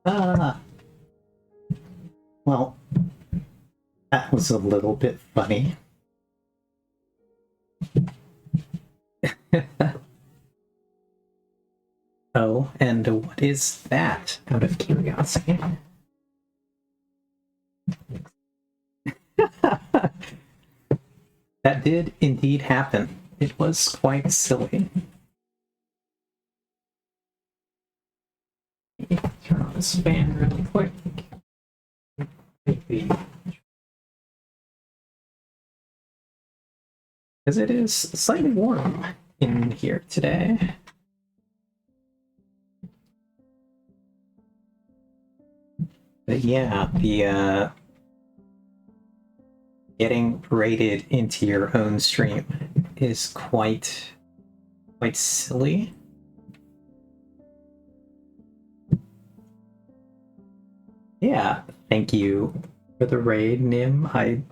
Ah, well, that was a little bit funny. Oh, and what is that, out of curiosity? That did indeed happen. It was quite silly. Turn on this fan really quick. Because it is slightly warm in here today. But yeah, the getting rated into your own stream is quite silly. Yeah, thank you for the raid, Nim. I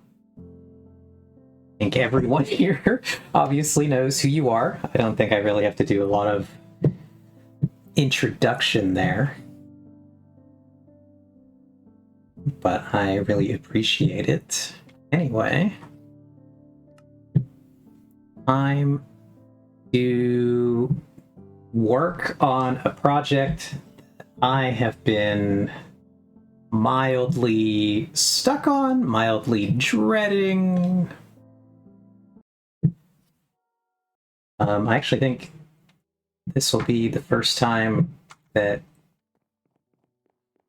think everyone here obviously knows who you are. I don't think I really have to do a lot of introduction there. But I really appreciate it. Anyway, time to work on a project I have been mildly stuck on, mildly dreading. I actually think this will be the first time that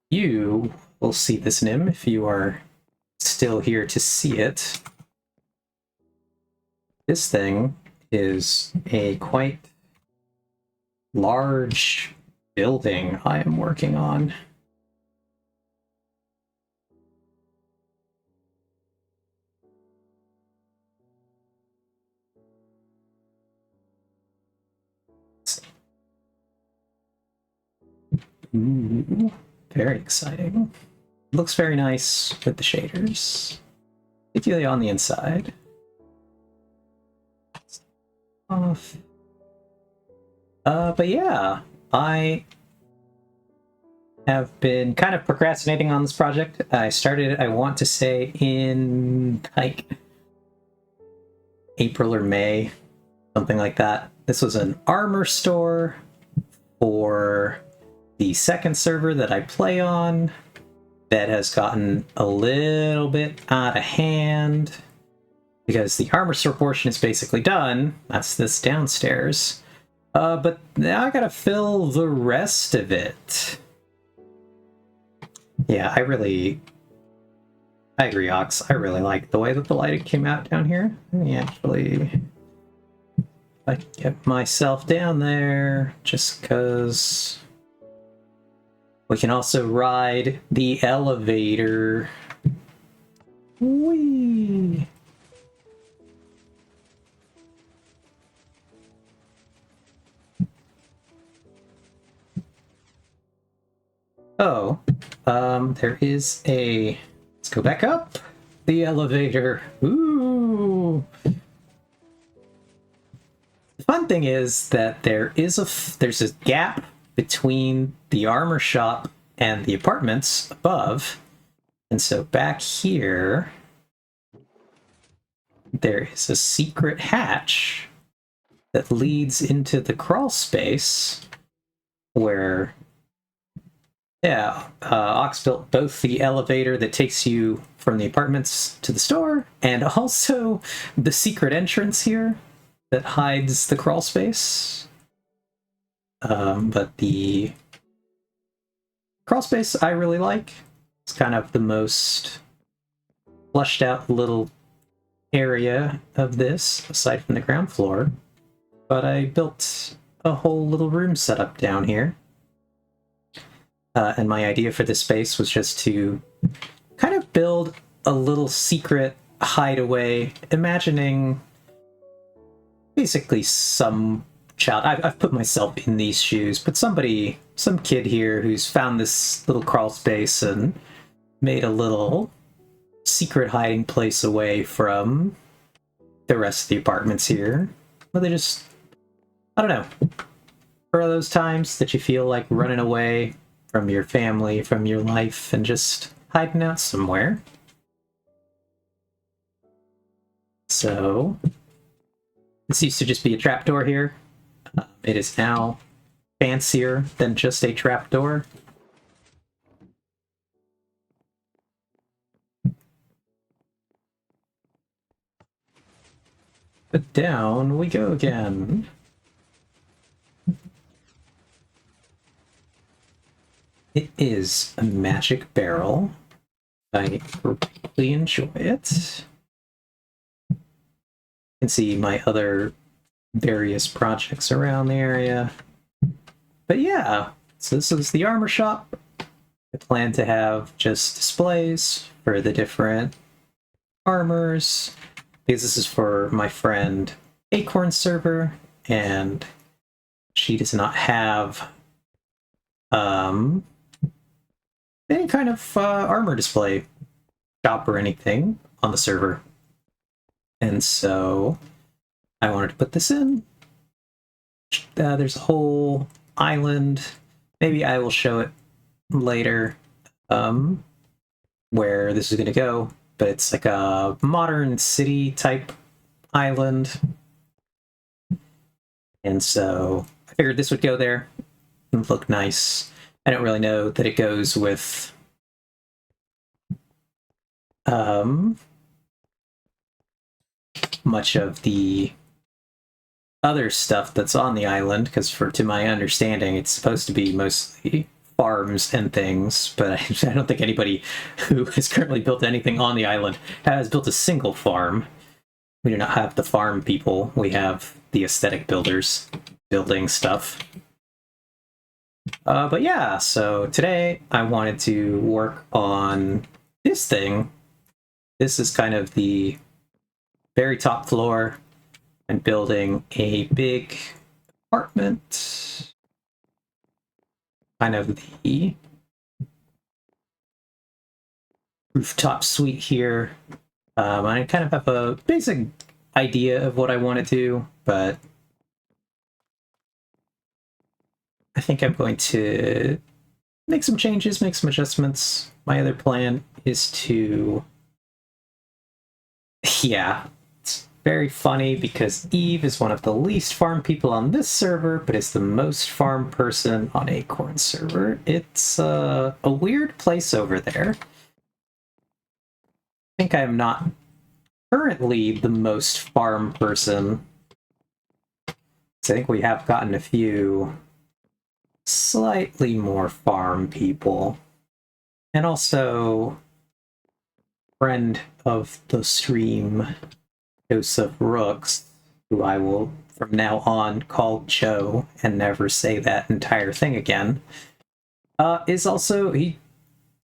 you will see this, Nim, if you are still here to see it. This thing is a quite large building I am working on. Ooh, very exciting. Looks very nice with the shaders, particularly on the inside. Off. But yeah, I have been kind of procrastinating on this project. I started, I want to say, in like April or May, something like that. This was an armor store for the second server that I play on that has gotten a little bit out of hand because the armor store portion is basically done. That's this downstairs. But now I gotta fill the rest of it. Yeah, I agree, Ox. I really like the way that the lighting came out down here. Let me actually get myself down there just because we can also ride the elevator. Whee! Oh, there is a... Let's go back up. The elevator. Ooh! The fun thing is that there's a gap between the armor shop and the apartments above. And so back here, there is a secret hatch that leads into the crawl space where, yeah, Ox built both the elevator that takes you from the apartments to the store and also the secret entrance here that hides the crawl space. But the crawl space I really like. It's kind of the most flushed out little area of this, aside from the ground floor. But I built a whole little room setup down here. And my idea for this space was just to kind of build a little secret hideaway, imagining basically some child. I've put myself in these shoes, but some kid here who's found this little crawl space and made a little secret hiding place away from the rest of the apartments here. But they just, I don't know, for those times that you feel like running away from your family, from your life, and just hiding out somewhere. So, this used to just be a trapdoor here. It is now fancier than just a trapdoor. But down we go again. It is a magic barrel. I greatly enjoy it. You can see my other various projects around the area. But yeah, so this is the armor shop. I plan to have just displays for the different armors, because this is for my friend Acorn server, and she does not have any kind of armor display shop or anything on the server. And so I wanted to put this in. There's a whole island. Maybe I will show it later where this is going to go, but it's like a modern city type island. And so I figured this would go there and look nice. I don't really know that it goes with much of the other stuff that's on the island, because to my understanding, it's supposed to be mostly farms and things, but I don't think anybody who has currently built anything on the island has built a single farm. We do not have the farm people. We have the aesthetic builders building stuff. But yeah, so today I wanted to work on this thing. This is kind of the very top floor. I'm building a big apartment. Kind of the rooftop suite here. I kind of have a basic idea of what I want to do, but I think I'm going to make some changes, make some adjustments. My other plan is to... Yeah, it's very funny because Eve is one of the least farm people on this server, but is the most farm person on Acorn server. It's a weird place over there. I think I'm not currently the most farm person. So I think we have gotten a few slightly more farm people. And also, friend of the stream, Joseph Rooks, who I will from now on call Joe and never say that entire thing again, is also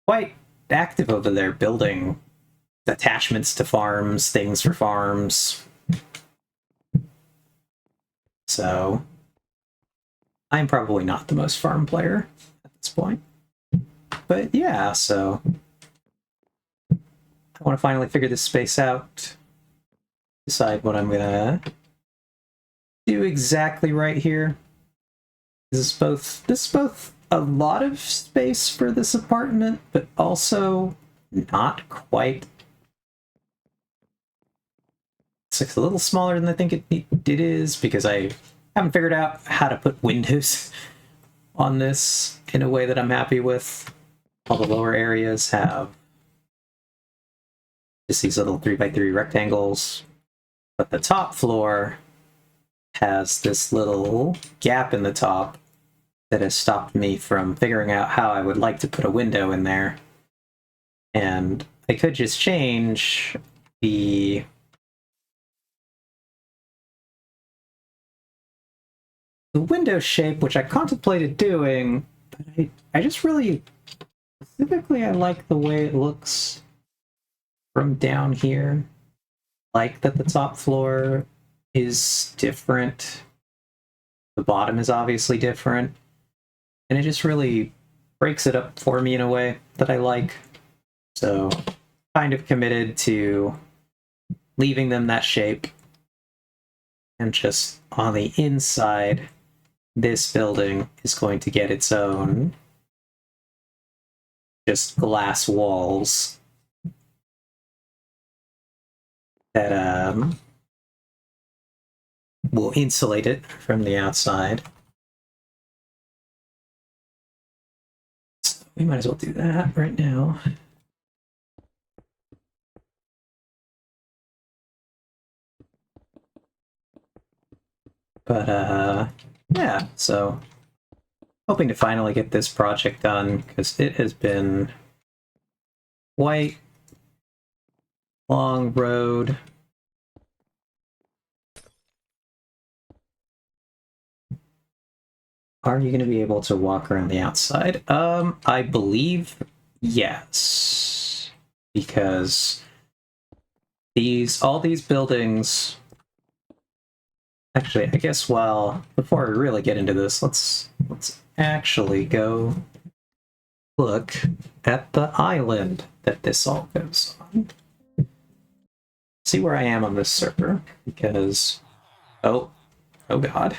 quite active over there building attachments to farms, things for farms. So I'm probably not the most farm player at this point. But yeah, so I want to finally figure this space out, decide what I'm gonna do exactly right here. This is both a lot of space for this apartment, but also not quite. It's a little smaller than I think it is, because I haven't figured out how to put windows on this in a way that I'm happy with. All the lower areas have just these little 3x3 rectangles, but the top floor has this little gap in the top that has stopped me from figuring out how I would like to put a window in there. And I could just change the window shape, which I contemplated doing, but I just really, specifically, I like the way it looks from down here. Like that the top floor is different. The bottom is obviously different. And it just really breaks it up for me in a way that I like. So, kind of committed to leaving them that shape. And just on the inside, this building is going to get its own just glass walls that will insulate it from the outside. So we might as well do that right now. But yeah, so hoping to finally get this project done, because it has been quite long road. Are you going to be able to walk around the outside? I believe yes, because all these buildings. Actually, I guess before we really get into this, let's actually go look at the island that this all goes on. See where I am on this server, because oh god.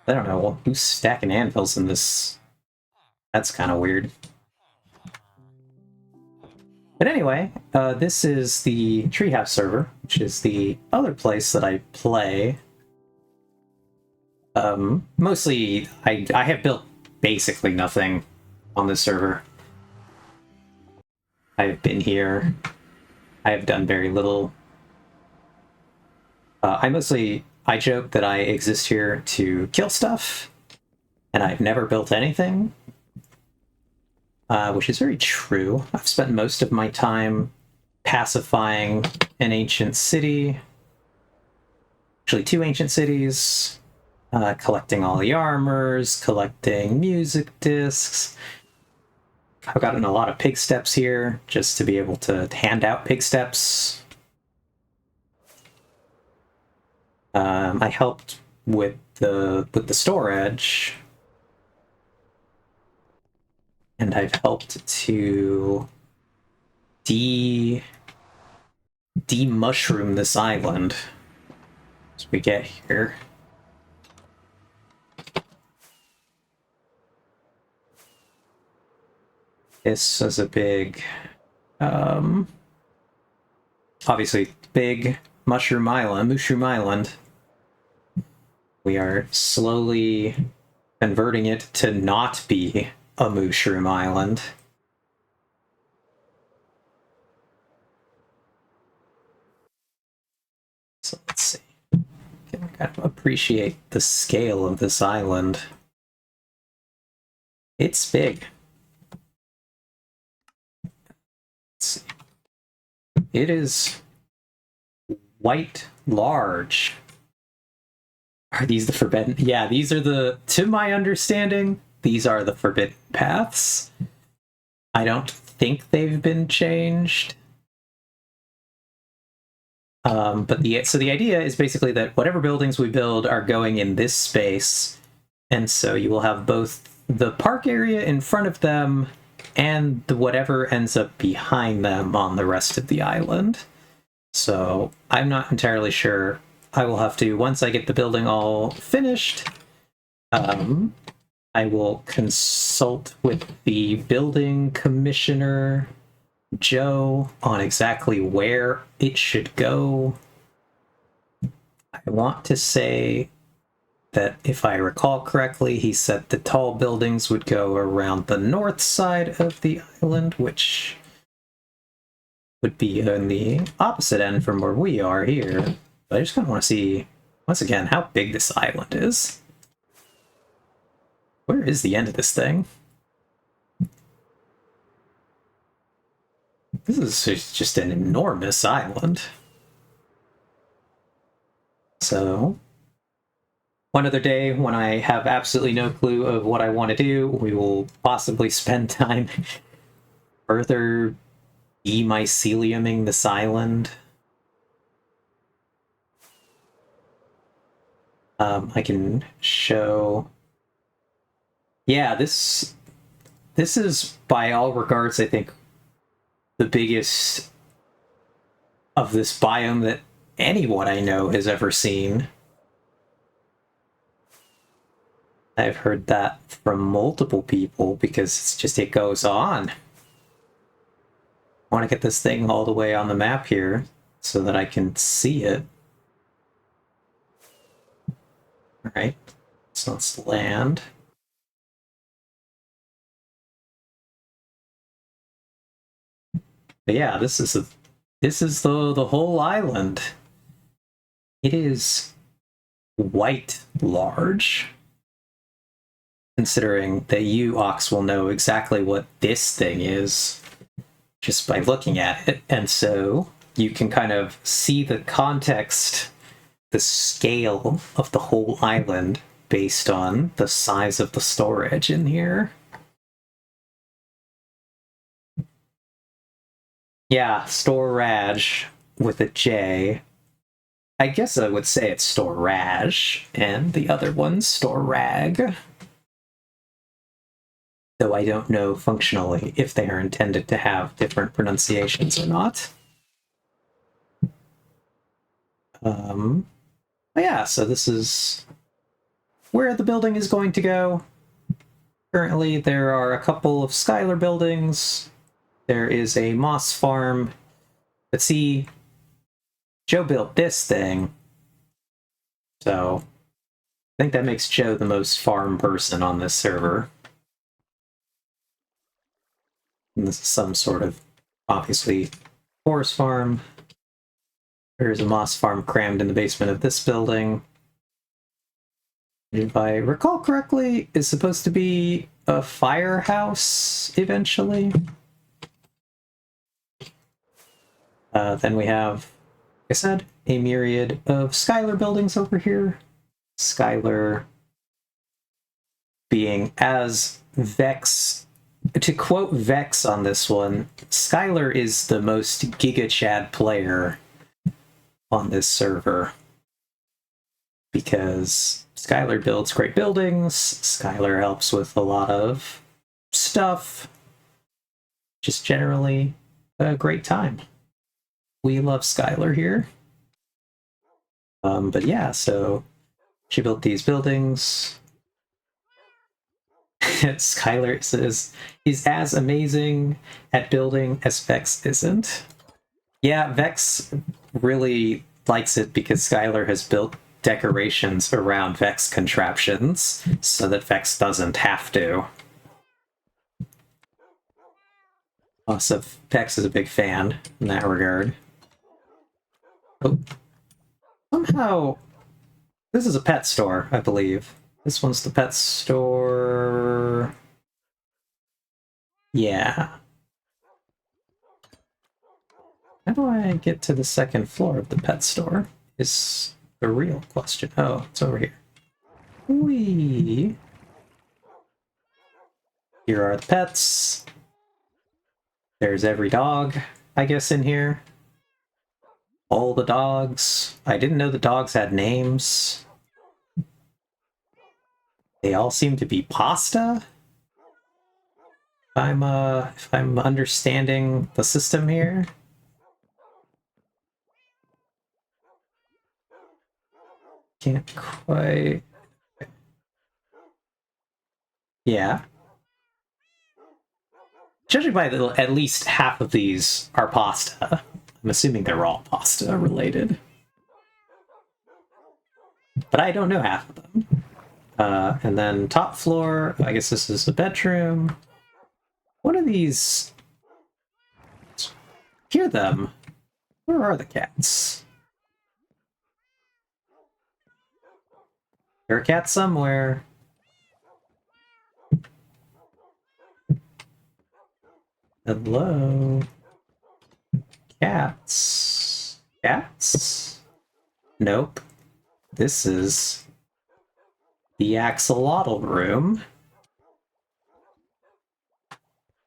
I don't know who's stacking anvils in this. That's kind of weird. But anyway, this is the Treehouse server, which is the other place that I play. Mostly, I have built basically nothing on this server. I have been here. I have done very little. I joke that I exist here to kill stuff, and I've never built anything. Which is very true. I've spent most of my time pacifying an ancient city. Actually, 2 ancient cities. Collecting all the armors, collecting music discs. I've gotten a lot of pig steps here, just to be able to hand out pig steps. I helped with the storage. And I've helped to de-mushroom this island as we get here. This is a big, obviously big mushroom island. We are slowly converting it to not be a mushroom island. So let's see. Can kind of appreciate the scale of this island. It's big. Let's see. It is quite large. Are these the forbidden? Yeah, these are to my understanding, these are the forbidden paths. I don't think they've been changed. But the idea is basically that whatever buildings we build are going in this space, and so you will have both the park area in front of them and whatever ends up behind them on the rest of the island. So I'm not entirely sure. I will have to, once I get the building all finished, I will consult with the building commissioner, Joe, on exactly where it should go. I want to say that if I recall correctly, he said the tall buildings would go around the north side of the island, which would be on the opposite end from where we are here. But I just kind of want to see, once again, how big this island is. Where is the end of this thing? This is just an enormous island. So, one other day, when I have absolutely no clue of what I want to do, we will possibly spend time further demyceliuming this island. I can show... Yeah, this is, by all regards, I think, the biggest of this biome that anyone I know has ever seen. I've heard that from multiple people because it's just, it goes on. I want to get this thing all the way on the map here so that I can see it. All right, so let's land. But yeah, this is the whole island. It is quite large, considering that you, Ox, will know exactly what this thing is just by looking at it. And so you can kind of see the context, the scale of the whole island based on the size of the storage in here. Yeah, storage with a J. I guess I would say it's storage, and the other one's storag. Though I don't know functionally if they are intended to have different pronunciations or not. But yeah, so this is where the building is going to go. Currently, there are a couple of Skylar buildings. There is a moss farm. But see, Joe built this thing, so I think that makes Joe the most farm person on this server. And this is some sort of, obviously, forest farm. There's a moss farm crammed in the basement of this building. If I recall correctly, is supposed to be a firehouse eventually. Then we have, like I said, a myriad of Skylar buildings over here. Skylar being, as Vex, to quote Vex on this one, Skylar is the most Giga Chad player on this server. Because Skylar builds great buildings, Skylar helps with a lot of stuff. Just generally a great time. We love Skylar here. But yeah, so she built these buildings. Skylar says he's as amazing at building as Vex isn't. Yeah, Vex really likes it because Skylar has built decorations around Vex contraptions so that Vex doesn't have to. So Vex is a big fan in that regard. Oh. Somehow, this is a pet store, I believe. This one's the pet store. Yeah. How do I get to the second floor of the pet store? Is the real question. Oh, it's over here. Whee! Here are the pets. There's every dog, I guess, in here. All the dogs. I didn't know the dogs had names. They all seem to be pasta. If I'm understanding the system here. Can't quite. Yeah. Judging by at least half of these are pasta. I'm assuming they're all pasta related. But I don't know half of them. And then top floor, I guess this is the bedroom. What are these? Hear them. Where are the cats? There are cats somewhere. Hello? Cats? Cats? Nope. This is the axolotl room.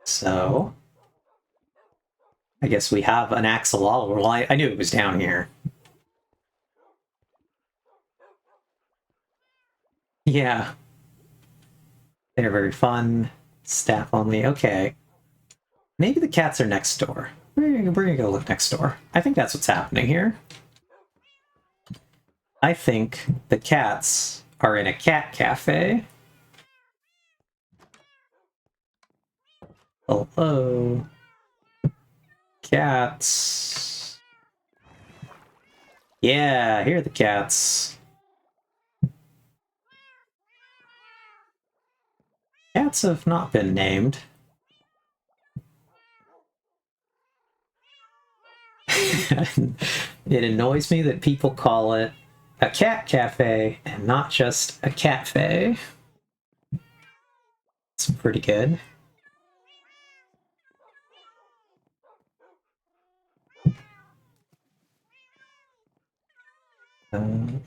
So, I guess we have an axolotl. Well, I knew it was down here. Yeah. They're very fun. Staff only. Okay. Maybe the cats are next door. We're gonna go look next door. I think that's what's happening here. I think the cats are in a cat cafe. Hello. Cats. Yeah, here are the cats. Cats have not been named. It annoys me that people call it a cat cafe and not just a catfe. It's pretty good.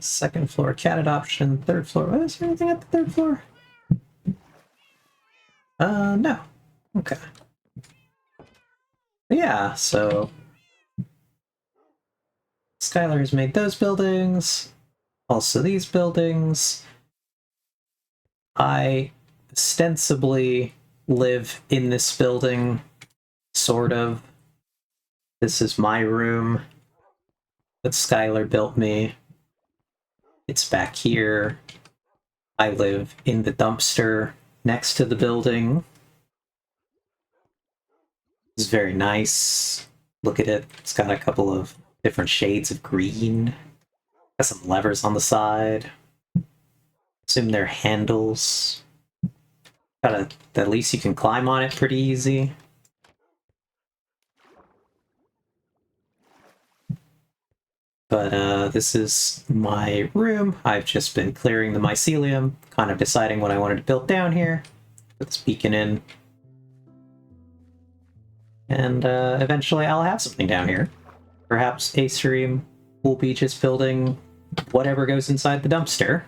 Second floor cat adoption, third floor. Oh, is there anything at the third floor? No. Okay. Yeah, so Skylar has made those buildings, also these buildings. I ostensibly live in this building, sort of. This is my room that Skylar built me. It's back here. I live in the dumpster next to the building. It's very nice. Look at it. It's got a couple of different shades of green. Got some levers on the side. Assume they're handles. At least you can climb on it pretty easy. But this is my room. I've just been clearing the mycelium, kind of deciding what I wanted to build down here. Put this beacon in. And eventually I'll have something down here. Perhaps a stream will be just building whatever goes inside the dumpster.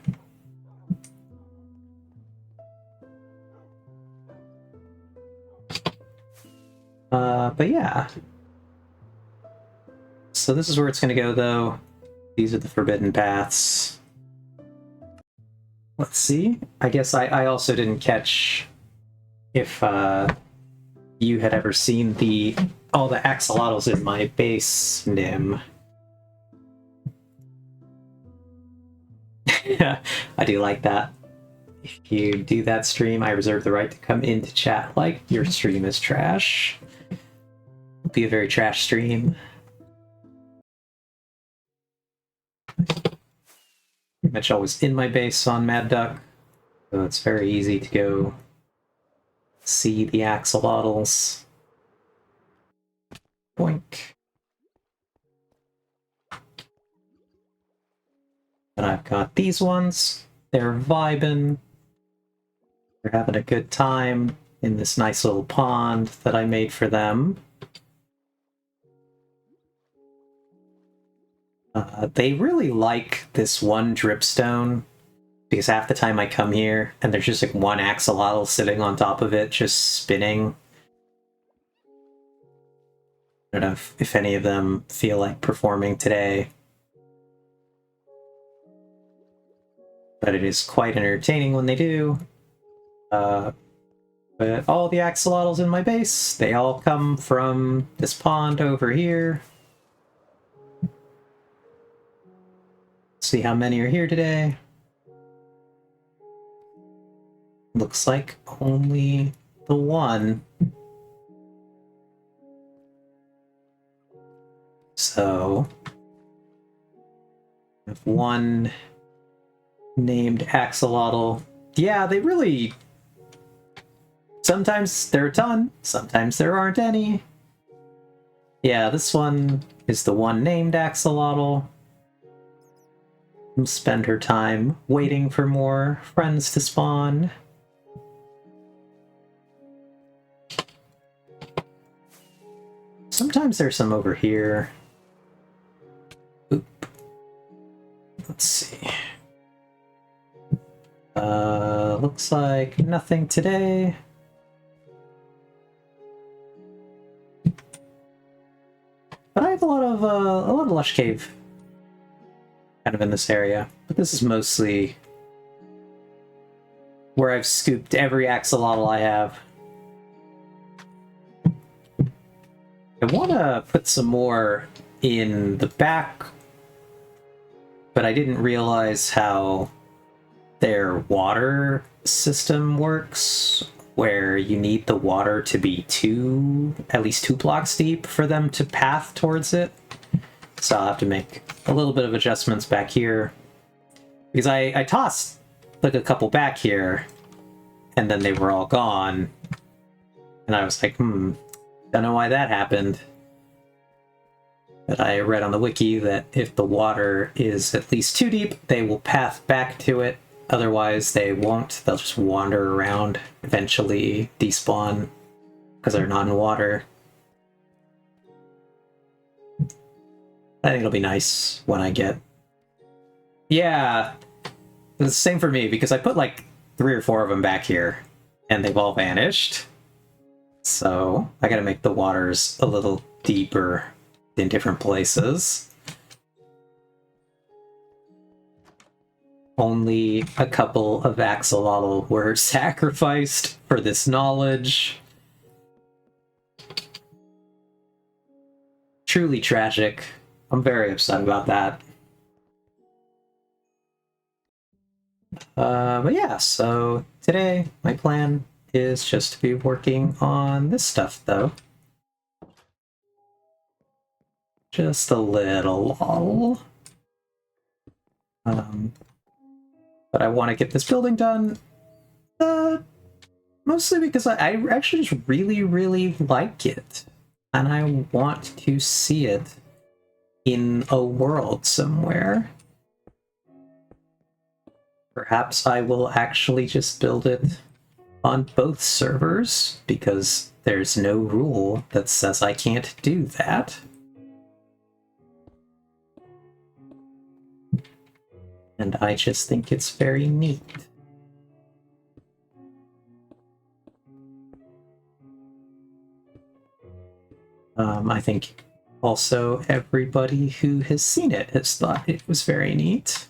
But yeah. So this is where it's going to go, though. These are the forbidden paths. Let's see. I guess I also didn't catch if you had ever seen all the axolotls in my base, Nim. I do like that. If you do that stream, I reserve the right to come into chat like your stream is trash. It'll be a very trash stream. Pretty much always in my base on Mad Duck, so it's very easy to go see the axolotls. Boink. And I've got these ones. They're vibing. They're having a good time in this nice little pond that I made for them. They really like this one dripstone, because half the time I come here and there's just like one axolotl sitting on top of it, just spinning. I don't know if any of them feel like performing today, but it is quite entertaining when they do. But all the axolotls in my base, they all come from this pond over here. See how many are here today. Looks like only the one. So, I have one named axolotl. Yeah, they really... Sometimes there are a ton, sometimes there aren't any. Yeah, this one is the one named axolotl. Spend her time waiting for more friends to spawn. Sometimes there's some over here. Oop. Let's see. Looks like nothing today. But I have a lot of lush cave kind of in this area. But this is mostly where I've scooped every axolotl I have. I want to put some more in the back, but I didn't realize how their water system works. where you need the water to be at least 2 blocks deep for them to path towards it. So I'll have to make a little bit of adjustments back here. Because I tossed like a couple back here, and then they were all gone. And I was like, don't know why that happened. But I read on the wiki that if the water is at least 2 deep, they will path back to it. Otherwise, they won't. They'll just wander around, eventually despawn, because they're not in water. I think it'll be nice when I get... Yeah, it's the same for me, because I put like 3 or 4 of them back here, and they've all vanished. So I gotta make the waters a little deeper in different places. Only a couple of axolotl were sacrificed for this knowledge. Truly tragic. I'm very upset about that. But yeah, so today my plan is just to be working on this stuff, though. Just a little lull. But I want to get this building done, mostly because I actually just really, really like it. And I want to see it in a world somewhere. Perhaps I will actually just build it on both servers, because there's no rule that says I can't do that. And I just think it's very neat. I think also everybody who has seen it has thought it was very neat.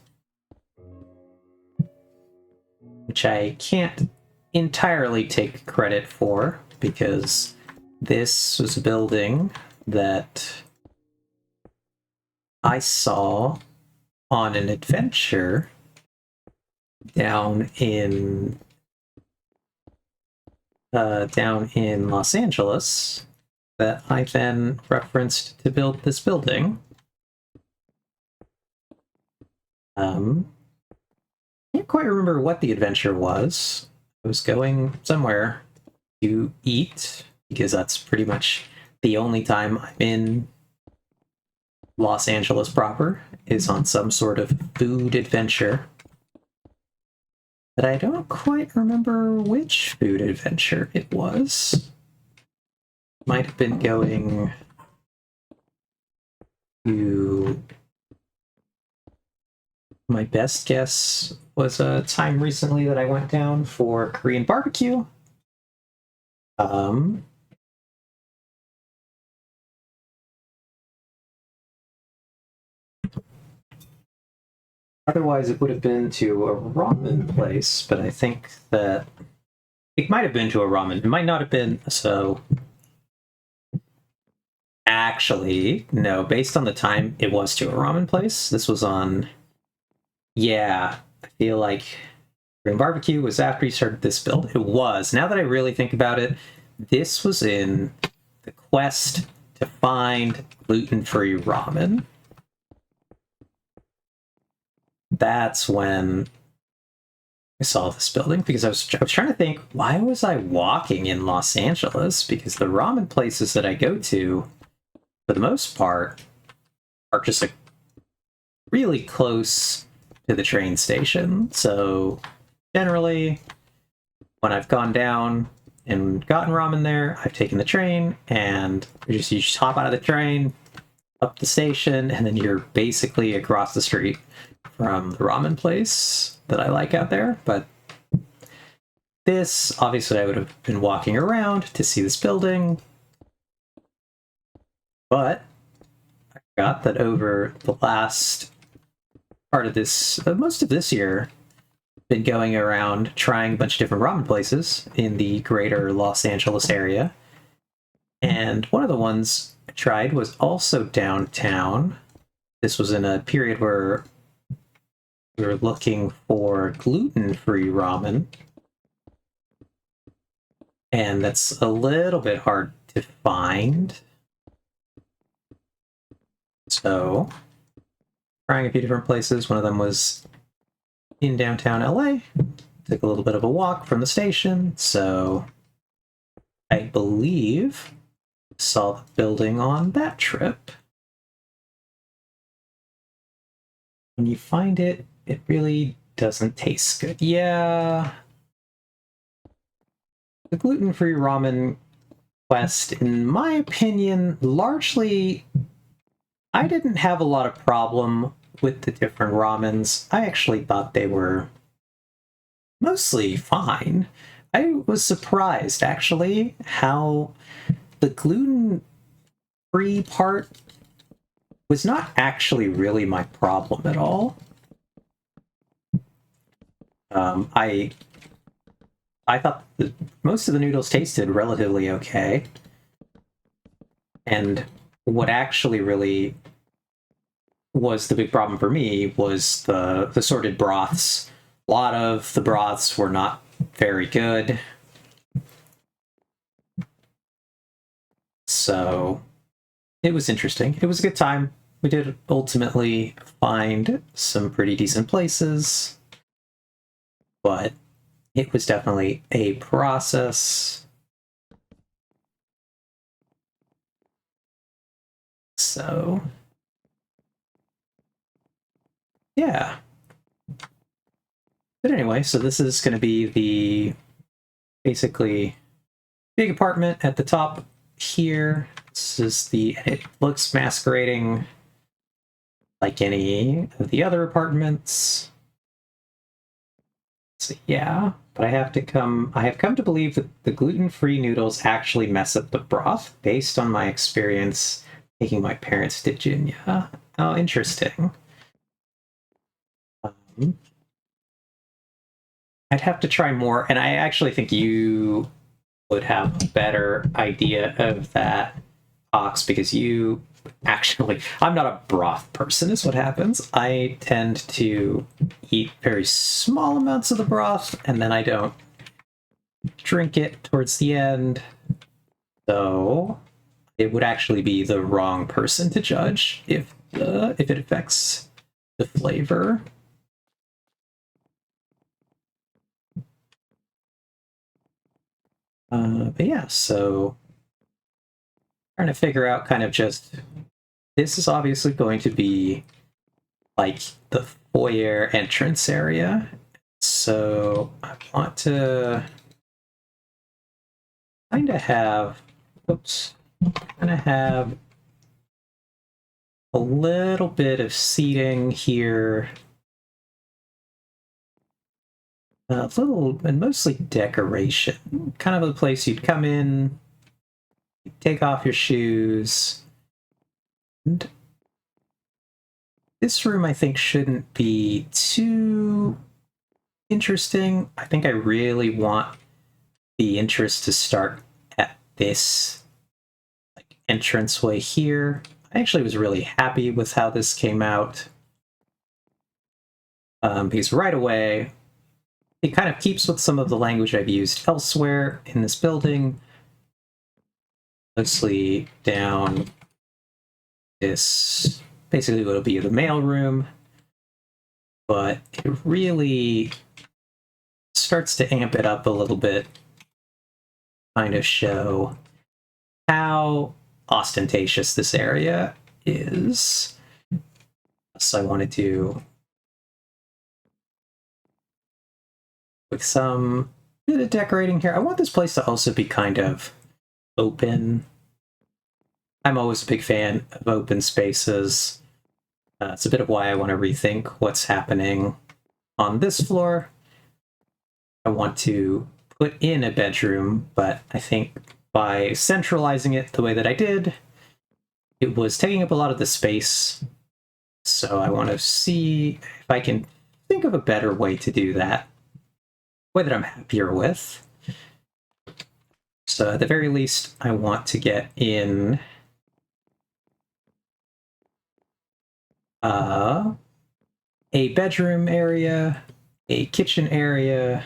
Which I can't entirely take credit for, because this was a building that I saw on an adventure down in Los Angeles that I then referenced to build this building. Can't quite remember what the adventure was. I was going somewhere to eat, because that's pretty much the only time I'm in Los Angeles proper, is on some sort of food adventure. But I don't quite remember which food adventure it was. Might have been going to... My best guess was a time recently that I went down for Korean barbecue. Otherwise, it would have been to a ramen place, but I think that it might have been to a ramen. It might not have been, so... Actually, no, based on the time, it was to a ramen place. This was on... Yeah, I feel like Korean barbecue was after you started this build. It was. Now that I really think about it, this was in the quest to find gluten-free ramen. That's when I saw this building, because I was trying to think, why was I walking in Los Angeles? Because the ramen places that I go to, for the most part, are just like really close to the train station. So generally, when I've gone down and gotten ramen there, I've taken the train, and you just hop out of the train, up the station, and then you're basically across the street from the ramen place that I like out there. But this, obviously I would have been walking around to see this building, but I forgot that over the last part of this, most of this year, been going around trying a bunch of different ramen places in the greater Los Angeles area. And one of the ones I tried was also downtown. This was in a period where we were looking for gluten-free ramen. and that's a little bit hard to find. So, trying a few different places. One of them was in downtown LA. Took a little bit of a walk from the station, so I believe saw the building on that trip. When you find it, it really doesn't taste good. Yeah. The gluten-free ramen quest, in my opinion, largely, I didn't have a lot of problem with the different ramens. I actually thought they were mostly fine. I was surprised, actually, how the gluten-free part was not actually really my problem at all. I thought that most of the noodles tasted relatively okay. And what actually really was the big problem for me was the sorted broths. A lot of the broths were not very good. So it was interesting. It was a good time. We did ultimately find some pretty decent places, but it was definitely a process. So, yeah. But anyway, so this is going to be the basically big apartment at the top here. This is it looks masquerading like any of the other apartments. So yeah, but I have come to believe that the gluten-free noodles actually mess up the broth based on my experience taking my parents to Jinya. Oh, interesting. I'd have to try more, and I actually think you would have a better idea of that, Ox, because you actually, I'm not a broth person, is what happens. I tend to eat very small amounts of the broth, and then I don't drink it towards the end. So it would actually be the wrong person to judge if it affects the flavor. But yeah, so trying to figure out kind of just, this is obviously going to be like the foyer entrance area. So I want to kind of have, a little bit of seating here. A little, and mostly decoration. Kind of a place you'd come in, take off your shoes. And this room, I think, shouldn't be too interesting. I think I really want the interest to start at this entranceway here. I actually was really happy with how this came out. Because right away, it kind of keeps with some of the language I've used elsewhere in this building. Mostly down this, basically what will be the mail room. But it really starts to amp it up a little bit, kind of show how ostentatious this area is. So I wanted to, with some bit of decorating here, I want this place to also be kind of open. I'm always a big fan of open spaces. It's a bit of why I want to rethink what's happening on this floor. I want to put in a bedroom, but I think by centralizing it the way that I did, it was taking up a lot of the space. So I want to see if I can think of a better way to do that, a way that I'm happier with. So at the very least, I want to get in a bedroom area, a kitchen area.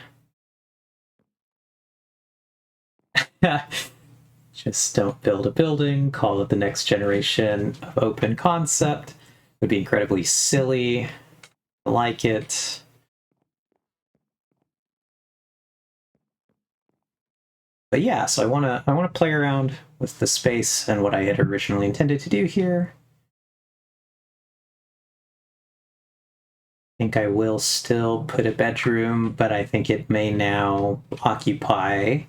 Just don't build a building, call it the next generation of open concept. Would be incredibly silly. I like it. But yeah, so I wanna play around with the space and what I had originally intended to do here. I think I will still put a bedroom, but I think it may now occupy.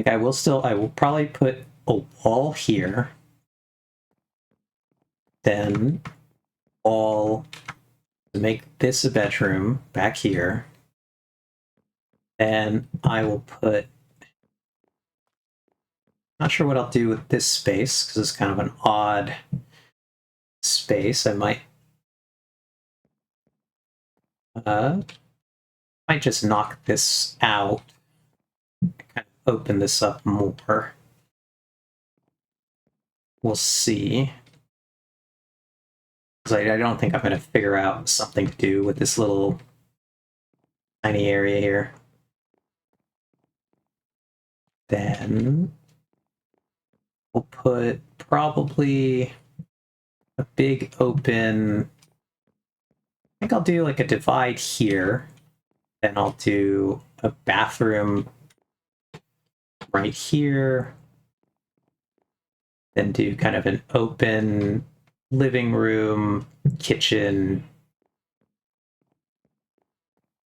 I will probably put a wall here. Then wall to make this a bedroom back here. And I will put, not sure what I'll do with this space because it's kind of an odd space. I might just knock this out, kind of open this up more. We'll see. Because I don't think I'm going to figure out something to do with this little tiny area here. Then we'll put probably a big open, I think I'll do like a divide here. Then I'll do a bathroom right here. Then do kind of an open living room, kitchen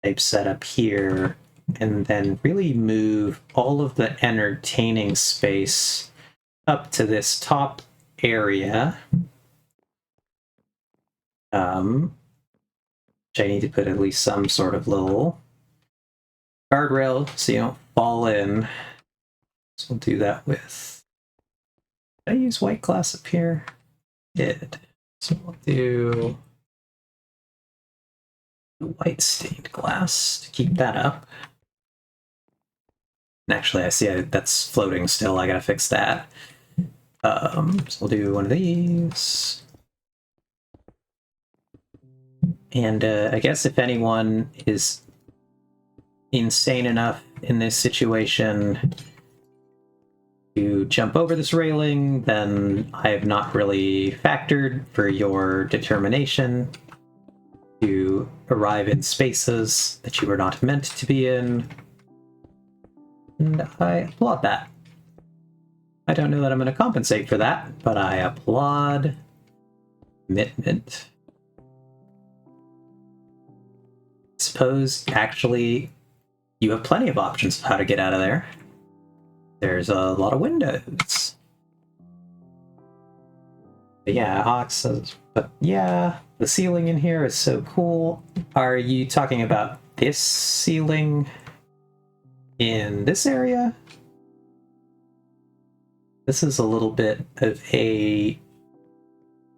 type setup here. And then really move all of the entertaining space up to this top area. Which I need to put at least some sort of little guardrail so you don't fall in. So we'll do that with, did I use white glass up here? Did. So we'll do the white stained glass to keep that up. And actually, I see that's floating still. I gotta fix that. So we'll do one of these. And I guess if anyone is insane enough in this situation to jump over this railing, then I have not really factored for your determination to arrive in spaces that you were not meant to be in. And I applaud that. I don't know that I'm going to compensate for that, but I applaud commitment. Suppose, actually, you have plenty of options of how to get out of there. There's a lot of windows. But yeah, Ox says, but yeah, the ceiling in here is so cool. Are you talking about this ceiling in this area? This is a little bit of a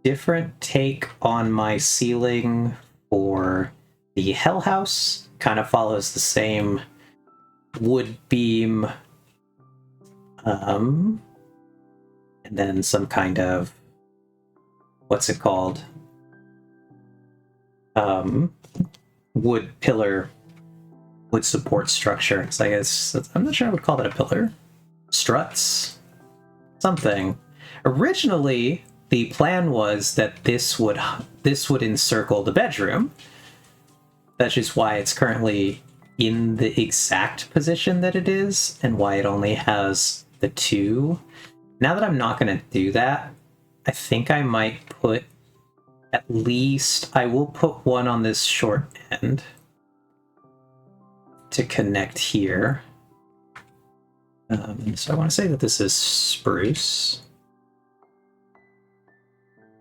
different take on my ceiling for the Hell House. Kind of follows the same wood beam, and then some kind of, what's it called? Wood pillar, wood support structure. So I guess, I'm not sure I would call that a pillar. Struts? Something. Originally, the plan was that this would encircle the bedroom. That's just why it's currently in the exact position that it is, and why it only has the two. Now that I'm not going to do that, I think I might put at least, I will put one on this short end to connect here. So I want to say that this is spruce.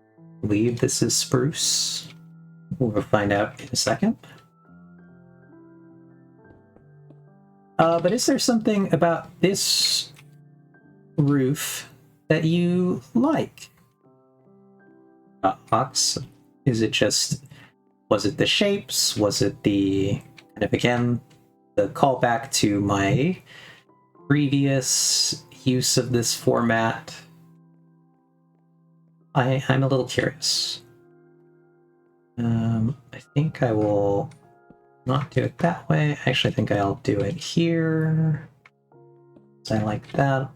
I believe this is spruce. We'll find out in a second. But is there something about this roof that you like? Ox? Is it just, was it the shapes? Was it the, kind of again, the callback to my previous use of this format? I'm a little curious. I think I will not do it that way. I actually think I'll do it here. I like that.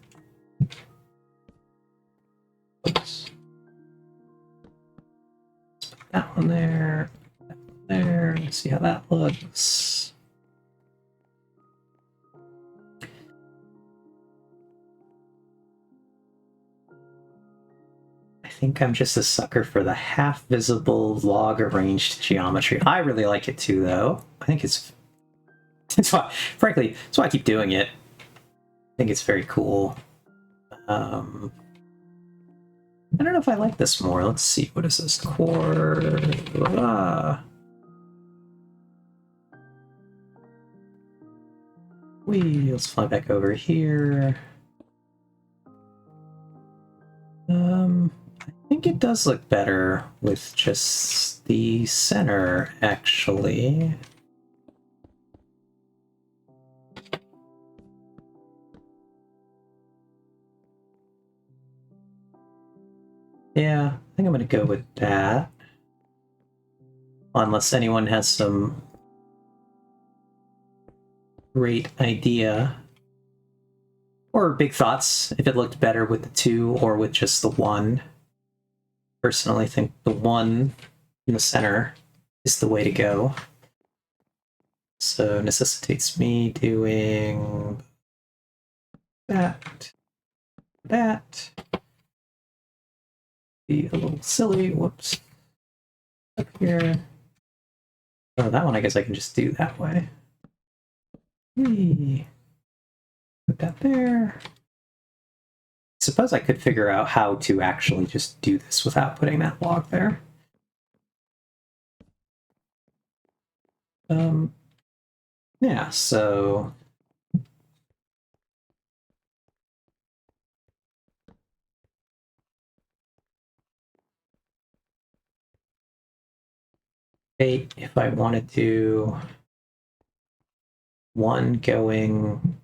Oops. Let's put that one there. That one there. Let's see how that looks. I think I'm just a sucker for the half-visible log-arranged geometry. I really like it too, though. I think it's frankly, that's why I keep doing it. I think it's very cool. I don't know if I like this more. Let's see. What is this? Core. Let's fly back over here. I think it does look better with just the center, actually. Yeah, I think I'm gonna go with that. Unless anyone has some great idea. Or big thoughts, if it looked better with the two or with just the one. Personally think the one in the center is the way to go. So necessitates me doing that. Be a little silly. Whoops. Up here. Oh, that one I guess I can just do that way. Put that there. I suppose I could figure out how to actually just do this without putting that log there. Yeah, so if I want to do one going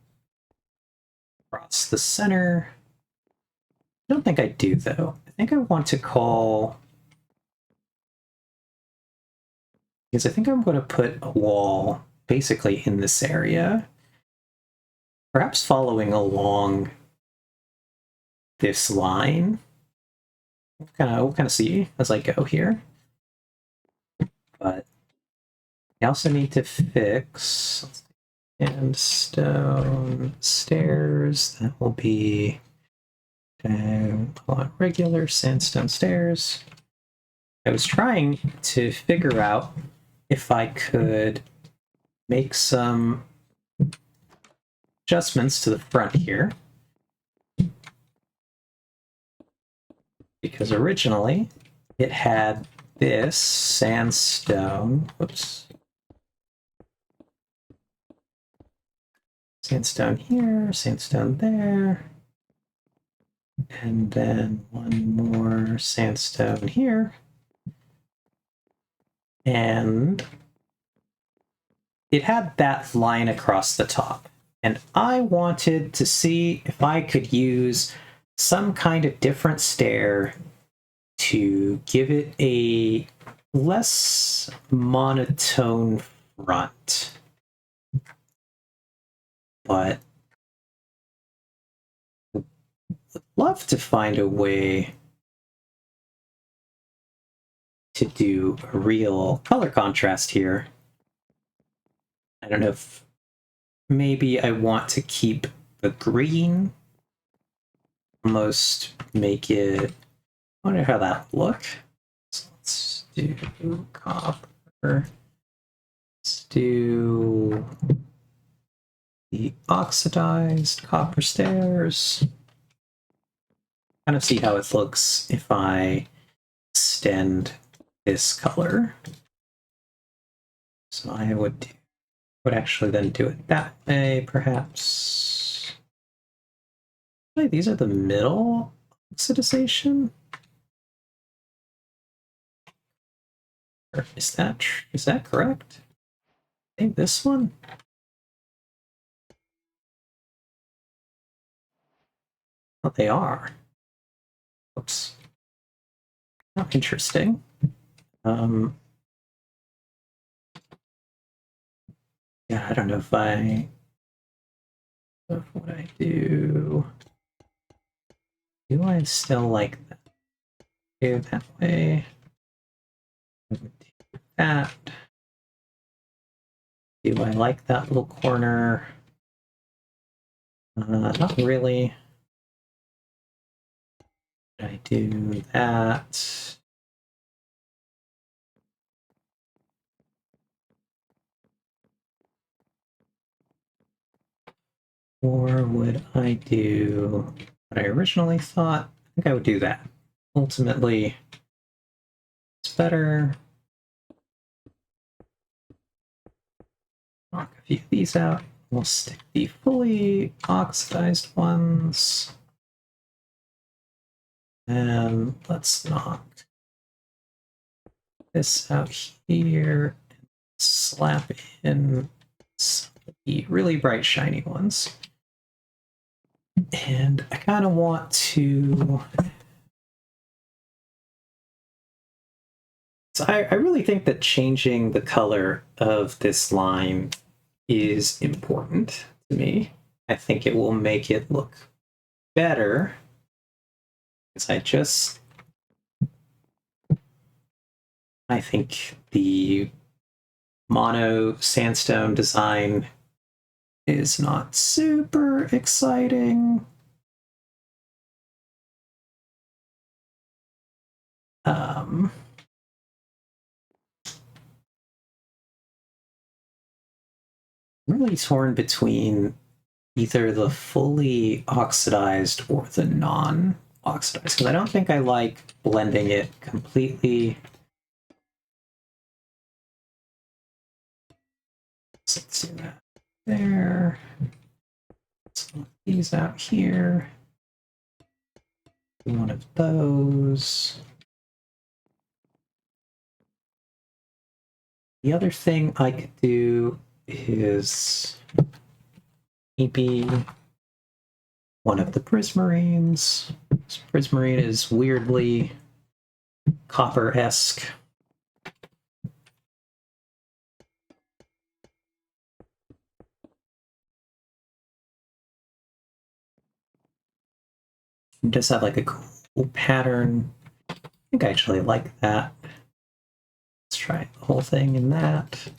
across the center, I don't think I do though. I think I want to call, because I think I'm going to put a wall basically in this area, perhaps following along this line. We'll kind of see as I go here. But I also need to fix sandstone stairs. That will be regular sandstone stairs. I was trying to figure out if I could make some adjustments to the front here. Because originally it had this sandstone, sandstone here, sandstone there, and then one more sandstone here. And it had that line across the top. And I wanted to see if I could use some kind of different stair to give it a less monotone front. But I would love to find a way to do a real color contrast here. I don't know if maybe I want to keep the green, almost make it, I wonder how that would look. So let's do copper. Let's do the oxidized copper stairs. Kind of see how it looks if I extend this color. So I would actually then do it that way, perhaps. Wait, these are the middle oxidization? Or is that correct? I think this one? Oh, they are. Oops. Oh, interesting. Yeah, I don't know if I of what I do. Do I still like that? Do that way. Do that. Do I like that little corner? Not really. I do that. Or would I do what I originally thought? I think I would do that. Ultimately, it's better. Knock a few of these out. We'll stick the fully oxidized ones. And let's knock this out here. Slap in some of the really bright, shiny ones. And I kind of want to... So I really think that changing the color of this line is important to me. I think it will make it look better. Because I think the mono sandstone design is not super exciting. I'm really torn between either the fully oxidized or the non-oxidized, because I don't think I like blending it completely. So let's do that there. Let's move these out here. One of those. The other thing I could do is maybe one of the prismarines. This prismarine is weirdly copper-esque. It does have like a cool pattern. I think I actually like that. Let's try the whole thing in that.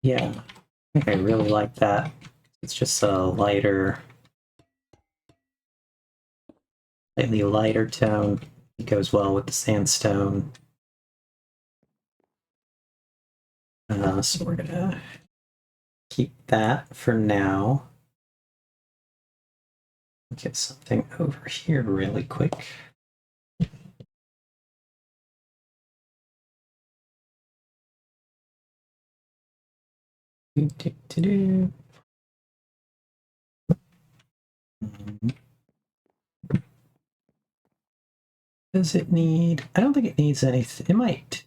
Yeah, I think I really like that. It's just a lighter, slightly lighter tone. It goes well with the sandstone. So we're gonna keep that for now. Get something over here really quick. Does it need? I don't think it needs anything. It might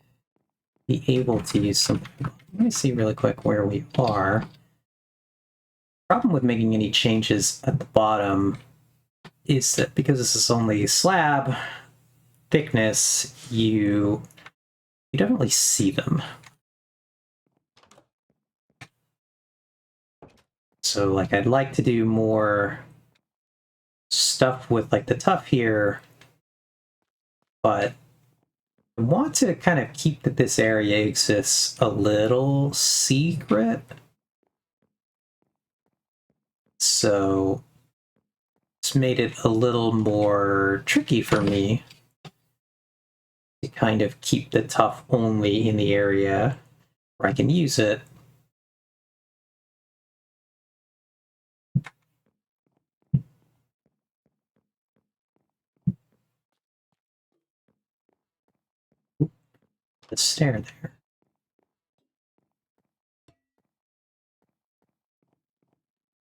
be able to use some. Let me see really quick where we are. Problem with making any changes at the bottom is that because this is only slab thickness, you don't really see them. So like I'd like to do more stuff with like the tuff here, but I want to kind of keep that this area exists a little secret. So it's made it a little more tricky for me to kind of keep the tuff only in the area where I can use it. The stair there.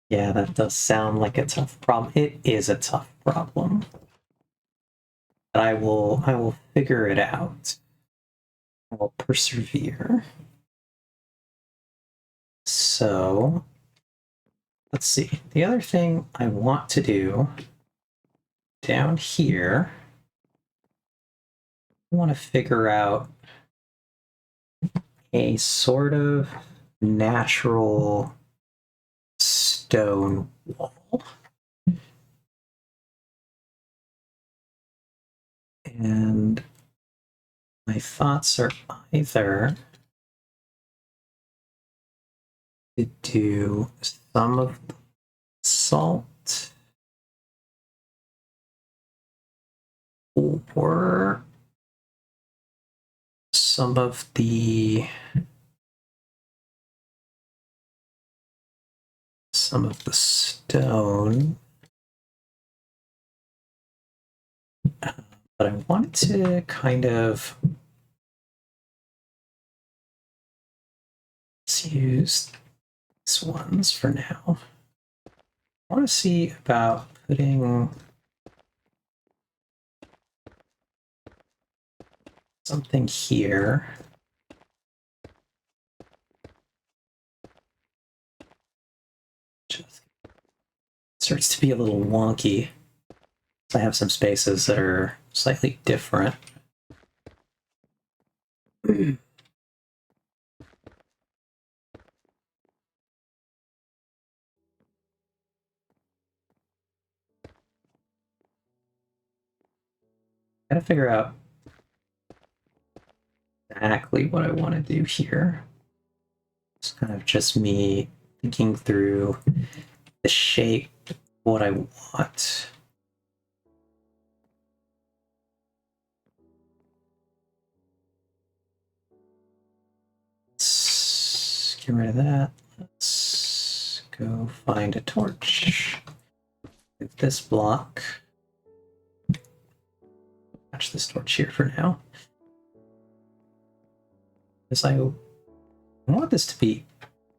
Yeah, that does sound like a tough problem. It is a tough problem. But I will figure it out. I will persevere. So let's see. The other thing I want to do down here, I want to figure out a sort of natural stone wall. And my thoughts are either to do some of the salt or some of the stone. But I wanted to kind of use these ones for now. I want to see about putting something here. Just starts to be a little wonky. I have some spaces that are slightly different. Gotta figure out exactly what I want to do here. It's kind of just me thinking through the shape of what I want. Let's get rid of that. Let's go find a torch. With this block. Match this torch here for now. Because I want this to be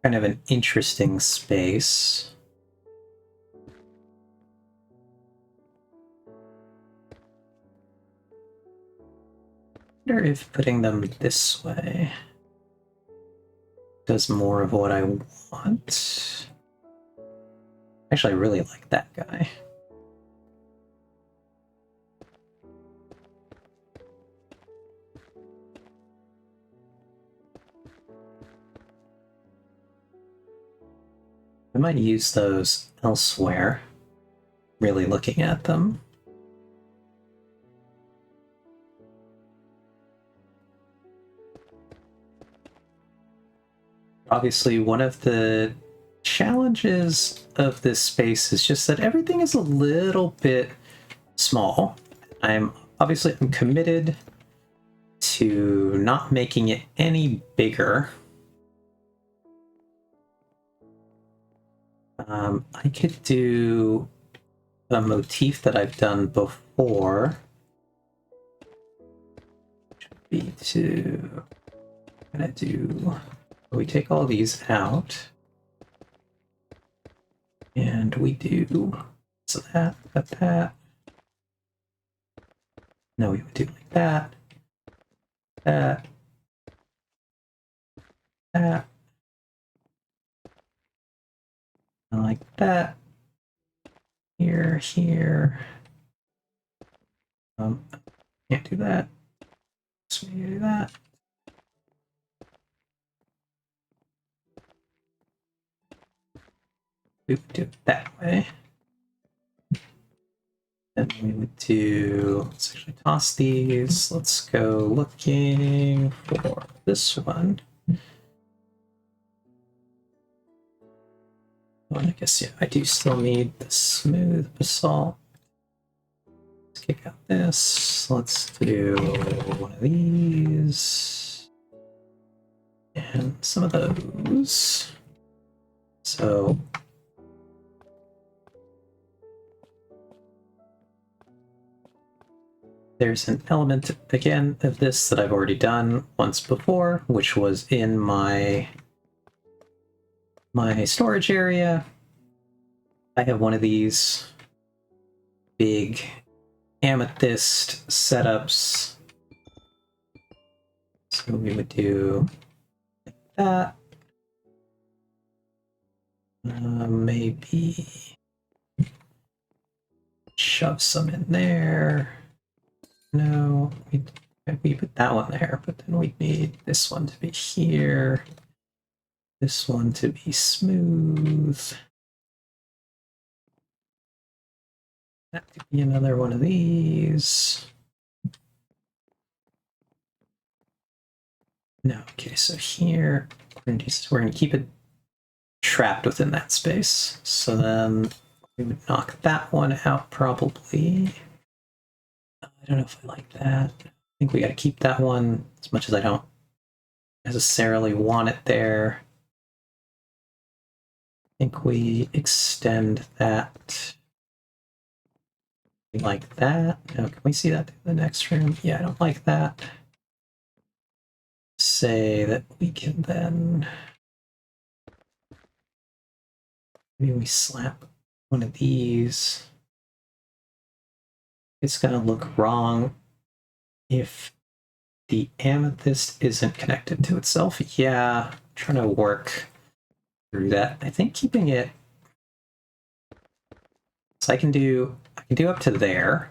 kind of an interesting space. I wonder if putting them this way does more of what I want. Actually, I really like that guy. I might use those elsewhere, really looking at them. Obviously, one of the challenges of this space is just that everything is a little bit small. I'm committed to not making it any bigger. I could do a motif that I've done before. Which would be to we take all these out. And we do so that. No, we would do like that. That. Like that. Here. Can't do that. So we do that. We would do it that way. Then we would do, let's actually toss these. Let's go looking for this one. Oh, I guess, yeah, I do still need the smooth basalt. Let's kick out this. Let's do one of these. And some of those. So there's an element, again, of this that I've already done once before, which was in my storage area. I have one of these big amethyst setups. So we would do like that. Maybe shove some in there. No, we put that one there, but then we need this one to be here. This one to be smooth. That could be another one of these. No, okay, so here we're going to keep it trapped within that space. So then we would knock that one out probably. I don't know if I like that. I think we got to keep that one as much as I don't necessarily want it there. I think we extend that like that. Now, can we see that in the next room? Yeah, I don't like that. Say that we can then maybe we slap one of these. It's gonna look wrong if the amethyst isn't connected to itself. Yeah, I'm trying to work through that. I think keeping it so I can do up to there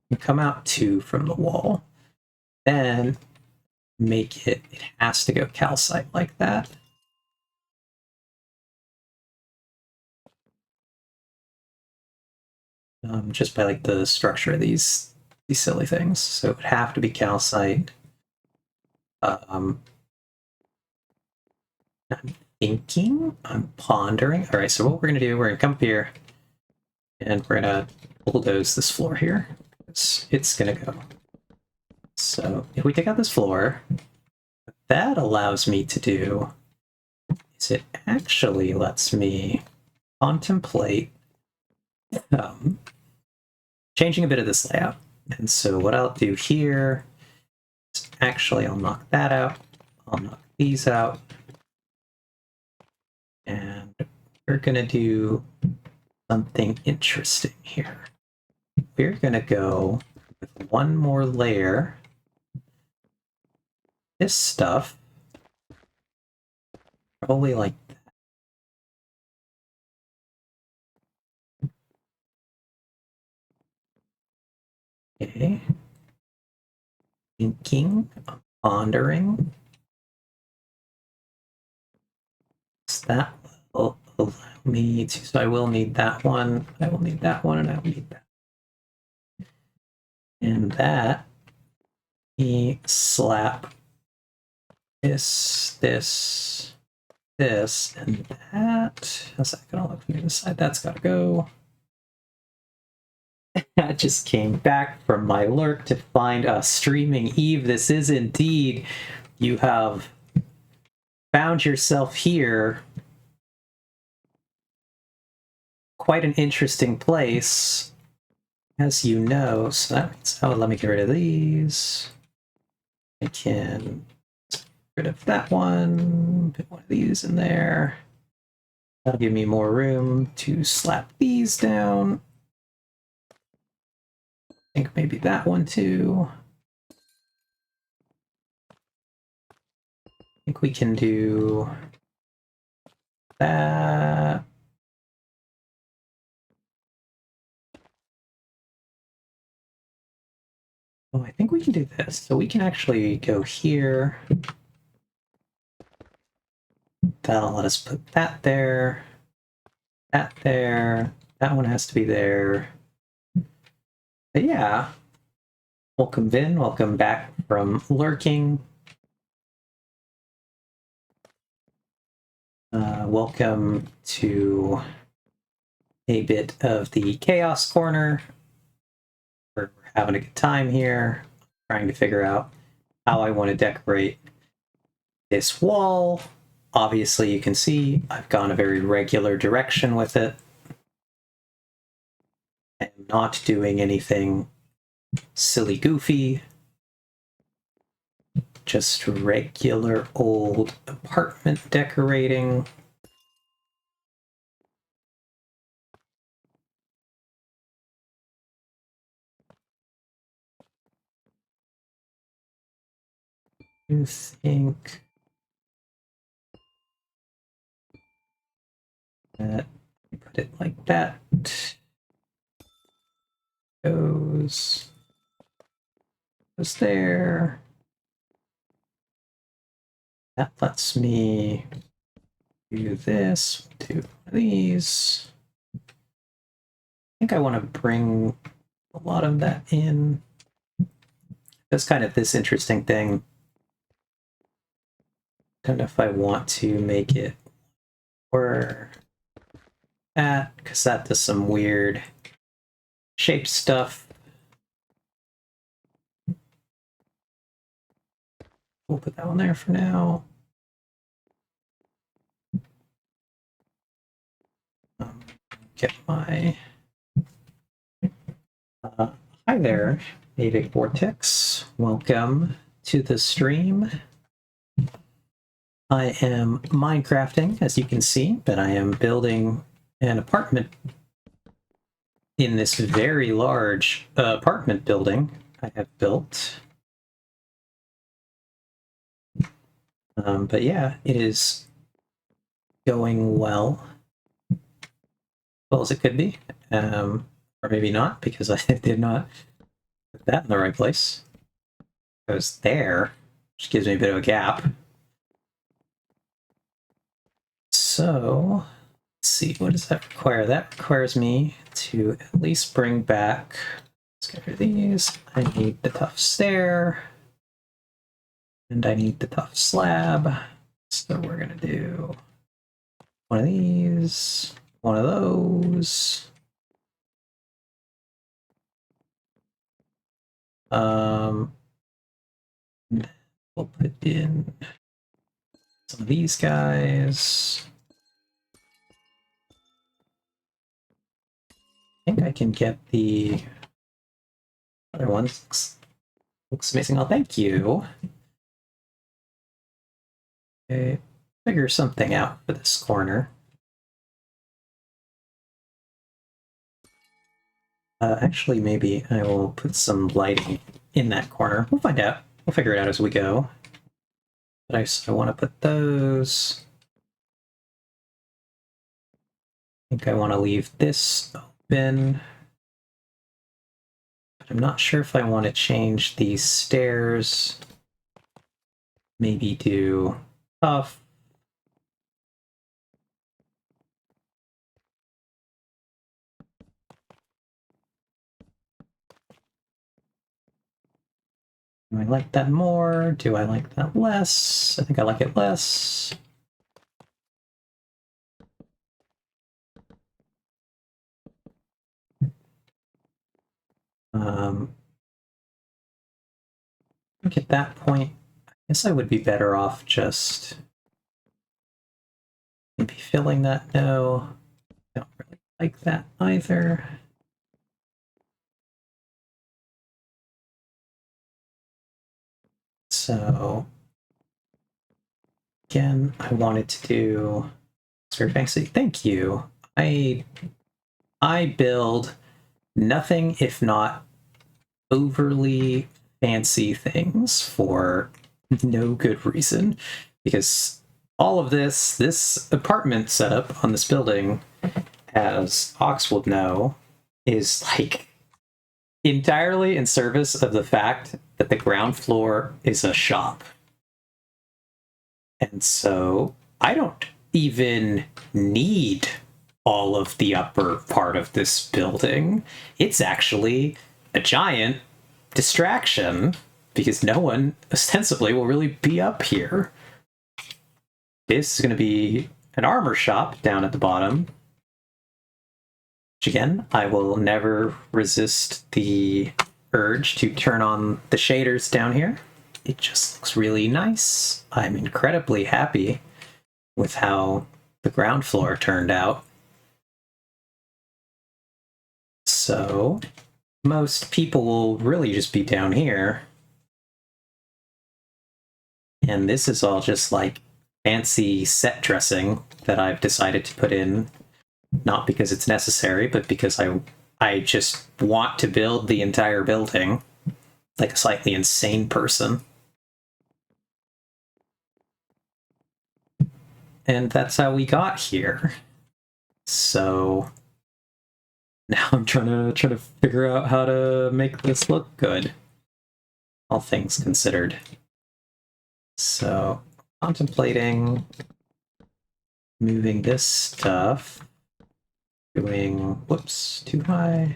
and come out 2 from the wall. Then make it has to go calcite like that. Just by like the structure of these silly things. So it would have to be calcite. I'm thinking, I'm pondering. All right, so what we're gonna do, we're gonna come up here and we're gonna bulldoze this floor here. It's gonna go. So if we take out this floor, what that allows me to do is it actually lets me contemplate changing a bit of this layout. And so what I'll do here is actually I'll knock that out. I'll knock these out. And we're going to do something interesting here. We're going to go with one more layer. This stuff, probably like that. Okay. Thinking, pondering. So that will allow me to, so I will need that one, I will need that one, and I will need that. And that, we slap this, and that. How's that gonna look from the other side? That's gotta go. I just came back from my lurk to find a streaming Eve. This is indeed, you have found yourself here. Quite an interesting place, as you know. So that means, oh, let me get rid of these. I can get rid of that one, put one of these in there. That'll give me more room to slap these down. I think maybe that one too. I think we can do that. Oh, I think we can do this. So we can actually go here. That'll let us put that there. That there. That one has to be there. But yeah. Welcome, Vin. Welcome back from lurking. Welcome to a bit of the Chaos Corner. We're having a good time here, trying to figure out how I want to decorate this wall. Obviously, you can see I've gone a very regular direction with it. I'm not doing anything silly goofy. Just regular old apartment decorating. You think that put it like that? goes there. That lets me do this, do these. I think I want to bring a lot of that in. That's kind of this interesting thing. Don't know if I want to make it or that, because that does some weird shape stuff. We'll put that one there for now. Get my... hi there, Avig Vortex. Welcome to the stream. I am Minecrafting, as you can see, but I am building an apartment in this very large apartment building I have built. But yeah, it is going well as it could be, or maybe not, because I did not put that in the right place. It was there, which gives me a bit of a gap. So, let's see, what does that require? That requires me to at least bring back, let's get rid of these. I need the tough stair, and I need the tough slab. So we're gonna do one of these, one of those. We'll put in some of these guys. I think I can get the other ones. Looks amazing. Oh, thank you. Okay, figure something out for this corner. Actually, maybe I will put some lighting in that corner. We'll find out. We'll figure it out as we go. But I want to put those. I think I want to leave this open. But I'm not sure if I want to change these stairs. Maybe do tough. Do I like that more? Do I like that less? I think I like it less. I think at that point, I guess I would be better off just maybe filling that. No, I don't really like that either. So again, I wanted to do very fancy. Thank you. I build nothing if not overly fancy things for no good reason, because all of this apartment setup on this building, as Ox will know, is like entirely in service of the fact that the ground floor is a shop. And so I don't even need all of the upper part of this building. It's actually a giant distraction because no one ostensibly will really be up here. This is going to be an armor shop down at the bottom. Which again, I will never resist the urge to turn on the shaders down here. It just looks really nice. I'm incredibly happy with how the ground floor turned out. So most people will really just be down here. And this is all just like fancy set dressing that I've decided to put in, not because it's necessary, but because I just want to build the entire building like a slightly insane person. And that's how we got here. So Now I'm trying to figure out how to make this look good, all things considered. So, contemplating moving this stuff, doing, whoops, too high.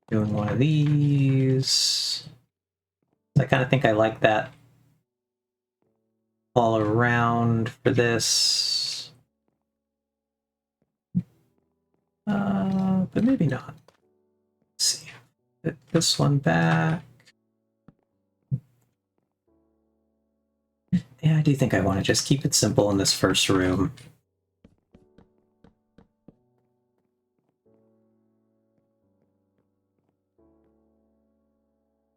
Doing one of these. I kind of think I like that all around for this. But maybe not. Let's see. Put this one back. Yeah, I do think I want to just keep it simple in this first room.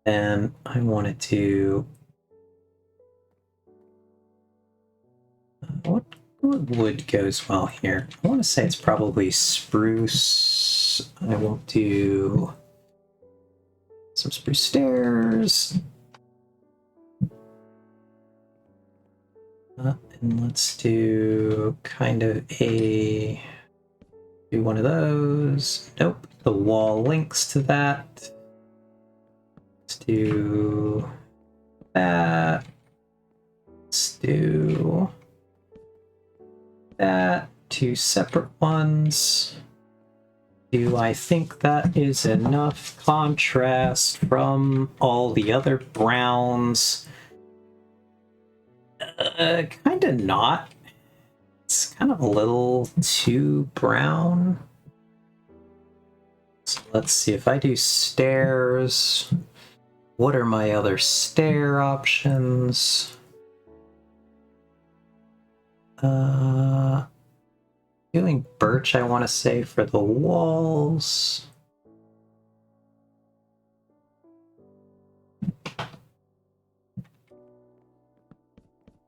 And I wanted to... What wood goes well here? I want to say it's probably spruce. I will do some spruce stairs. And let's do kind of do one of those. Nope, the wall links to that. Let's do that. Let's do that. Two separate ones. Do I think that is enough contrast from all the other browns? Kind of not. It's kind of a little too brown. So let's see, if I do stairs, what are my other stair options? Doing birch, I want to say, for the walls.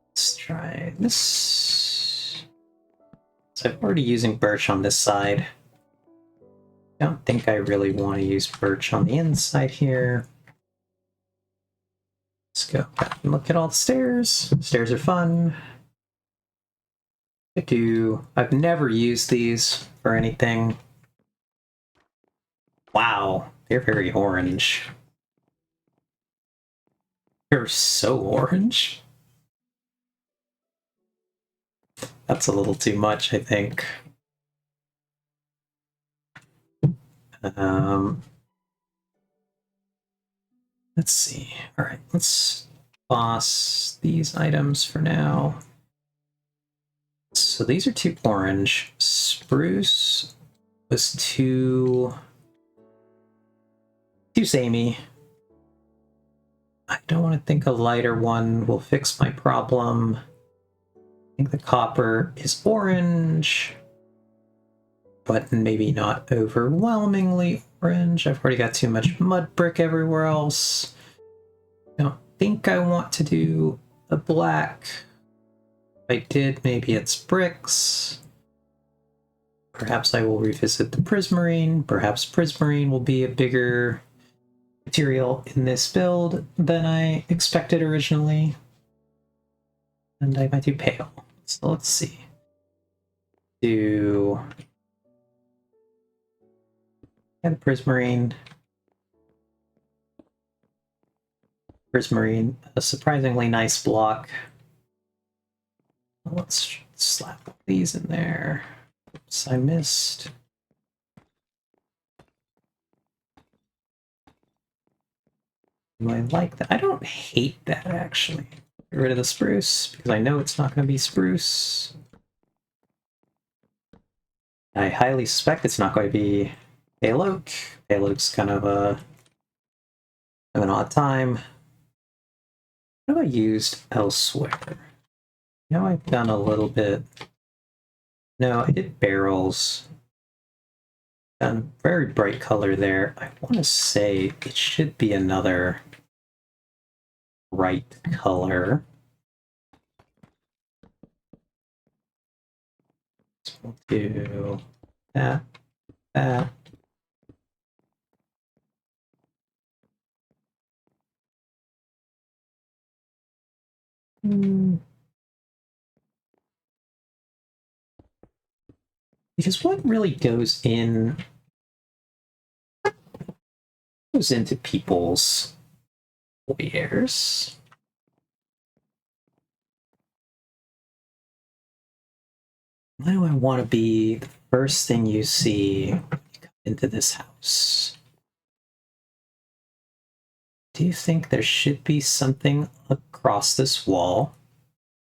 Let's try this. So I'm already using birch on this side. I don't think I really want to use birch on the inside here. Let's go back and look at all the stairs. Stairs are fun. I've never used these for anything. Wow, they're very orange. They're so orange. That's a little too much, I think. Let's see. All right, let's boss these items for now. So these are too orange. Spruce was too samey. I don't want to think a lighter one will fix my problem. I think the copper is orange, but maybe not overwhelmingly orange. I've already got too much mud brick everywhere else. I don't think I want to do a black. If I did, maybe it's bricks. Perhaps I will revisit the prismarine. Perhaps prismarine will be a bigger material in this build than I expected originally. And I might do pale. So let's see. Do the prismarine. Prismarine, a surprisingly nice block. Let's slap these in there. Oops, I missed. Do I like that? I don't hate that, actually. Get rid of the spruce, because I know it's not going to be spruce. I highly suspect it's not going to be pale oak. Pale oak's kind of an odd time. What have I used elsewhere? Now I've done a little bit. No, I did barrels. Done very bright color there. I want to say it should be another bright color. So we'll do that, that. Because what really goes into people's foyers? Why do I want to be the first thing you see when you come into this house? Do you think there should be something across this wall?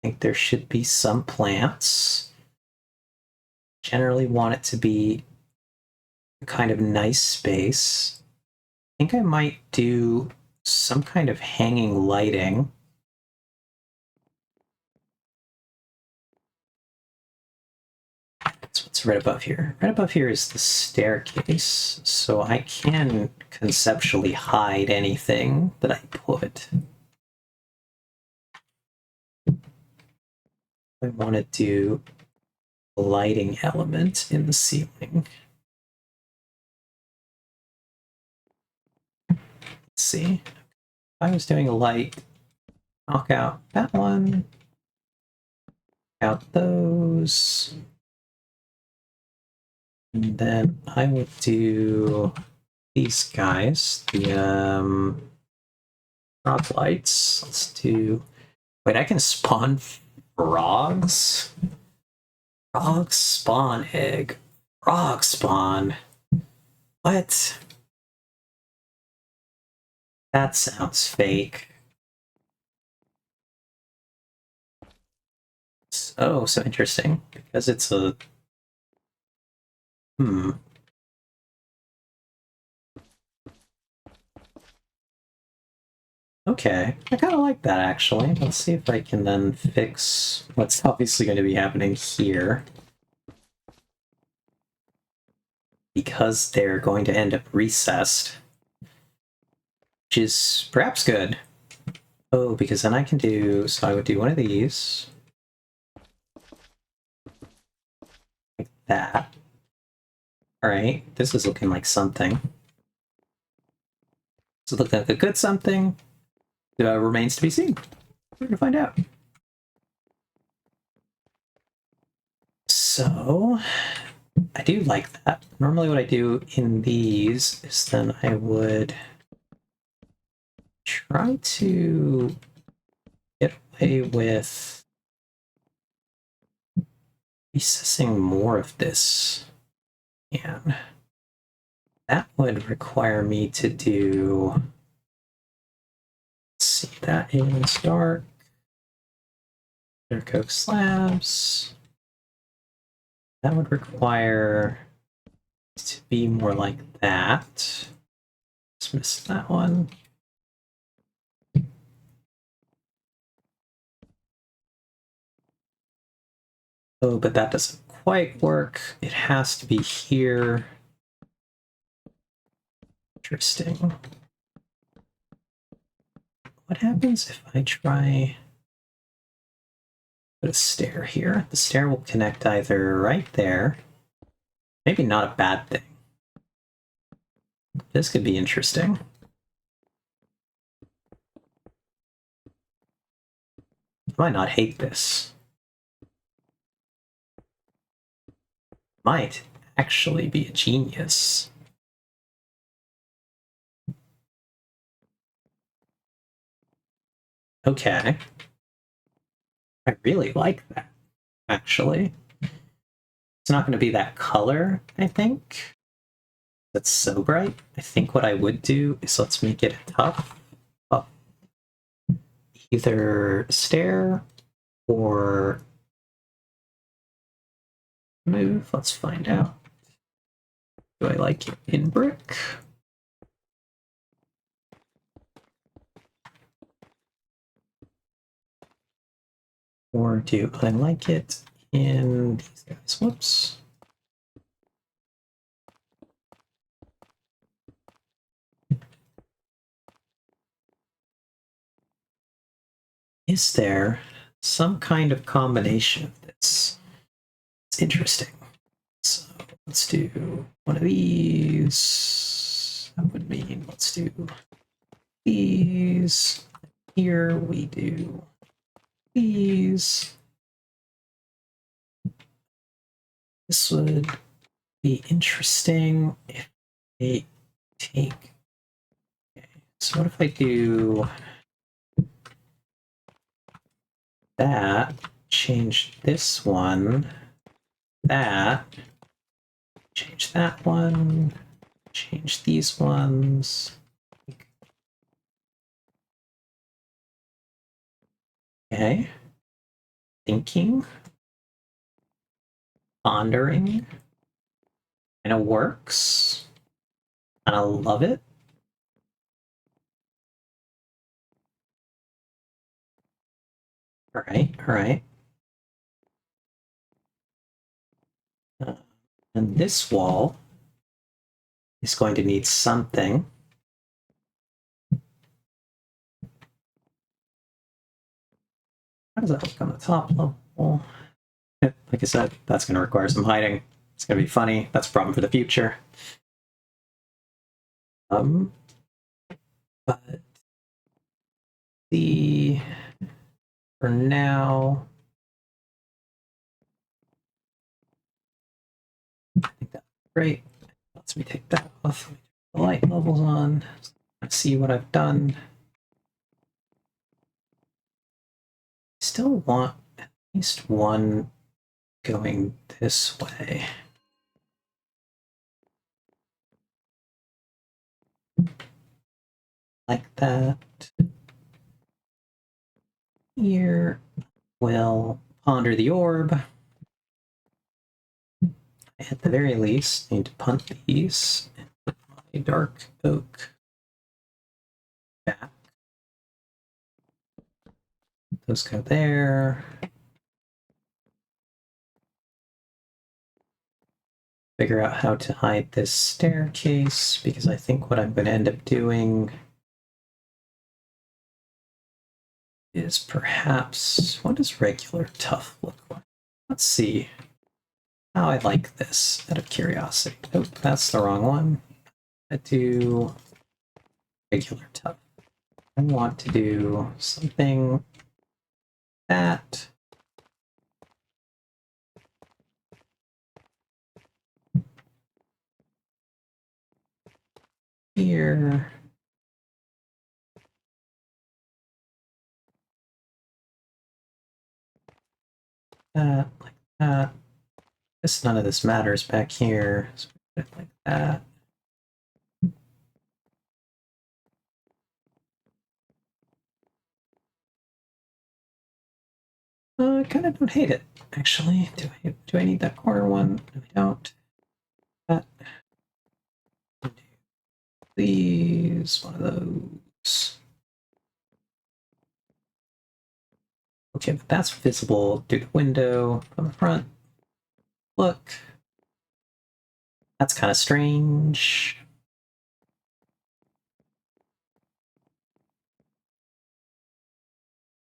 I think there should be some plants. Generally want it to be a kind of nice space. I think I might do some kind of hanging lighting. That's what's right above here. Right above here is the staircase, so I can conceptually hide anything that I put. I want to do a lighting element in the ceiling. Let's see. If I was doing a light, knock out that one, out those, and then I would do these guys, the frog lights. Let's do. Wait, I can spawn frogs? Frog spawn egg. Frog spawn. What? That sounds fake. Oh, so interesting. Because it's a... Okay, I kind of like that actually. Let's see if I can then fix what's obviously going to be happening here. Because they're going to end up recessed. Which is perhaps good. Oh, because then I can do... So I would do one of these. Like that. Alright, this is looking like something. This is looking like a good something. Remains to be seen. We're gonna find out. So, I do like that. Normally what I do in these is then I would try to get away with recessing more of this. And that would require me to do... Let's see, that is dark. Clear coke slabs. That would require it to be more like that. Just missed that one. Oh, but that doesn't quite work. It has to be here. Interesting. What happens if I try... Put a stair here? The stair will connect either right there. Maybe not a bad thing. This could be interesting. I might not hate this. Might actually be a genius. Okay. I really like that, actually. It's not going to be that color, I think. That's so bright. I think what I would do is let's make it a tough up. Either stair or move. Let's find out. Do I like it in brick? Or do I like it in these guys? Whoops. Is there some kind of combination of this? It's interesting. So let's do one of these. That would mean let's do these. Here we do these. This would Be interesting if they take. Okay, so what if I do that? Change this one. That. Change that one. Change these ones. Okay. Thinking. Pondering. And it works. And I love it. All right, all right. And this wall is going to need something. How does that look on the top level? Like I said, that's going to require some hiding. It's going to be funny. That's a problem for the future. But the for now, I think that's great. Let's me take that off. The light levels on. Let's see what I've done. Still want at least one going this way. Like that. Here we'll ponder the orb. At the very least, need to punt these and put my dark oak back. Those go there. Figure out how to hide this staircase, because I think what I'm going to end up doing is perhaps, what does regular tough look like? Let's see how I like this out of curiosity. Oh, that's the wrong one. I do regular tough. I want to do something like that. Here. That, like that. This, none of this matters back here. So put it like that. I kind of don't hate it, actually. Do I need that corner one? No, I don't. That. Please, one of those. Okay, but that's visible through the window from the front. Look. That's kind of strange.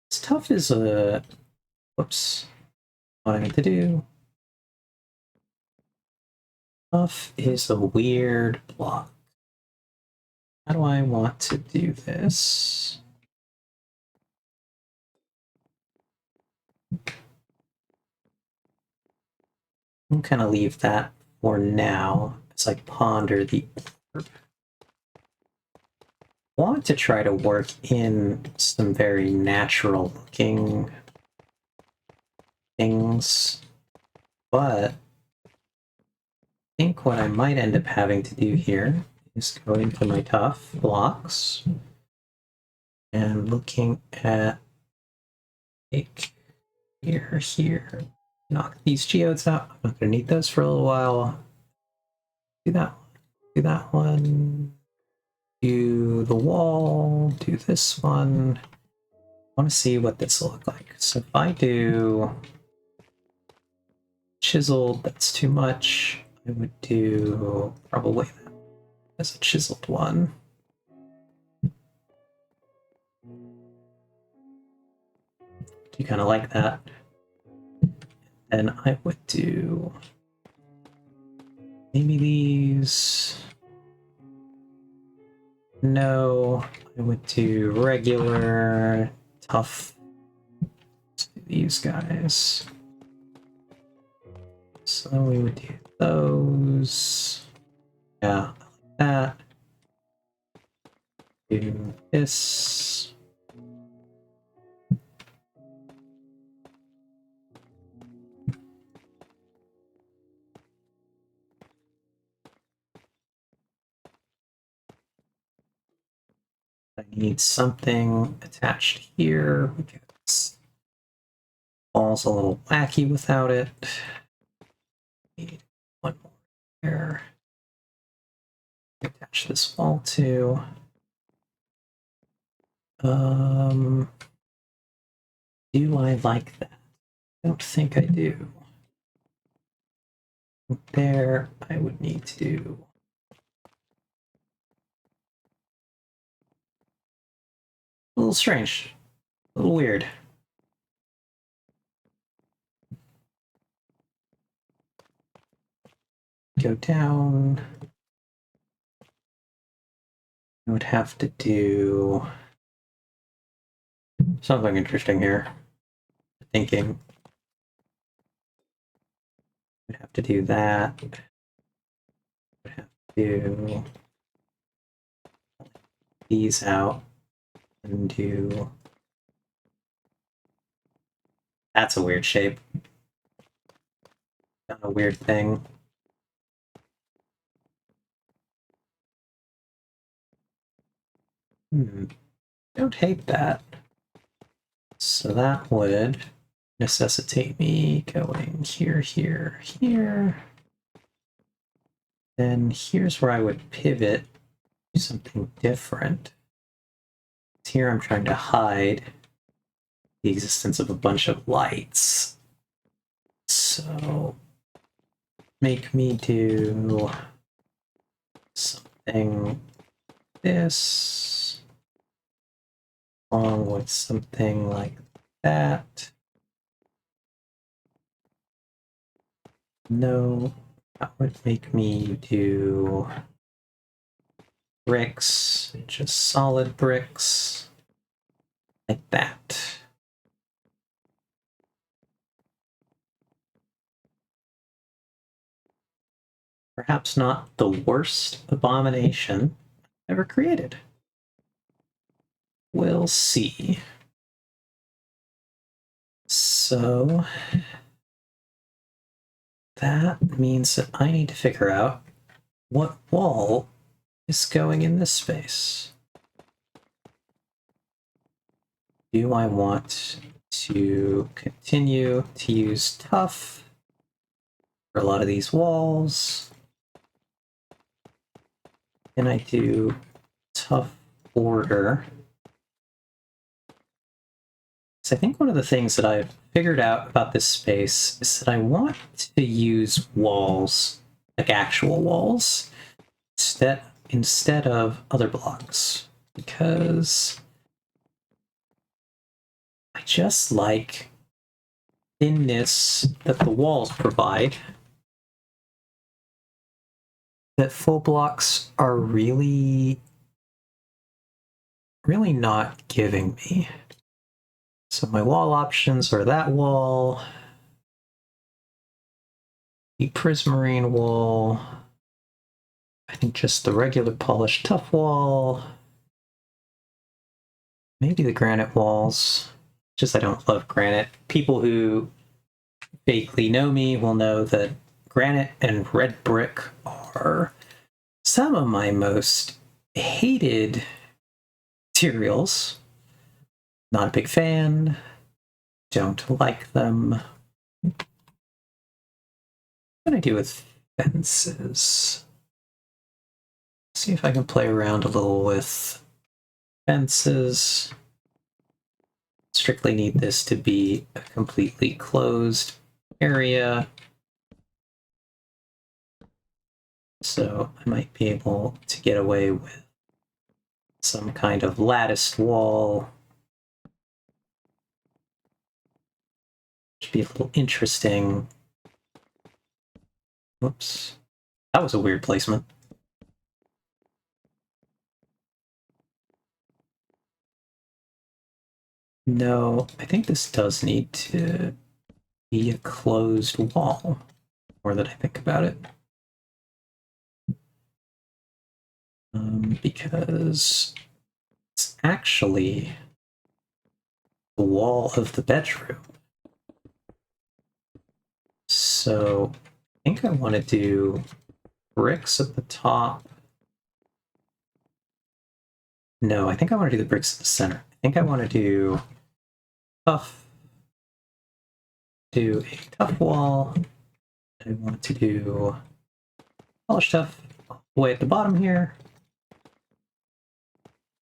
It's tough as a... Whoops. What I need to do. Tough is a weird block. How do I want to do this? I'm gonna leave that for now as I ponder the orb. I want to try to work in some very natural looking things, but I think what I might end up having to do here is go into my tough blocks and looking at like here, knock these geodes out. I'm not gonna need those for a little while. Do that one, do the wall, do this one. I want to see what this will look like. So if I do chiseled, that's too much. I would do probably that as a chiseled one. Do you kind of like that? And I would do maybe these. No, I would do regular, tough. Let's do these guys. So we would do those. Yeah, like that. Do this. I need something attached here because wall's a little wacky without it. Need one more here. Attach this wall to. Do I like that? I don't think I do. There, I would need to do. A little strange. A little weird. Go down. I would have to do something interesting here. Thinking. Would have to do that. Would have to do these out and do. That's a weird shape. Done a weird thing. Don't hate that. So that would necessitate me going here, here, here. Then here's where I would pivot to something different. Here I'm trying to hide the existence of a bunch of lights. So make me do something this along with something like that. No, that would make me do bricks, just solid bricks, like that. Perhaps not the worst abomination ever created. We'll see. So that means that I need to figure out what wall is going in this space. Do I want to continue to use tough for a lot of these walls? Can I do tough order? So I think one of the things that I've figured out about this space is that I want to use walls, like actual walls, instead of other blocks, because I just like thinness that the walls provide that full blocks are really not giving me. So my wall options are that wall, the prismarine wall, I think just the regular polished tough wall, maybe the granite walls. Just I don't love granite. People who vaguely know me will know that granite and red brick are some of my most hated materials. Not a big fan. Don't like them. What can I do with fences? See if I can play around a little with fences. Strictly need this to be a completely closed area. So I might be able to get away with some kind of latticed wall. Should be a little interesting. Whoops. That was a weird placement. No, I think this does need to be a closed wall. more that I think about it. Because it's actually the wall of the bedroom. So I think I want to do bricks at the top. No, I think I want to do the bricks at the center. I think I want to do a tough wall. I want to do polished tough way at the bottom here.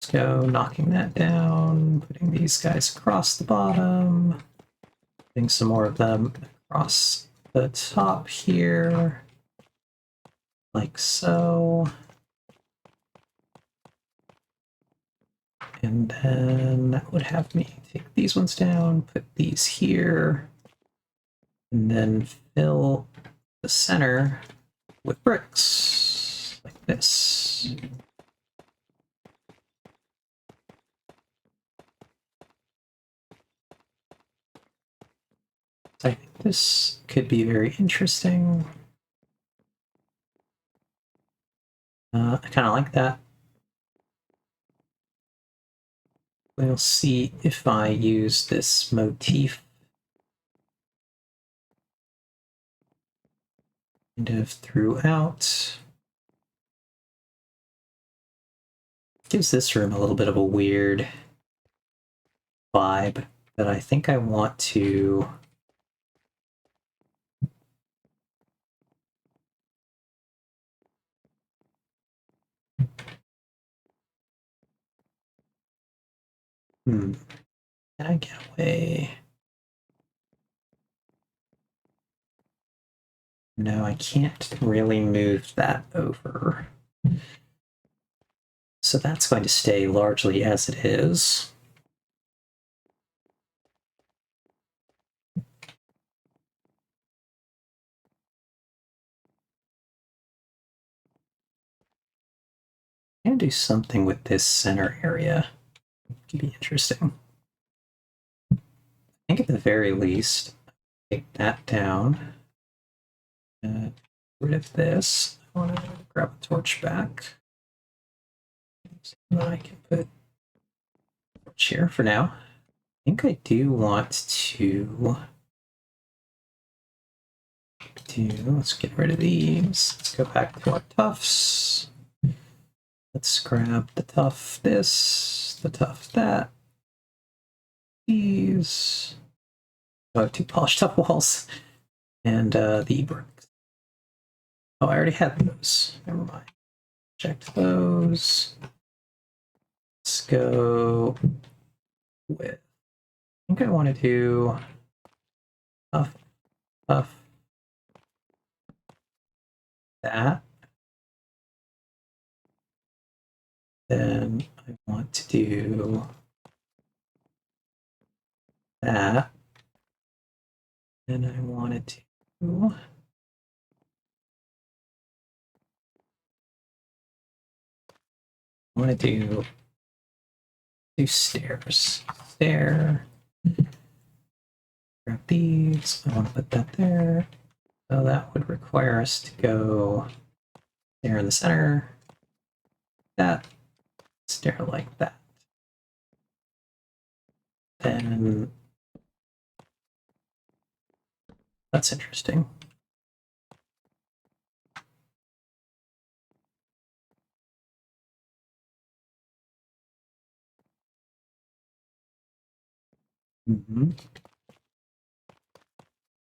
Let's go knocking that down, putting these guys across the bottom, putting some more of them across the top here, like so. And then that would have me take these ones down, put these here, and then fill the center with bricks, like this. So I think this could be very interesting. I kind of like that. We'll see if I use this motif kind of throughout. Gives this room a little bit of a weird vibe that I think I want to can I get away? No, I can't really move that over. So that's going to stay largely as it is. I'm going to do something with this center area. It could be interesting. I think at the very least, take that down. Get rid of this. I want to grab a torch back. So then I can put a torch here for now. I think I do want to let's get rid of these. Let's go back to our tufts. Let's grab the tuff this, the tuff that. These. Oh, I have 2 polished tuff walls. And the bricks. Oh, I already had those. Never mind. Checked those. Let's go with. I think I want to do tuff, that. Then I want to do that. And I wanted to do stairs. Stair. Grab these. I want to put that there. So that would require us to go there in the center. That. Stair like that. Then that's interesting.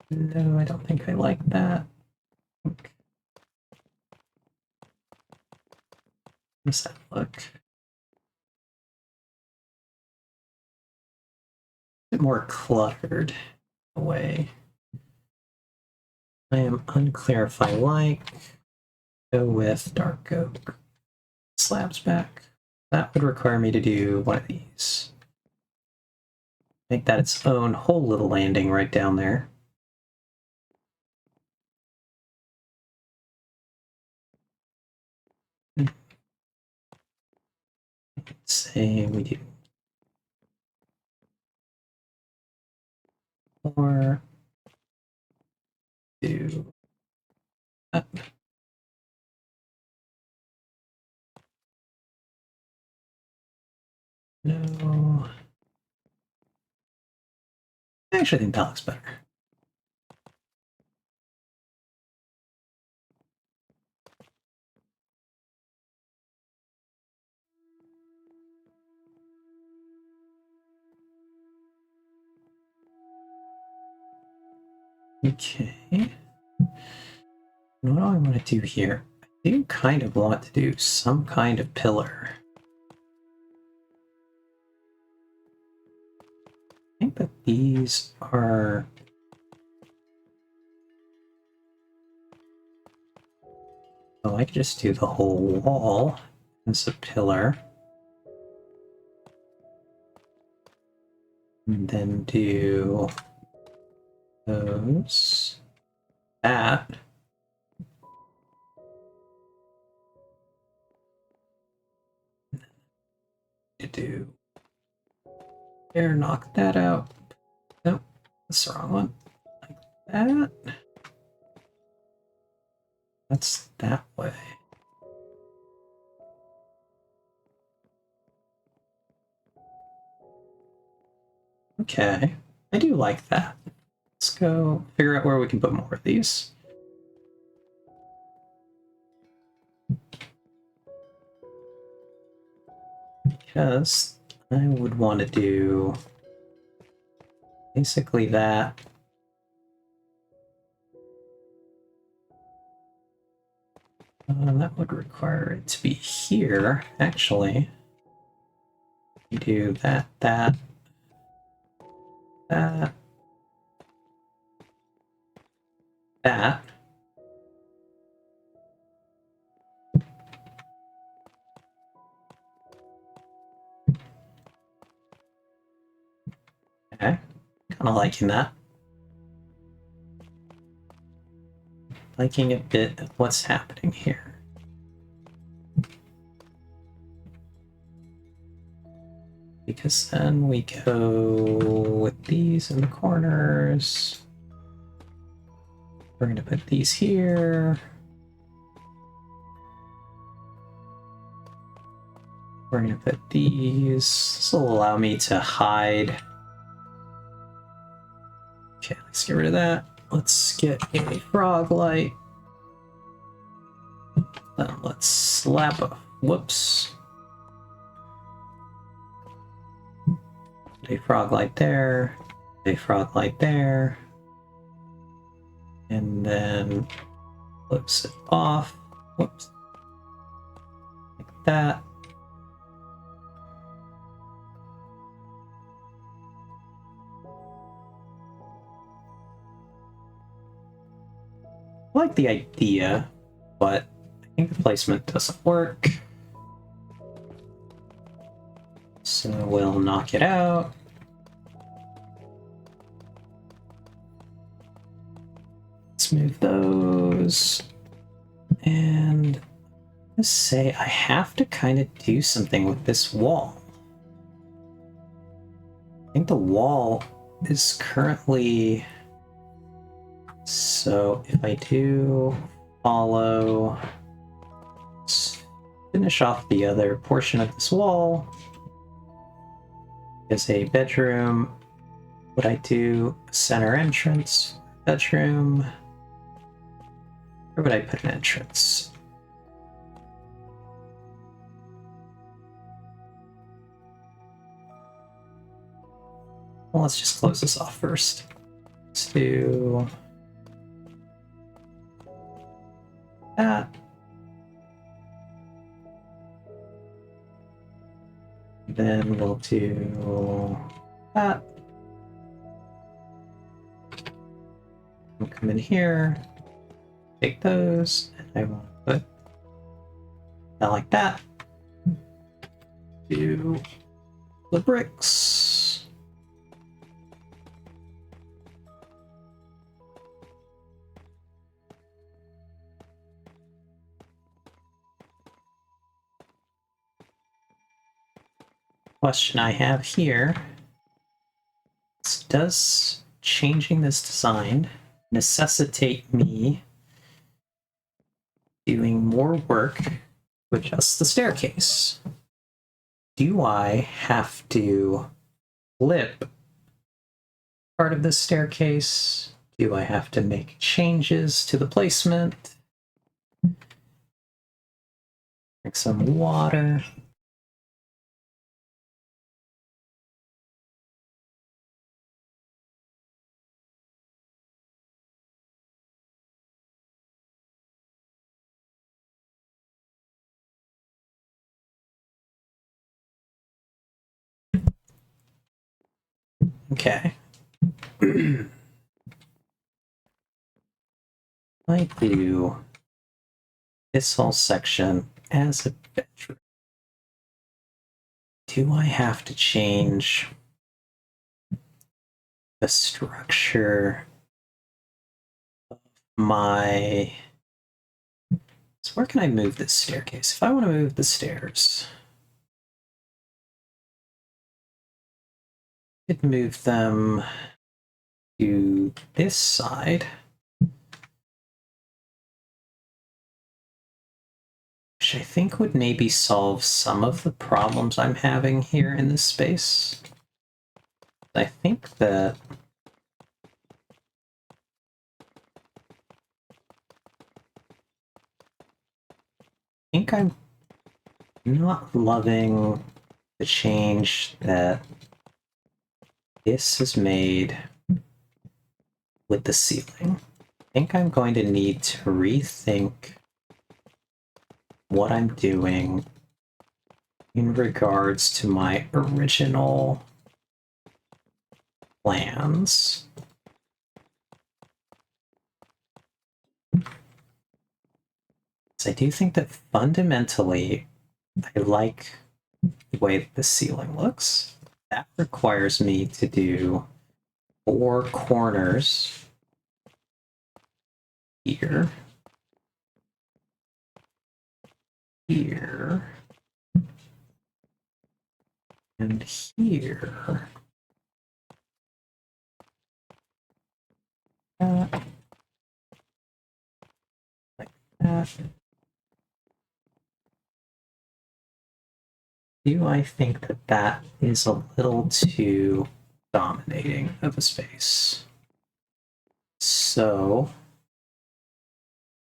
No, I don't think I like that. How does that look? A bit more cluttered away. I am unclear if I like. Go with dark oak. Slabs back. That would require me to do one of these. Make that its own whole little landing right down there. Let's say we do 4, 2, No. I actually think that looks better. Okay. What do I want to do here? I do kind of want to do some kind of pillar. I think that these are... Oh, I could just do the whole wall as a pillar. And then do those. That. To do there, knock that out. Nope, that's the wrong one. Like that. That's that way. Okay, I do like that. Let's go figure out where we can put more of these. Because I would want to do basically that. That would require it to be here, actually. You do that, that, that, that. Okay, kind of liking that. Liking a bit of what's happening here. Because then we go with these in the corners. We're going to put these here. We're going to put these. This will allow me to hide. Okay, let's get rid of that. Let's get a frog light. Then let's slap a whoops. A frog light there. A frog light there. And then close it off. Whoops. Like that. I like the idea, but I think the placement doesn't work. So we'll knock it out. Let's move those. And let's say I have to kind of do something with this wall. I think the wall is currently... So if I do follow, let's finish off the other portion of this wall. As a bedroom, would I do center entrance, bedroom? Where would I put an entrance? Well, let's just close this off first. Let's do that. Then we'll do that. We'll come in here, take those, and I want to put that like that. Do the bricks. Question I have here is, does changing this design necessitate me doing more work to adjust the staircase. Do I have to flip part of the staircase? Do I have to make changes to the placement? Drink some water. Okay. I do this whole section as a bedroom. Do I have to change the structure of my... So where can I move this staircase? If I want to move the stairs, I could move them to this side. Which I think would maybe solve some of the problems I'm having here in this space. I think that I'm not loving the change that this has made with the ceiling. I think I'm going to need to rethink what I'm doing in regards to my original plans. So I do think that fundamentally I like the way that the ceiling looks. That requires me to do 4 corners here, here, and here. Like that. Do I think that that is a little too dominating of a space? So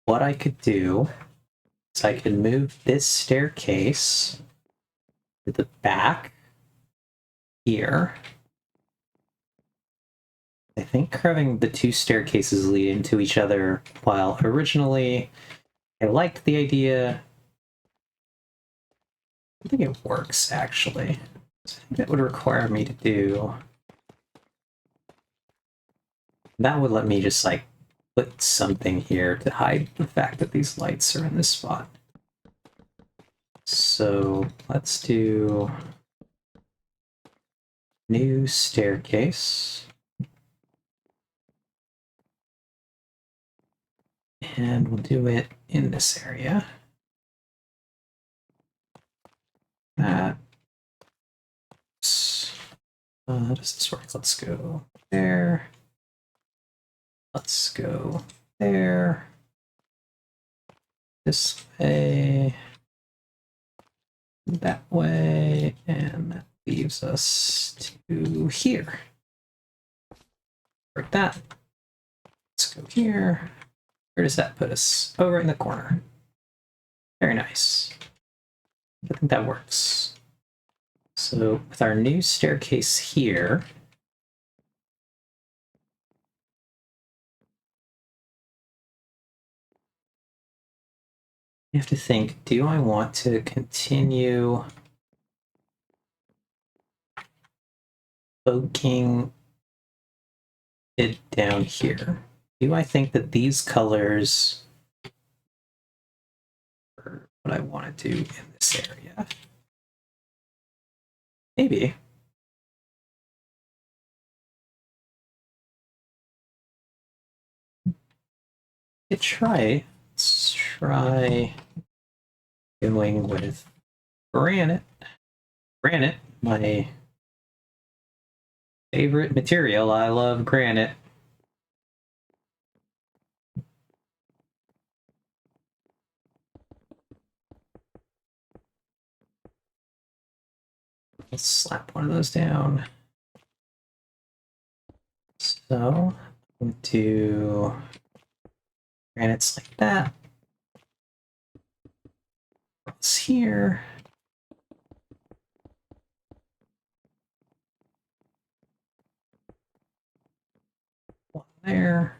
what I could do is I could move this staircase to the back here. I think having the 2 staircases leading to each other, while originally I liked the idea, I think it works actually. So I think that would require me to do... That would let me just like put something here to hide the fact that these lights are in this spot. So let's do new staircase. And we'll do it in this area. That. Does this work? Let's go there. Let's go there. This way. That way. And that leaves us to here. Like that. Let's go here. Where does that put us? Oh, right in the corner. Very nice. I think that works. So with our new staircase here, you have to think, do I want to continue poking it down here? Do I think that these colors are what I want to do in this area? Maybe. Let's try going with granite. Granite, my favorite material. I love granite. Let's slap one of those down. So we'll do granites like that. It's here. One there.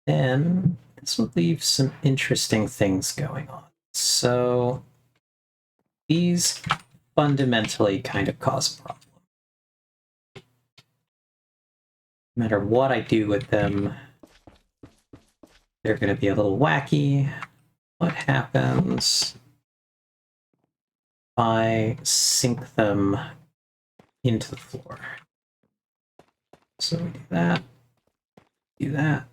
Then this will leave some interesting things going on. So these fundamentally kind of cause a problem. No matter what I do with them, they're going to be a little wacky. What happens if I sink them into the floor? So we do that, do that.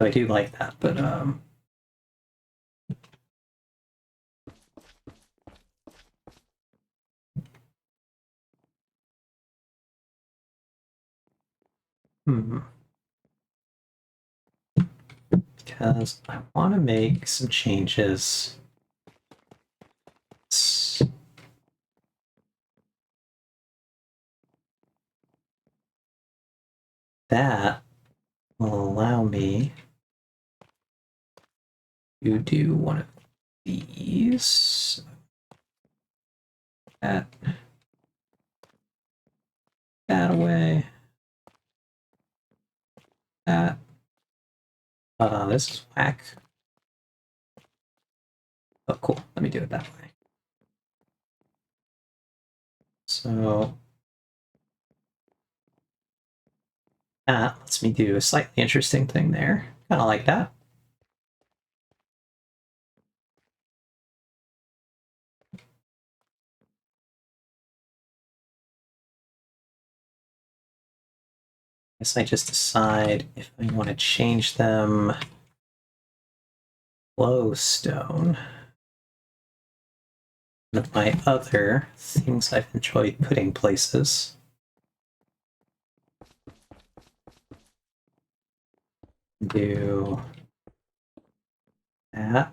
I do like that, but because I want to make some changes. That will allow me to do one of these. That away. That. This is whack. Oh, cool. Let me do it that way. So that lets me do a slightly interesting thing there. Kind of like that. Guess I just decide if I want to change them glowstone. One of my other things I've enjoyed putting places. Do that.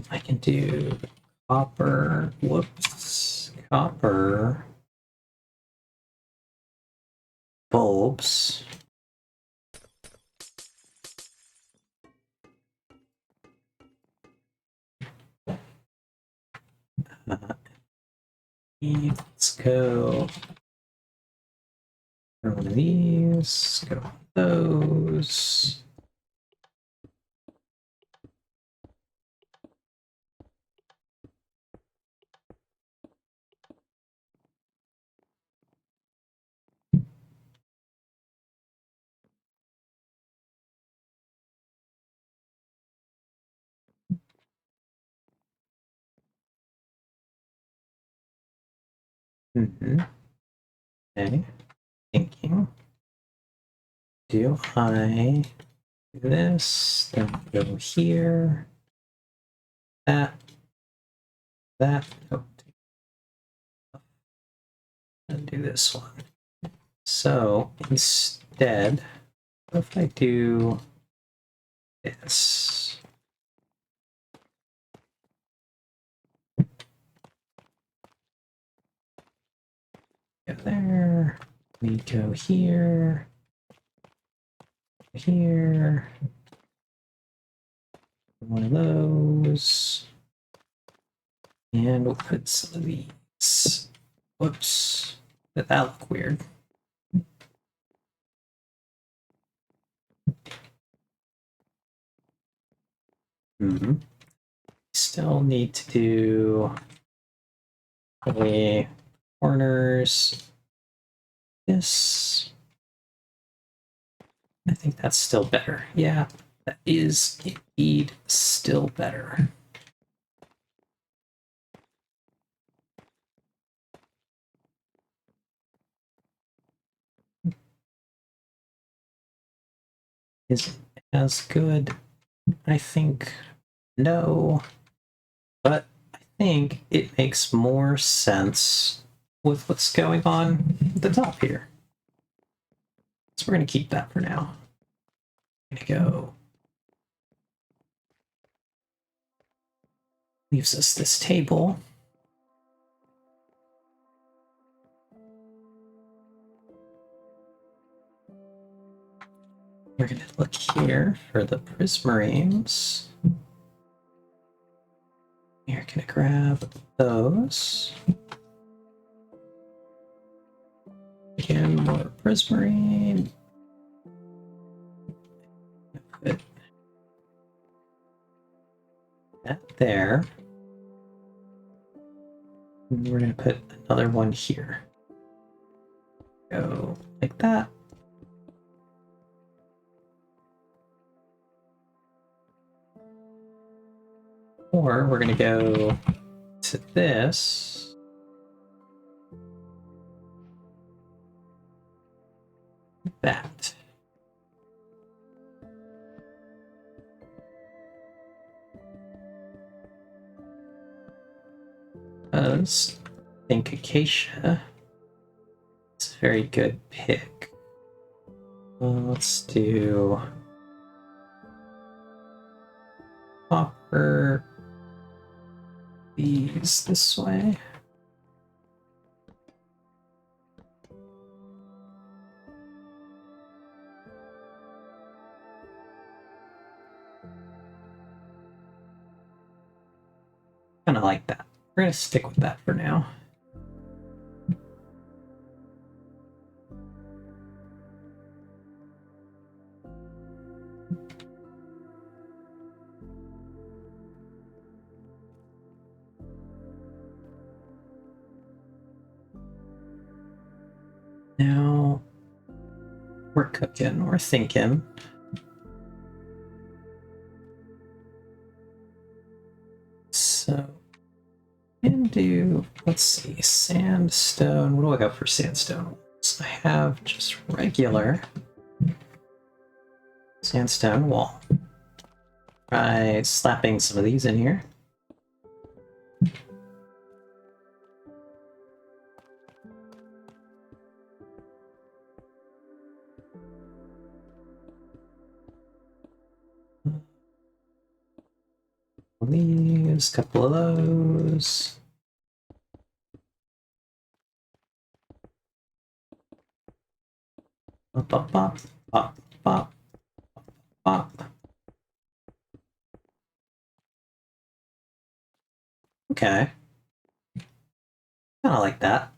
I can do copper. Whoops. Copper bulbs. Let's go for one of these. Go with those. Okay. Thinking. Do I do this? Then go here. That. Oh, and do this one. So instead, what if I do this? Go there. We go here. Here. One of those. And we'll put some of these. Whoops. Did that look weird? Still need to do the corners. This. I think that's still better. Yeah, that is indeed still better. Is it as good? I think no, but I think it makes more sense with what's going on at the top here. So we're going to keep that for now. I'm going to go leaves us this table. We're going to look here for the prismarenes. We're going to grab those. Again, more prismarine. Put that there. And we're going to put another one here. Go like that. Or we're going to go to this. That. I think acacia is a very good pick. Let's do copper. These this way. Kind of like that. We're going to stick with that for now. Now we're cooking, we're thinking. So can do, let's see, sandstone. What do I got for sandstone? So I have just regular sandstone wall. Try slapping some of these in here. These, couple of those. Pop, pop, pop, pop, pop, pop. Okay. Kind of like that.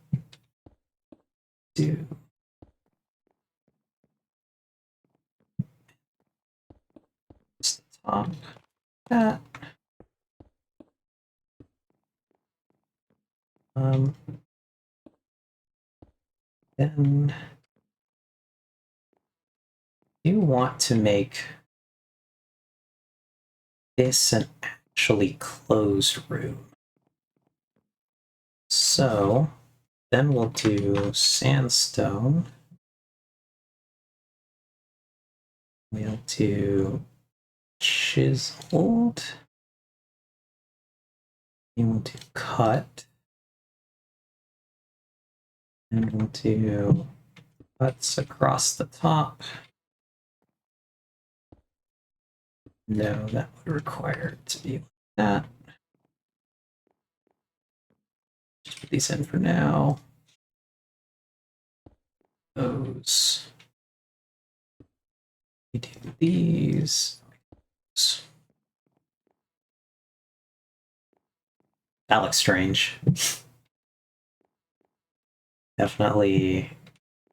Do just the top. That. Then you want to make this an actually closed room. So then we'll do sandstone. We'll do chiseled. And we'll do cut. And we'll do cuts across the top. No, that would require it to be like that. Just put these in for now. Those. We do these. That looks strange. Definitely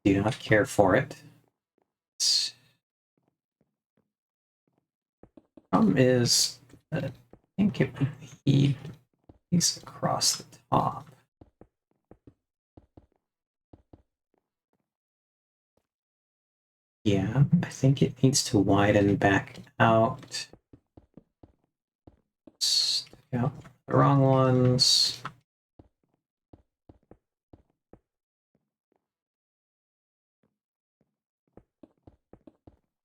do not care for it. Problem is that I think it would need these across the top. Yeah, I think it needs to widen back out. Stick out the wrong ones.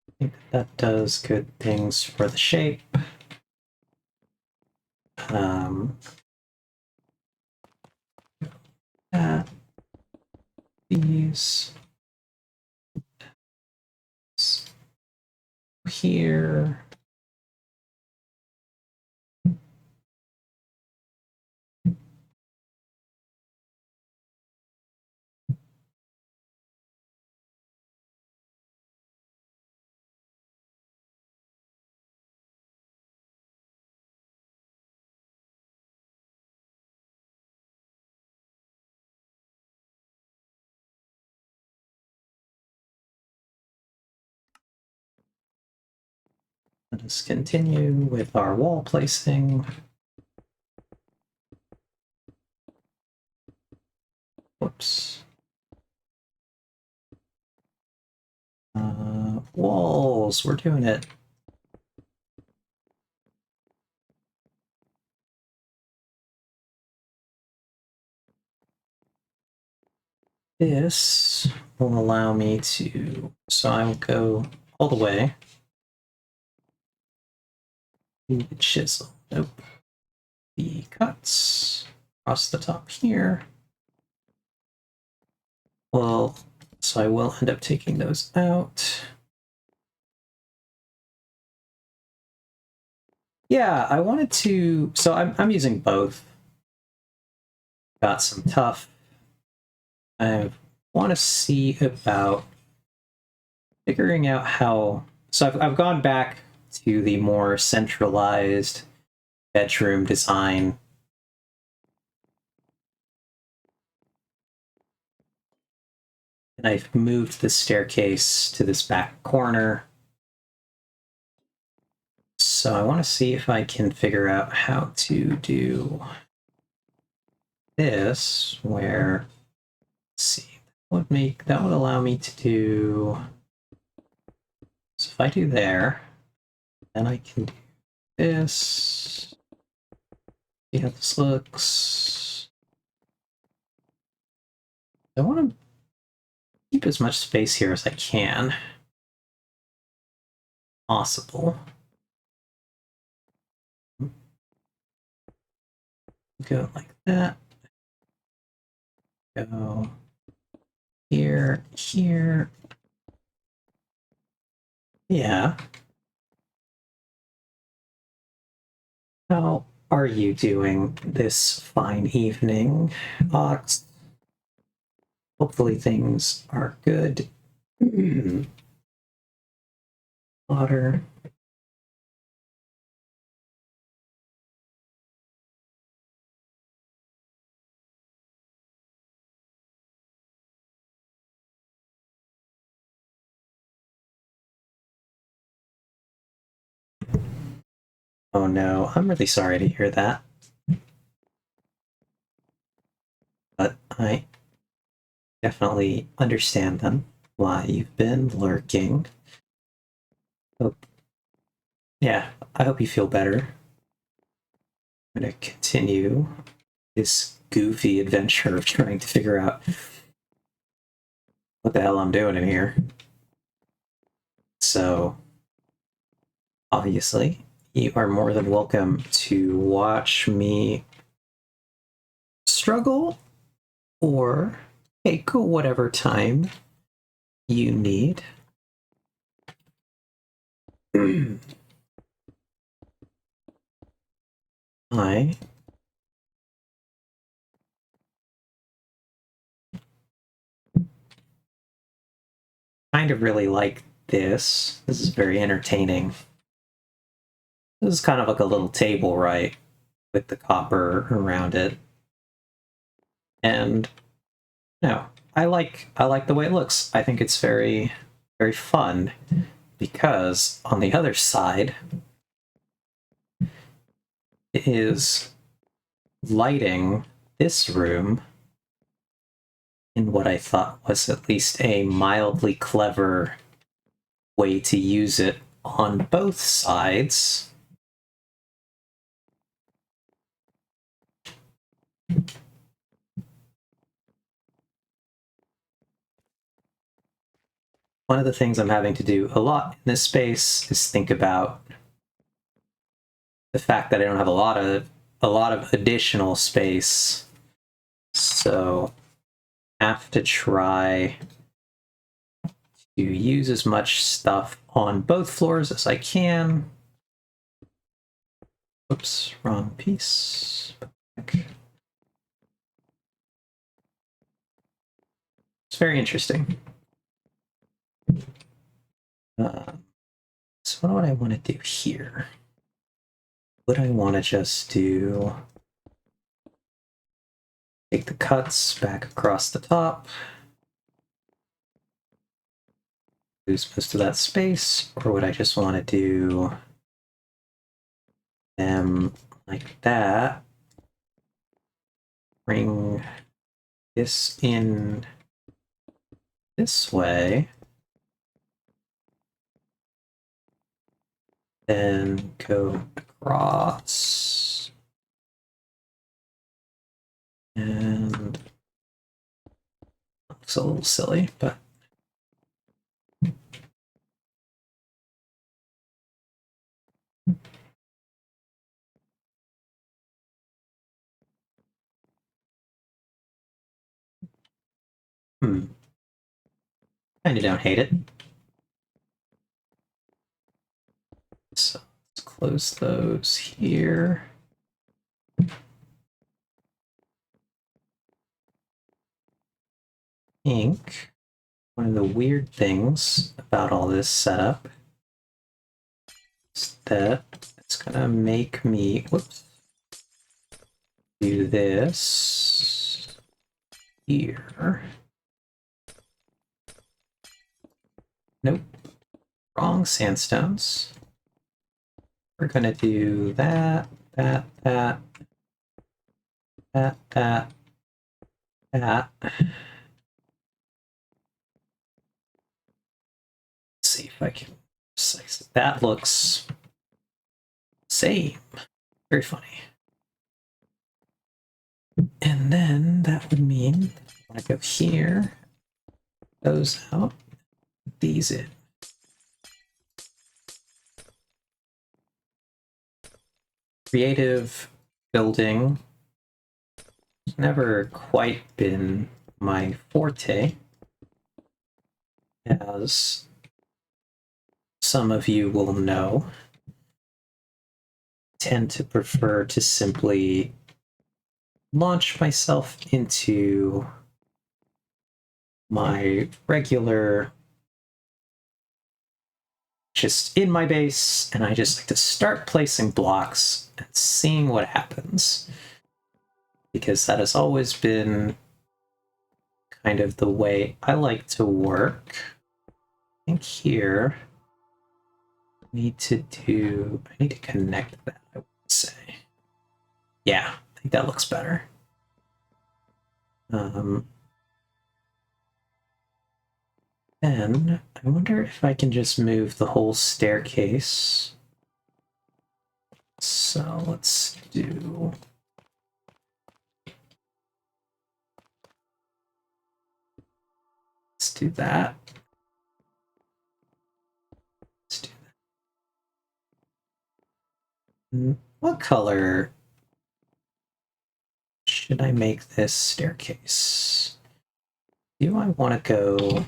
I think that does good things for the shape. These here. Let us continue with our wall placing. Whoops. Walls, we're doing it. This will allow me to, so I will go all the way. The chisel, nope. The cuts across the top here. Well, so I will end up taking those out. Yeah, I wanted to, so I'm using both. Got some tough. I want to see about figuring out how, so I've gone back to the more centralized bedroom design. And I've moved the staircase to this back corner. So I want to see if I can figure out how to do this, where, let's see, that would allow me to do, so if I do there, then I can do this. See how this looks. I want to keep as much space here as I can. Possible. Go like that. Go here, here. Yeah. How are you doing this fine evening, Ox? Hopefully things are good. Water. Oh no, I'm really sorry to hear that. But I definitely understand then why you've been lurking. Hope, yeah, I hope you feel better. I'm gonna continue this goofy adventure of trying to figure out what the hell I'm doing in here. So, obviously, you are more than welcome to watch me struggle or take whatever time you need. I kind of really like this. This is very entertaining. This is kind of like a little table, right? With the copper around it. And no, I like the way it looks. I think it's very, very fun because on the other side is lighting this room in what I thought was at least a mildly clever way to use it on both sides. One of the things I'm having to do a lot in this space is think about the fact that I don't have a lot of additional space. So I have to try to use as much stuff on both floors as I can. Oops, wrong piece. It's very interesting. So what do I want to do here? Would I want to just do take the cuts back across the top, lose most of that space, or would I just want to do them like that. Bring this in this way. Then go across. And looks a little silly, but kind of don't hate it. So let's close those here. I think one of the weird things about all this setup is that it's gonna make me, whoops, do this here. Nope, wrong sandstones. We're gonna do that, that, that, that, that, that. Let's see if I can size it. That looks same. Very funny. And then that would mean I want to go here, those out, these in. Creative building has never quite been my forte, as some of you will know. I tend to prefer to simply launch myself into my regular, just in my base, and I just like to start placing blocks and seeing what happens, because that has always been kind of the way I like to work. I think here I need to connect that, I would say. Yeah, I think that looks better. Then I wonder if I can just move the whole staircase. So let's do that. Let's do that. What color should I make this staircase? Do I want to go?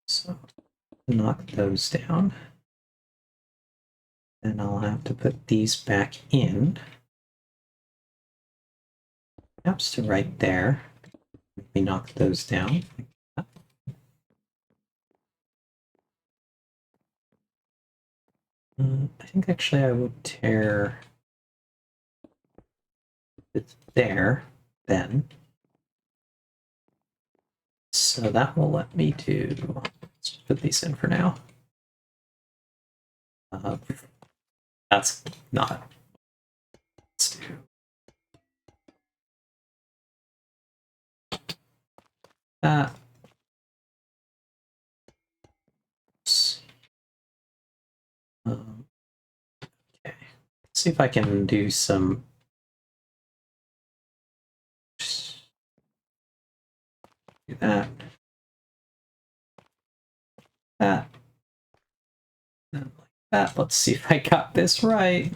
So knock those down. Then I'll have to put these back in. Perhaps to right there. Let me knock those down. I think actually I would tear it there then. So that will let me do, let's just put these in for now. That's not, let's do that. Okay, let's see if I can do some. Do that. That. And like that. Let's see if I got this right.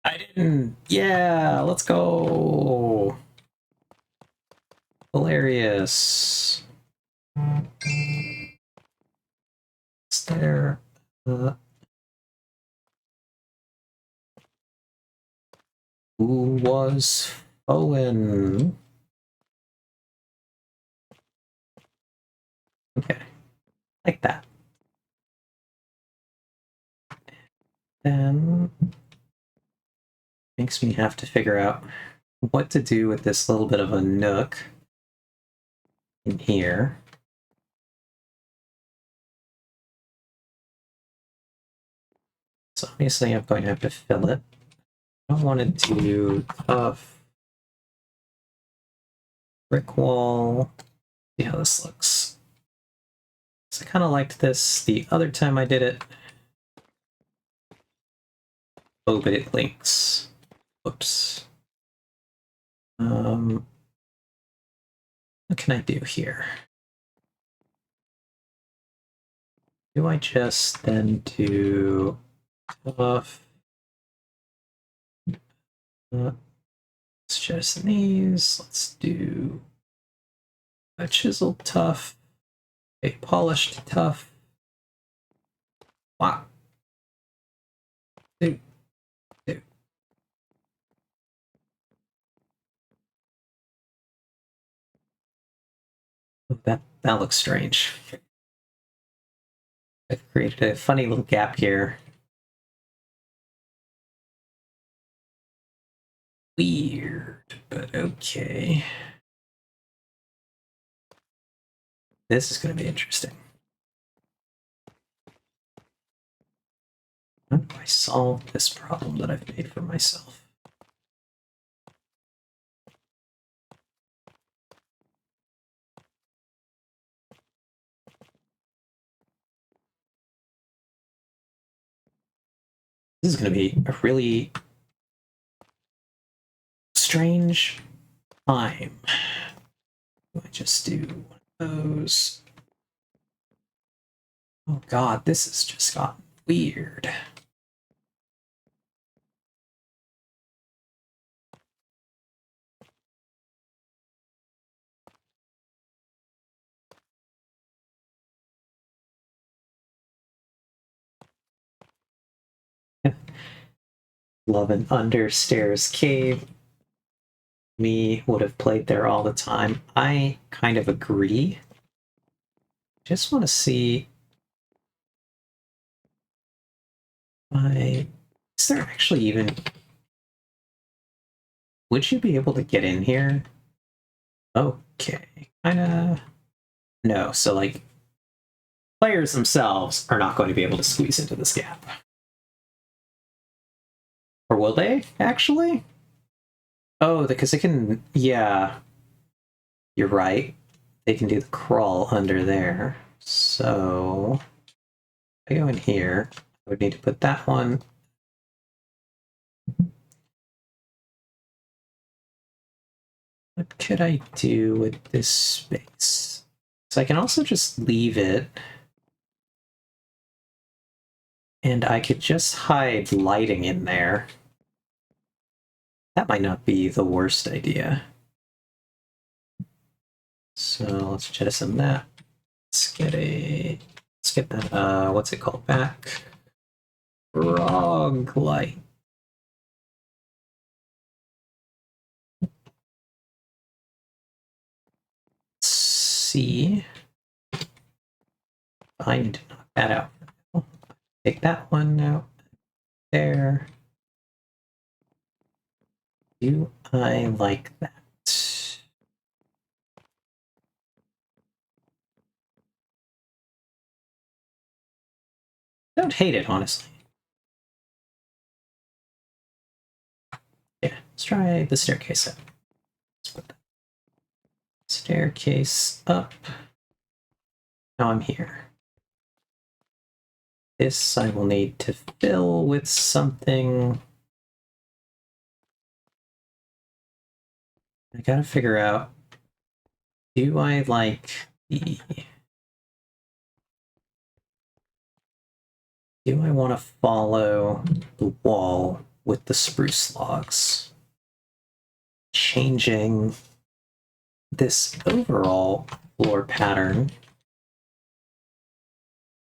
I didn't. Yeah, let's go. Hilarious. Is there? Who was Owen? Okay, like that. Then makes me have to figure out what to do with this little bit of a nook in here. So obviously I'm going to have to fill it. I don't want to do tough brick wall. See how this looks. So I kind of liked this the other time I did it. Oh, but it links. Whoops. What can I do here? Do I just then do tough? Let's just these. Let's do a chiseled tough, a polished tough. Wow. Dude. That looks strange. I've created a funny little gap here. Weird, but okay. This is going to be interesting. How do I solve this problem that I've made for myself? This is going to be a really strange time. Do I just do one of those? Oh god, this has just gotten weird. Love an understairs cave. Me would have played there all the time. I kind of agree. Just want to see. Is there actually even. Would you be able to get in here? Okay. Kinda. No, so like. Players themselves are not going to be able to squeeze into this gap. Or will they, actually? Oh, because they can. Yeah. You're right. They can do the crawl under there. So. If I go in here, I would need to put that one. What could I do with this space? So I can also just leave it. And I could just hide lighting in there. That might not be the worst idea. So let's jettison that. Let's get that, what's it called back? Roguelite. Let's see. I need to knock that out. Take that one out. There. Do I like that? Don't hate it, honestly. Yeah, let's try the staircase up. Let's put that staircase up. Now I'm here. This I will need to fill with something. I gotta figure out, do I like the... Do I want to follow the wall with the spruce logs? Changing this overall floor pattern,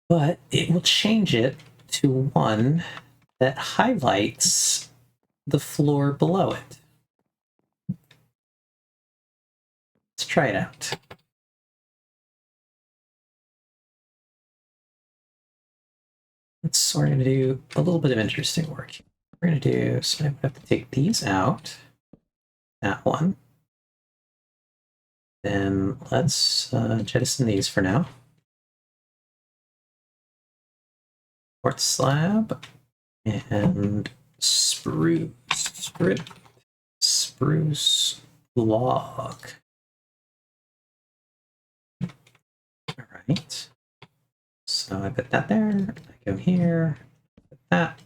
but it will change it to one that highlights the floor below it. Let's try it out. So we're going to do a little bit of interesting work. We're going to do, so I have to take these out. That one. Then let's jettison these for now. Quartz slab. And spruce log. All right. So I put that there. I go here. Put that.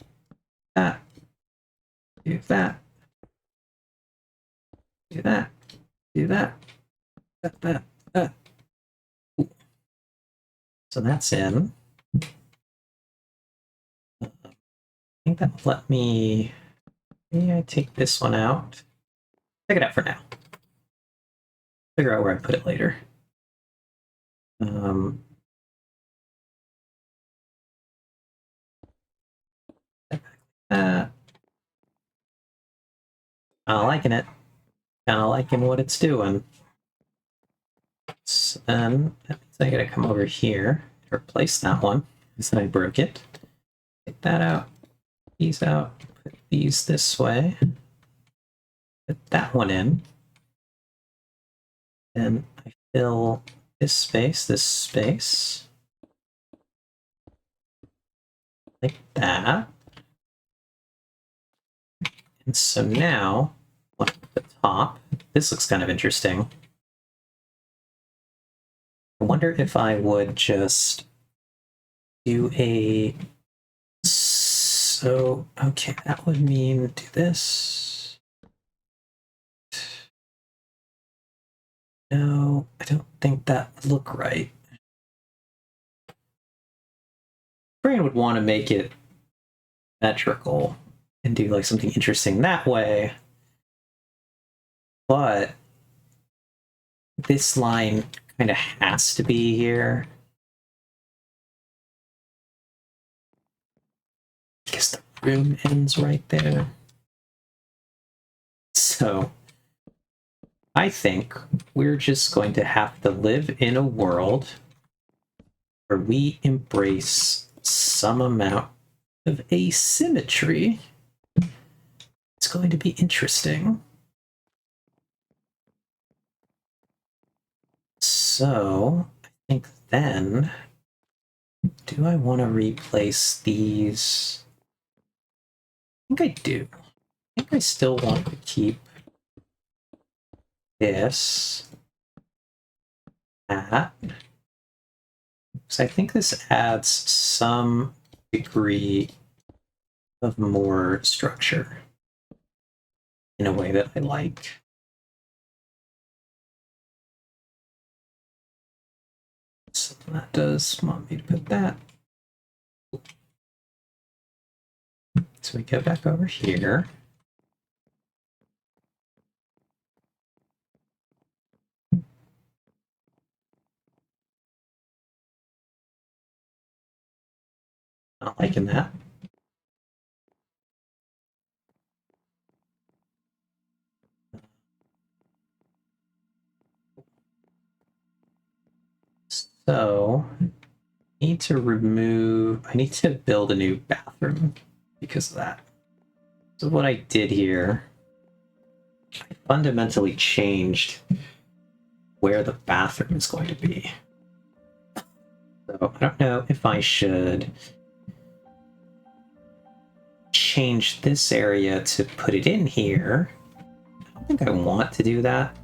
Do that. Do that. Do that. That. So that's in. I think that will let me. Maybe I take this one out. Take it out for now. Figure out where I put it later. Kind of liking it. Kind of liking what it's doing. So then that means I gotta come over here, replace that one, because I broke it. Take that out, these out, put these this way, put that one in. Then I fill this space, like that. And so now, at the top, this looks kind of interesting. I wonder if I would just do a... So, okay, that would mean do this. No, I don't think that would look right. Brain would want to make it metrical and do like something interesting that way. But this line kind of has to be here. I guess the room ends right there. So I think we're just going to have to live in a world where we embrace some amount of asymmetry. It's going to be interesting. So I think then, do I want to replace these? I think I do. I think I still want to keep this, that, because I think this adds some degree of more structure in a way that I like. So that does want me to put that. So we go back over here. Not liking that. So I need to build a new bathroom because of that. So what I did here, I fundamentally changed where the bathroom is going to be. So I don't know if I should change this area to put it in here. I don't think I want to do that.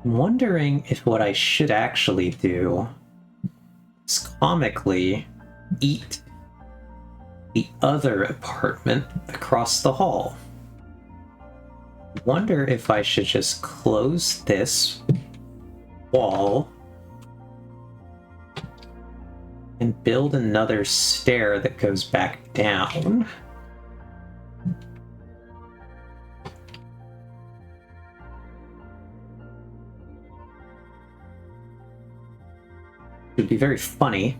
I'm wondering if what I should actually do is comically eat the other apartment across the hall. Wonder if I should just close this wall and build another stair that goes back down. It would be very funny.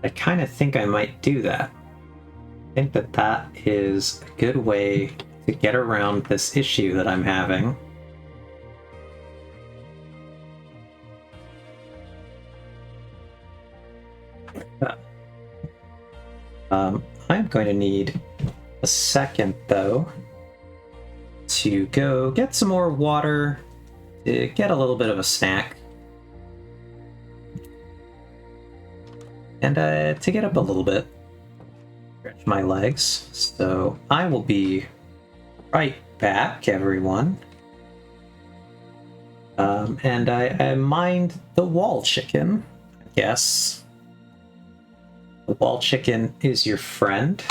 I kind of think I might do that. I think that that is a good way to get around this issue that I'm having. I'm going to need a second, though, to go get some more water, to get a little bit of a snack, and to get up a little bit, stretch my legs. So I will be right back, everyone. And I mind the wall chicken, I guess. The wall chicken is your friend.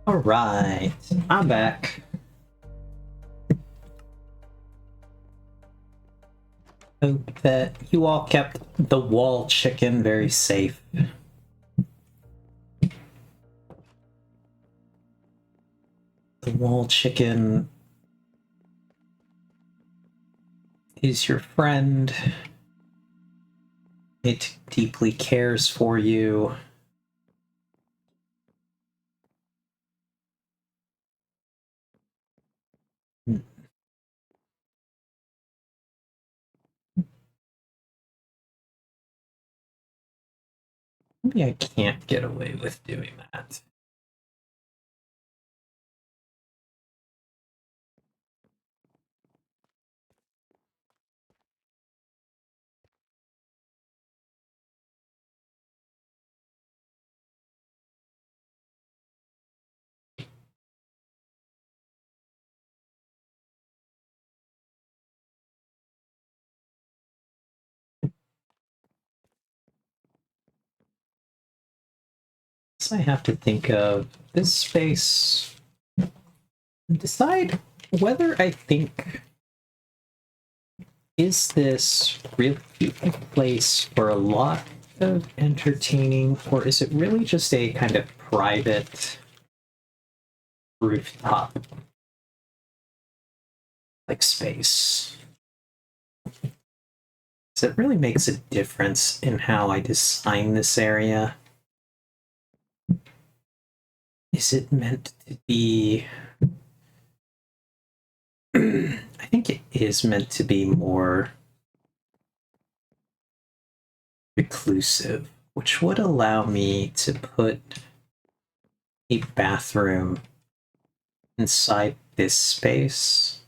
Alright, I'm back. Hope that you all kept the wall chicken very safe. The wall chicken is your friend. It deeply cares for you. Maybe I can't get away with doing that. So I have to think of this space, decide whether I think, is this really a place for a lot of entertaining, or is it really just a kind of private rooftop like space? So it really makes a difference in how I design this area. is it meant to be... I think it is meant to be more reclusive, which would allow me to put a bathroom inside this space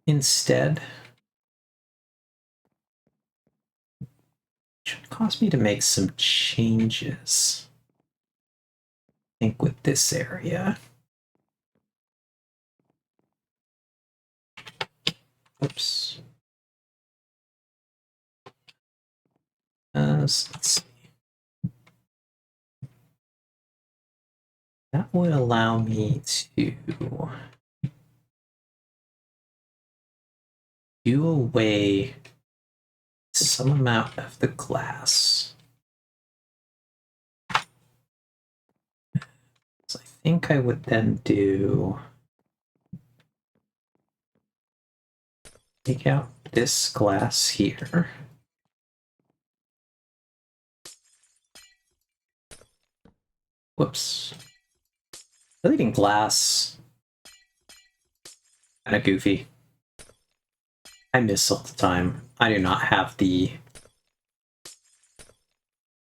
instead. Which would cause me to make some changes, I think, with this area. Oops. Let's see. That would allow me to do away some amount of the glass. So I think I would then take out this glass here. Whoops. Deleting glass. Kind of goofy. I miss all the time. I do not have the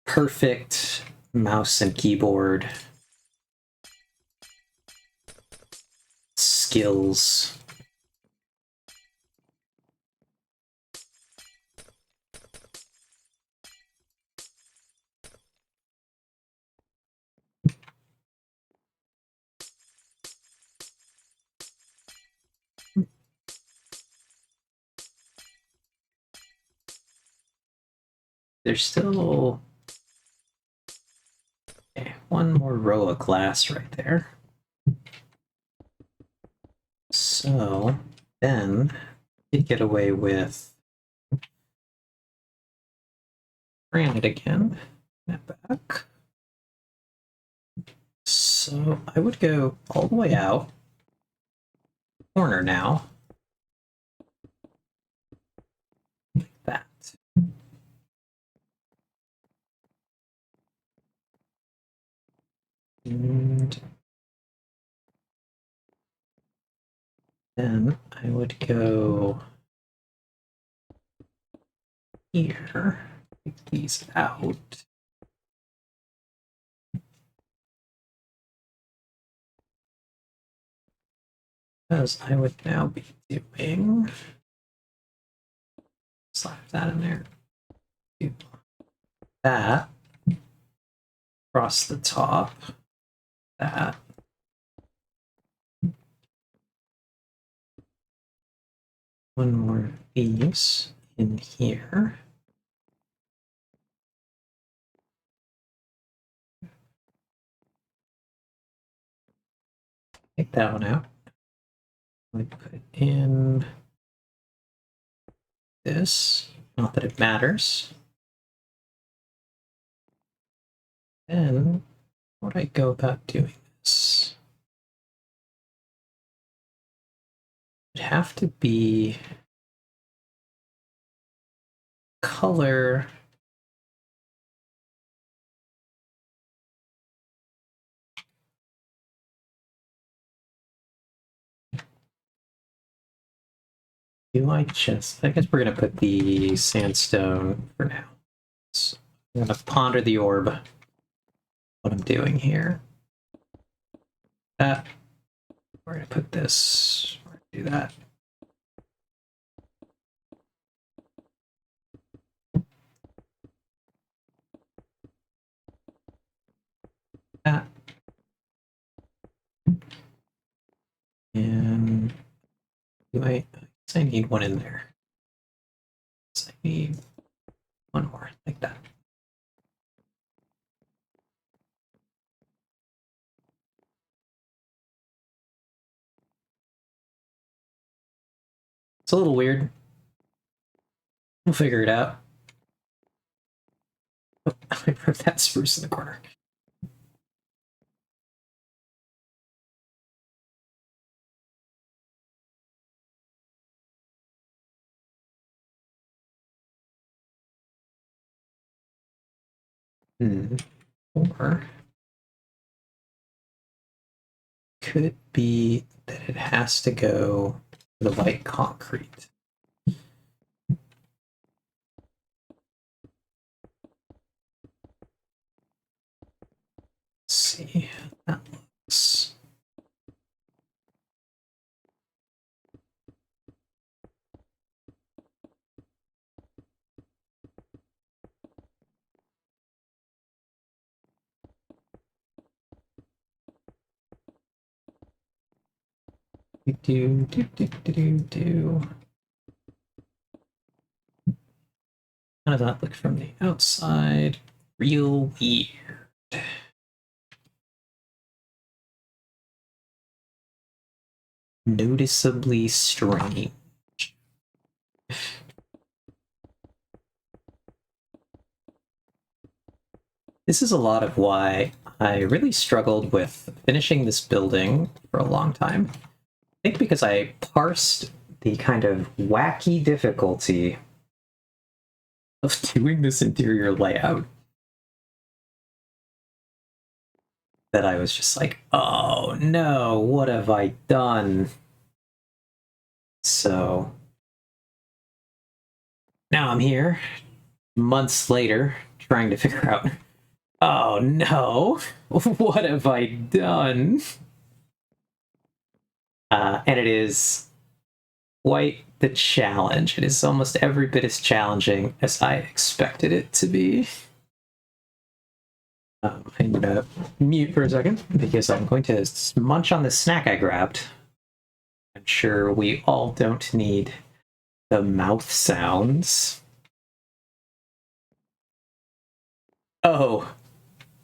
perfect mouse and keyboard skills. There's still one more row of glass right there. So then we get away with granite again. That back. So I would go all the way out. Corner now. Like that. And then I would go here, take these out. Because I would now be doing, slap that in there, do that, across the top, that. One more of these in here. Take that one out. I put in this, not that it matters. Then, how would I go about doing this? It'd have to be color. Do I just, I guess we're gonna put the sandstone for now. So I'm gonna ponder the orb, what I'm doing here. That, we're gonna put this, we're gonna do that. That. And do I guess I need one in there. So I need one more, like that. It's a little weird. We'll figure it out. Oh, I put that spruce in the corner. Or could be that it has to go to the white concrete. Let's see how that looks. Do. How does that look from the outside? Real weird. Noticeably strange. This is a lot of why I really struggled with finishing this building for a long time. I think because I parsed the kind of wacky difficulty of doing this interior layout, that I was just like, oh no, what have I done? So now I'm here, months later, trying to figure out, oh no, what have I done? And it is quite the challenge. It is almost every bit as challenging as I expected it to be. I'm gonna mute for a second because I'm going to munch on the snack I grabbed. I'm sure we all don't need the mouth sounds. Oh,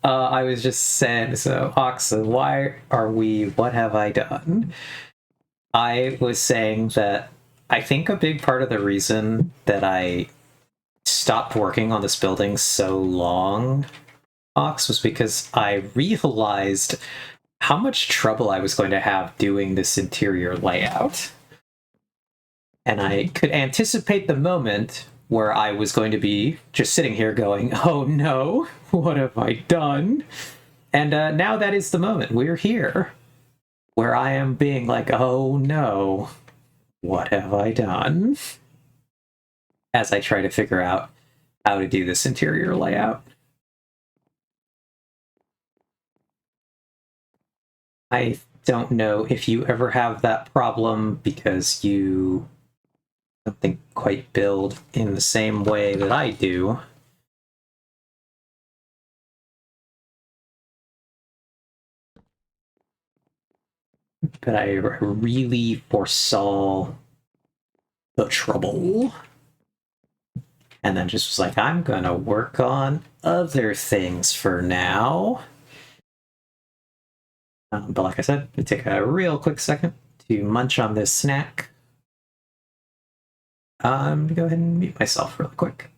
I was just saying, so Oxa, what have I done? I was saying that I think a big part of the reason that I stopped working on this building so long, Ox, was because I realized how much trouble I was going to have doing this interior layout. And I could anticipate the moment where I was going to be just sitting here going, oh no, what have I done? And now that is the moment. We're here, where I am being like, oh no, what have I done? As I try to figure out how to do this interior layout. I don't know if you ever have that problem because you don't think quite build in the same way that I do. But I really foresaw the trouble. And then just was like, I'm gonna work on other things for now. But like I said, it take a real quick second to munch on this snack. Go ahead and mute myself real quick.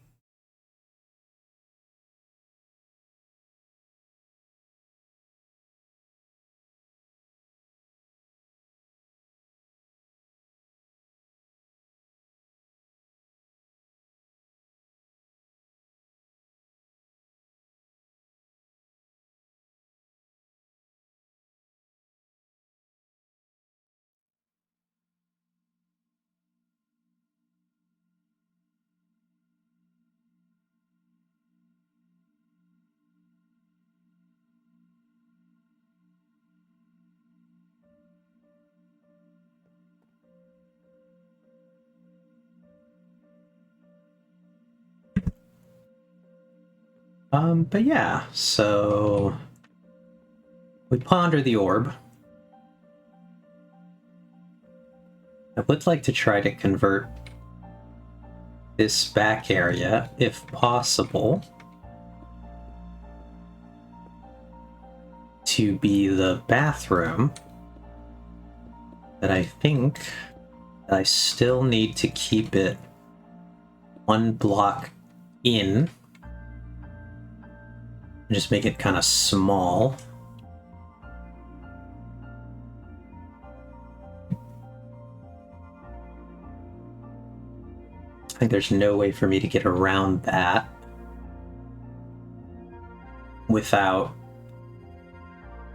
But yeah, so we ponder the orb. I would like to try to convert this back area, if possible, to be the bathroom. But I think I still need to keep it one block in. And just make it kind of small. I think there's no way for me to get around that without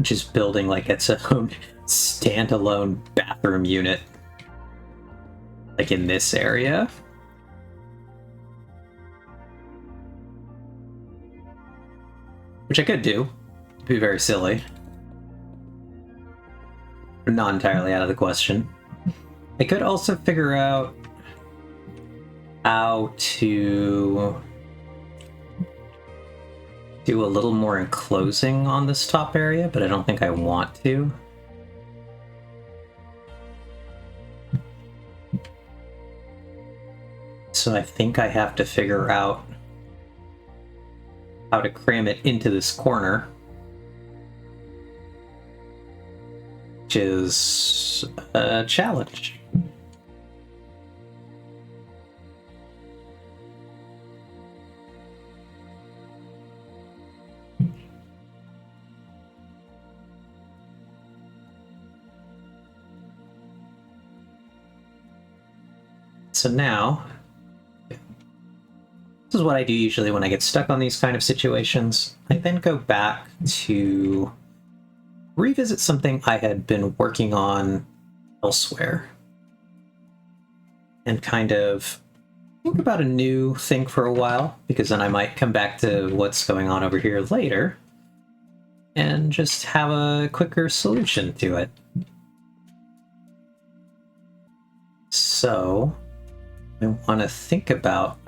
just building like its own standalone bathroom unit, like in this area. Which I could do. It'd be very silly. But not entirely out of the question. I could also figure out how to do a little more enclosing on this top area, but I don't think I want to. So I think I have to figure out how to cram it into this corner, which is a challenge. So now, this is what I do usually when I get stuck on these kind of situations. I then go back to revisit something I had been working on elsewhere and kind of think about a new thing for a while, because then I might come back to what's going on over here later and just have a quicker solution to it. So I want to think about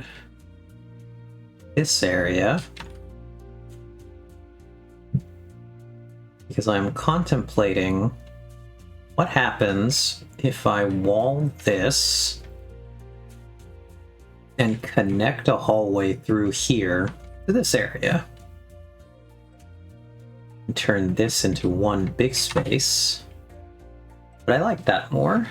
this area because I'm contemplating what happens if I wall this and connect a hallway through here to this area. And turn this into one big space. But I like that more.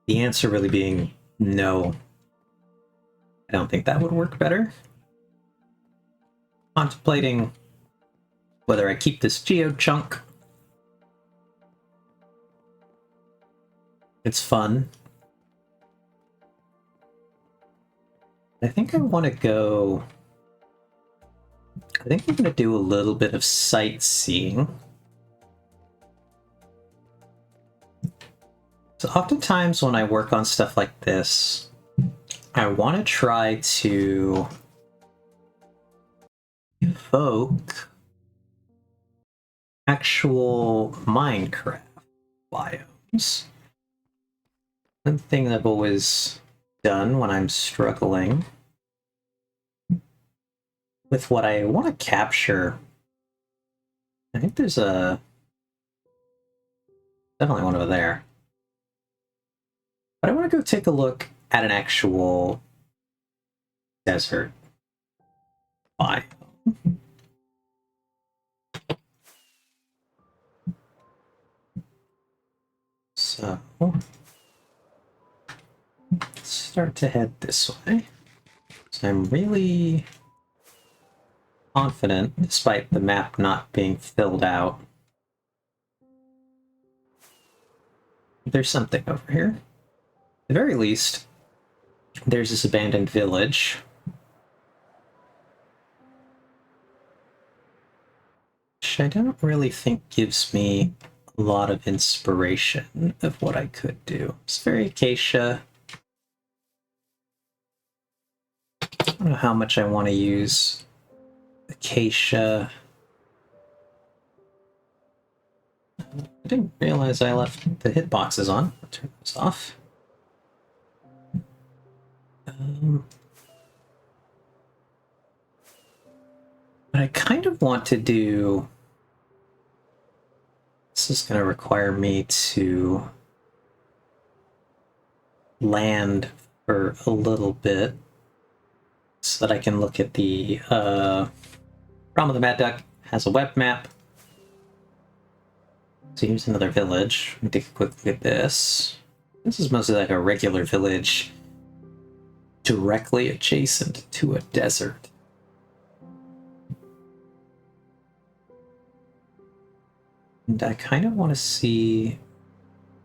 The answer really being no. I don't think that would work better. Contemplating whether I keep this geo chunk. It's fun. I think I want to go... I think I'm going to do a little bit of sightseeing. So oftentimes when I work on stuff like this, I want to try to evoke actual Minecraft biomes. One thing I've always done when I'm struggling with what I want to capture, I think there's definitely one over there. But I want to go take a look at an actual desert biome. So, let's start to head this way. So I'm really confident, despite the map not being filled out. There's something over here. At the very least, there's this abandoned village. Which I don't really think gives me a lot of inspiration of what I could do. It's very acacia. I don't know how much I want to use acacia. I didn't realize I left the hitboxes on. I'll turn those off. But I kind of want to do... This is going to require me to land for a little bit. so that I can look at the Realm of the Mad Duck has a web map. So here's another village. Let me take a quick look at this. This is mostly like a regular village directly adjacent to a desert. And I kind of want to see if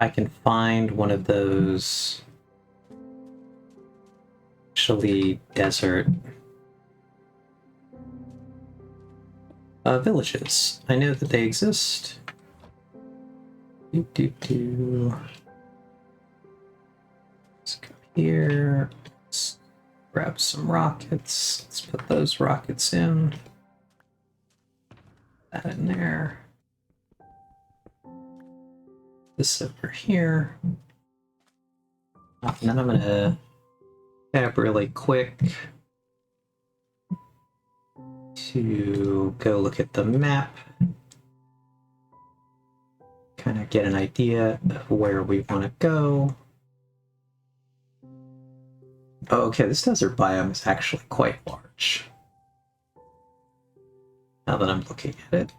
I can find one of those actually desert villages. I know that they exist. Let's go here. Let's grab some rockets. Let's put those rockets in. That in there. This over here. And then I'm gonna tab really quick to go look at the map. Kind of get an idea of where we want to go. Oh, okay, this desert biome is actually quite large. Now that I'm looking at it.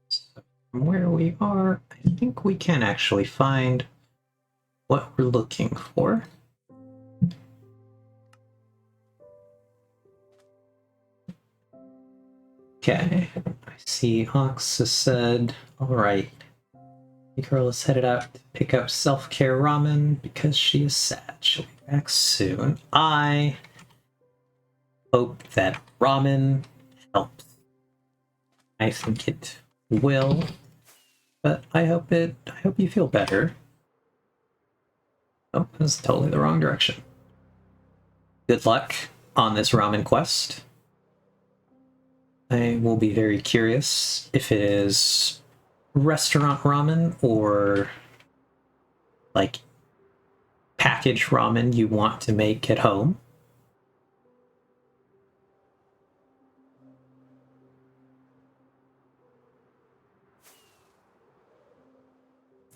So from where we are, I think we can actually find what we're looking for. Okay, I see Ox has said, alright, the girl is headed out to pick up self-care ramen because she is sad. She'll be back soon. I hope that ramen helps. I think it will, but I hope you feel better. Oh, that's totally the wrong direction. Good luck on this ramen quest. I will be very curious if it is restaurant ramen or like packaged ramen you want to make at home.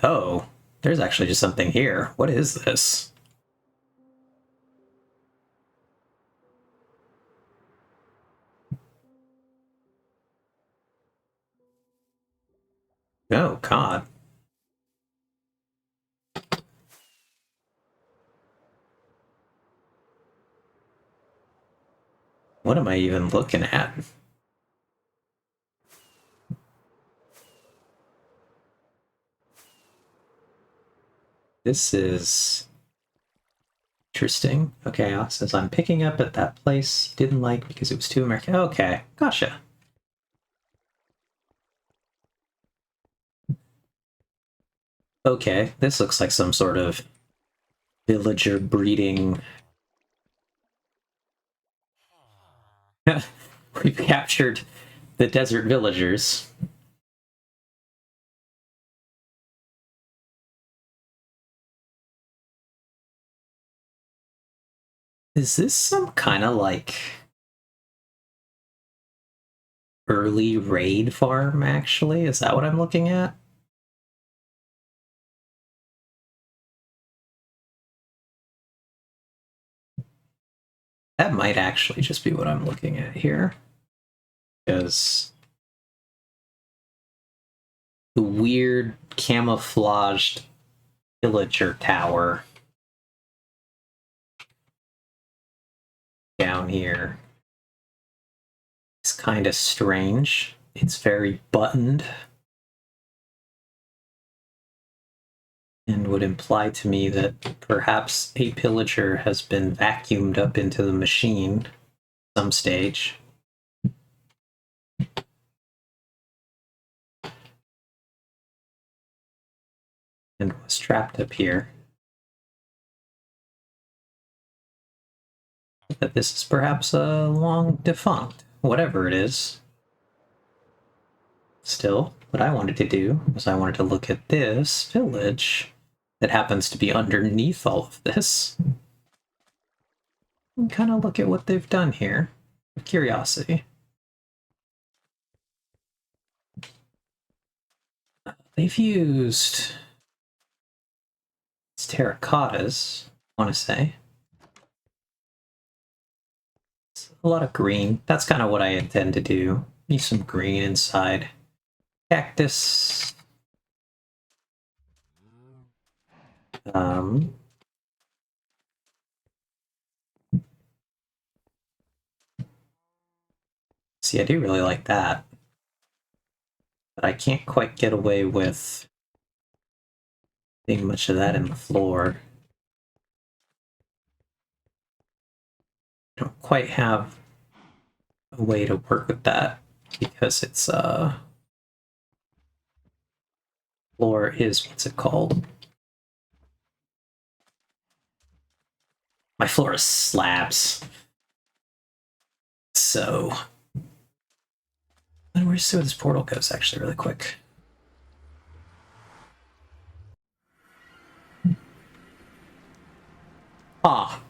Oh, there's actually just something here. What is this? Oh, God. What am I even looking at? This is interesting. Okay, Ox says I'm picking up at that place you didn't like because it was too American. Okay, gotcha. Okay, this looks like some sort of villager breeding. We've captured the desert villagers. Is this some kind of like early raid farm, actually? Is that what I'm looking at? That might actually just be what I'm looking at here. Because the weird camouflaged villager tower down here is kind of strange. It's very buttoned and would imply to me that perhaps a pillager has been vacuumed up into the machine some stage. And was trapped up here. That this is perhaps a long defunct, whatever it is. Still, what I wanted to do was I wanted to look at this village that happens to be underneath all of this. And kind of look at what they've done here. Curiosity. they've used terracottas, I want to say. It's a lot of green. That's kind of what I intend to do. Need some green inside. Cactus. See, I do really like that. But I can't quite get away with seeing much of that in the floor. I don't quite have a way to work with that because it's floor is, what's it called? My floor is slabs. So, and where's where this portal goes actually really quick. Ah.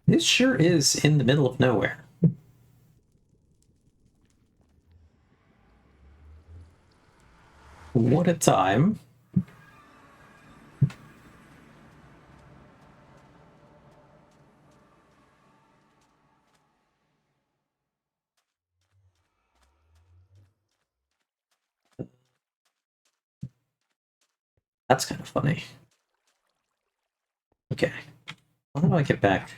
This sure is in the middle of nowhere. What a time. That's kind of funny. Okay. How do I get back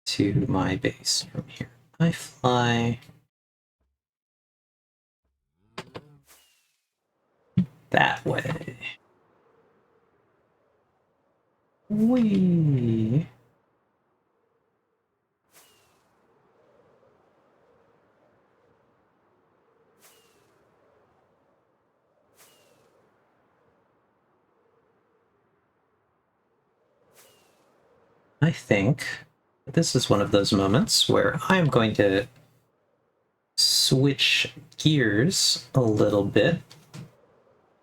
to my base from here? I fly that way. Whee! I think this is one of those moments where I'm going to switch gears a little bit. I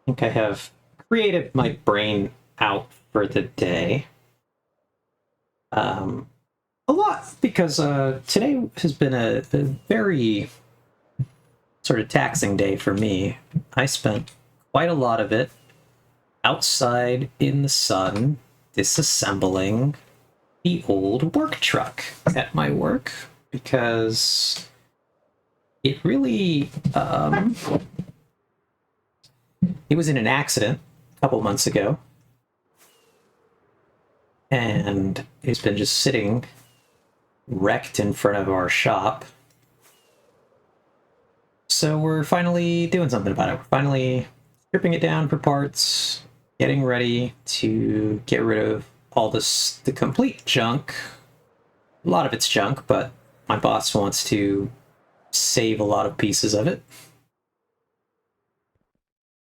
think I have created my brain out for the day. A lot, because today has been a very sort of taxing day for me. I spent quite a lot of it outside in the sun disassembling the old work truck at my work because it really it was in an accident a couple months ago and it's been just sitting wrecked in front of our shop. So we're finally doing something about it. We're finally stripping it down for parts, getting ready to get rid of all the complete junk. A lot of it's junk, but my boss wants to save a lot of pieces of it.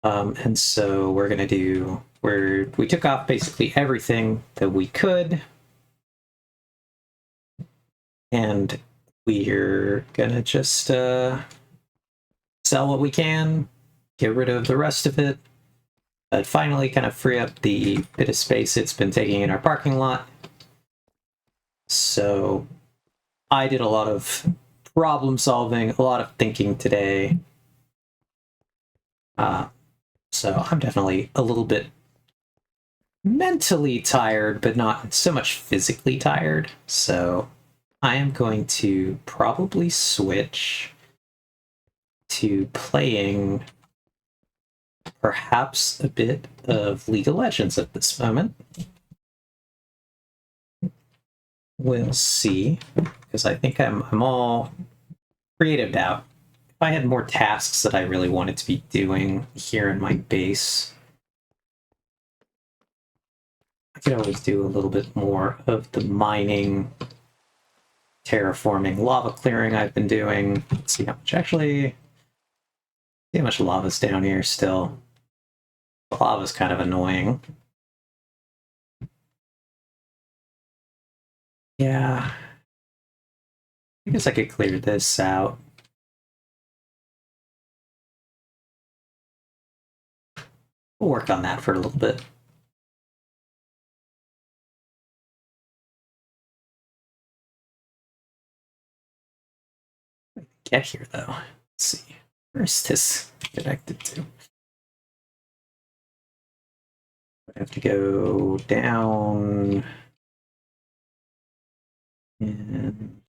And so we're gonna do where we took off basically everything that we could, and we're gonna just sell what we can, get rid of the rest of it, finally kind of free up the bit of space it's been taking in our parking lot. So I did a lot of problem solving, a lot of thinking today. So I'm definitely a little bit mentally tired, but not so much physically tired. So I am going to probably switch to playing perhaps a bit of League of Legends at this moment. We'll see, because I think I'm all creatived out. If I had more tasks that I really wanted to be doing here in my base, I could always do a little bit more of the mining, terraforming, lava clearing I've been doing. Let's see how much actually. See how much lava's down here still. The lava's kind of annoying. Yeah. I guess I could clear this out. We'll work on that for a little bit. get here, though. Let's see. Where is this connected to? I have to go down. And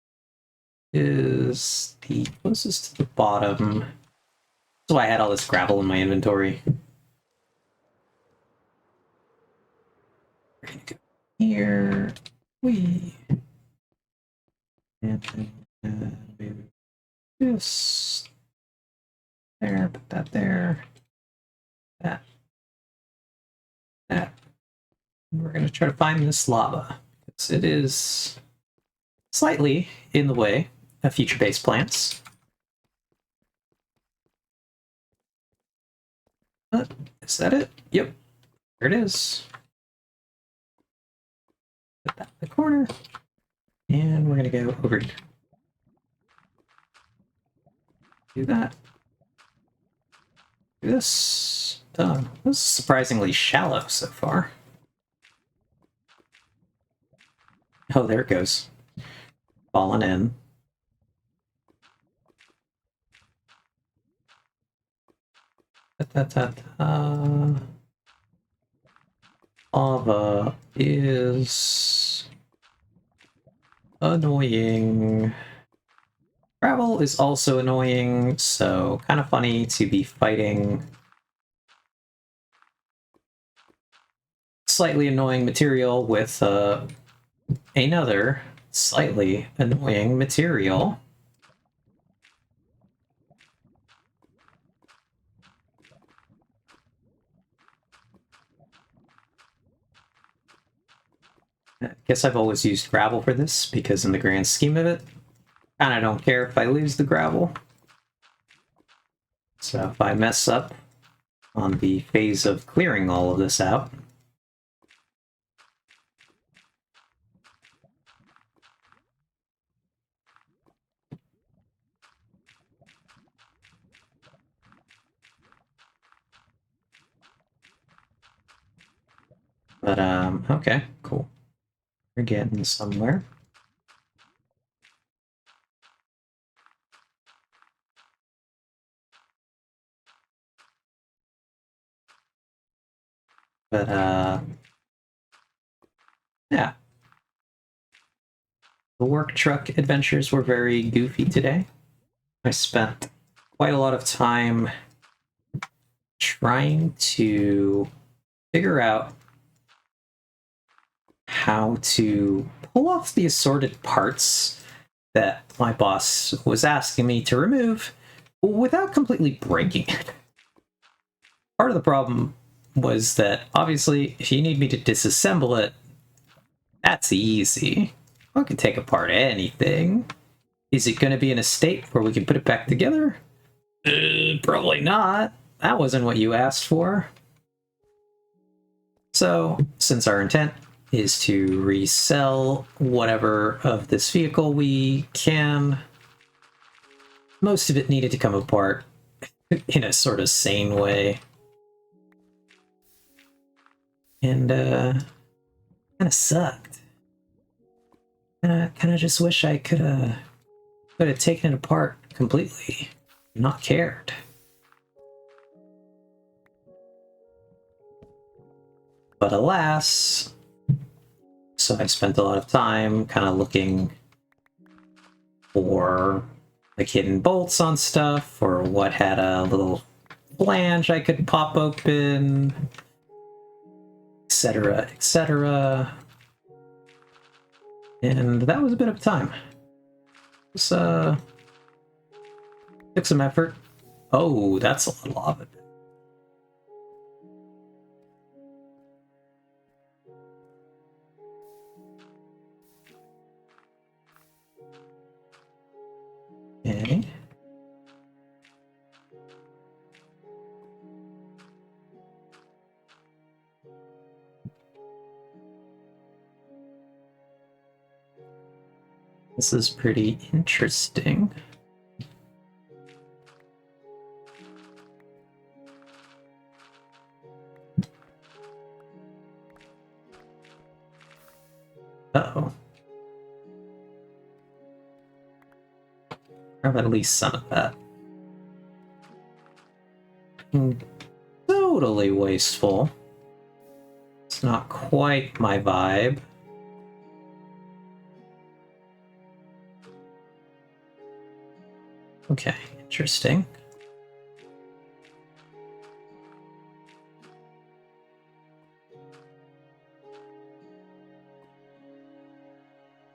is the closest to the bottom. That's why I had all this gravel in my inventory. We're gonna go here. And move this there, put that there. That. And we're gonna try to find this lava. Because it is slightly in the way of future base plants. Is that it? Yep. There it is. Put that in the corner. And we're going to go over here. Do that. Do this. Done. This is surprisingly shallow so far. Oh, there it goes. Falling in. Lava is annoying. Gravel is also annoying, so kind of funny to be fighting slightly annoying material with another slightly annoying material. I guess I've always used gravel for this, because in the grand scheme of it, kinda don't care if I lose the gravel. So if I mess up on the phase of clearing all of this out, but okay, cool. We're getting somewhere. But yeah. The work truck adventures were very goofy today. I spent quite a lot of time trying to figure out how to pull off the assorted parts that my boss was asking me to remove without completely breaking it. Part of the problem was that, obviously, if you need me to disassemble it, that's easy. I can take apart anything. Is it going to be in a state where we can put it back together? Probably not. That wasn't what you asked for. So, since our intent is to resell whatever of this vehicle we can, most of it needed to come apart in a sort of sane way. And, kind of sucked. Kind of just wish I could have taken it apart completely, not cared. But alas, so I spent a lot of time kind of looking for like hidden bolts on stuff, or what had a little flange I could pop open, etc., etc. And that was a bit of time. This took some effort. Oh, that's a lot of lava. Okay. This is pretty interesting. Uh-oh. Grab at least some of that. Totally wasteful. It's not quite my vibe. Okay, interesting.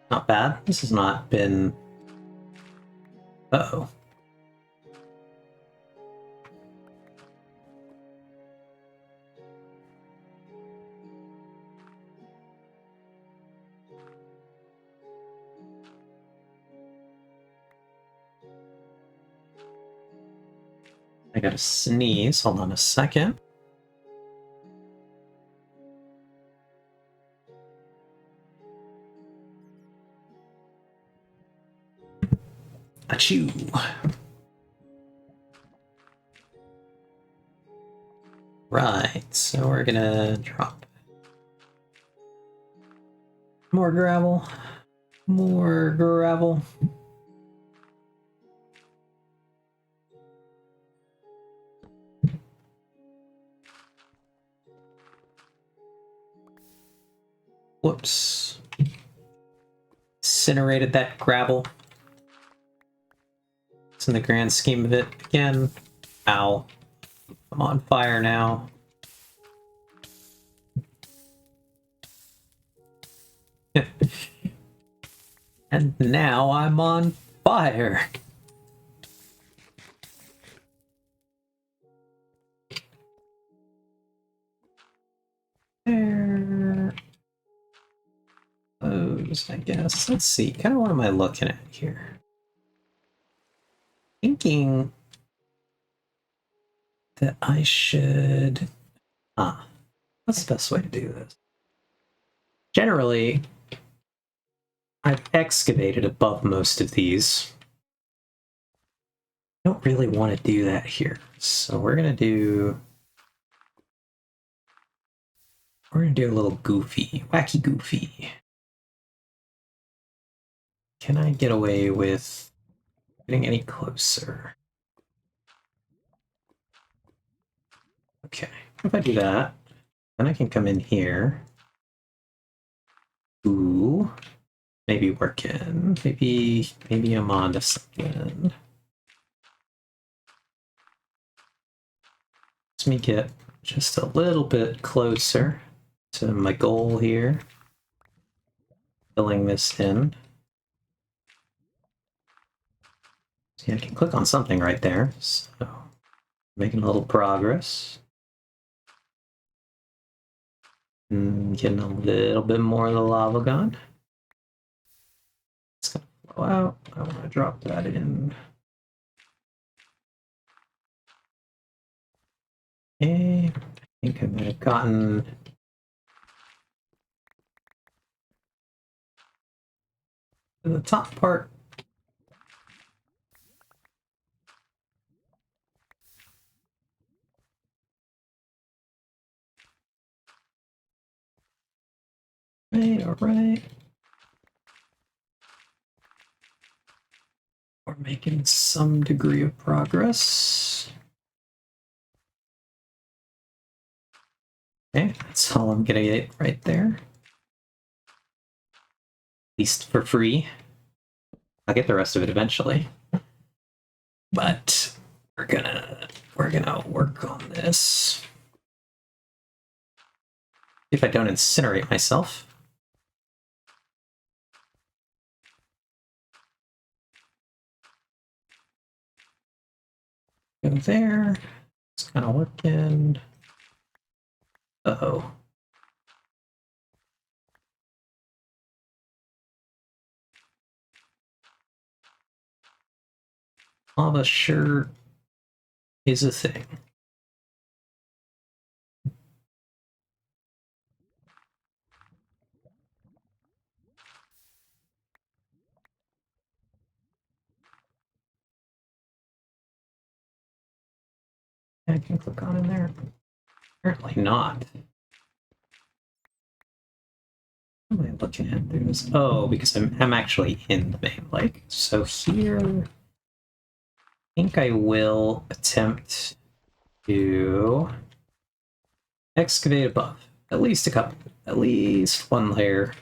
Not bad. This has not been... Uh-oh. I gotta sneeze. Hold on a second. Achoo. Right, so we're gonna drop more gravel. More gravel. Whoops. Incinerated that gravel. It's in the grand scheme of it. Again, ow. I'm on fire now. And now I'm on fire. There. Those, I guess. Let's see. Kind of what am I looking at here? Thinking that I should... what's the best way to do this? Generally, I've excavated above most of these. I don't really want to do that here. So we're gonna do a little goofy, wacky goofy. Can I get away with getting any closer? Okay, if I do that, then I can come in here. Ooh, maybe work in. Maybe I'm on to something. Let me get just a little bit closer to my goal here. Filling this in. See, I can click on something right there. So, making a little progress. Getting a little bit more of the lava gun. It's gonna flow out. I want to drop that in. Okay, I think I might have gotten... to the top part. Right, all right. We're making some degree of progress. Okay, that's all I'm gonna get right there. At least for free. I'll get the rest of it eventually. But we're gonna work on this. If I don't incinerate myself. Go there. It's kind of working. Uh-oh. Lava sure is a thing. I can click on in there. Apparently not. What am I looking at? There's... oh, because I'm actually in the main lake. So here think I will attempt to excavate above. At least at least one layer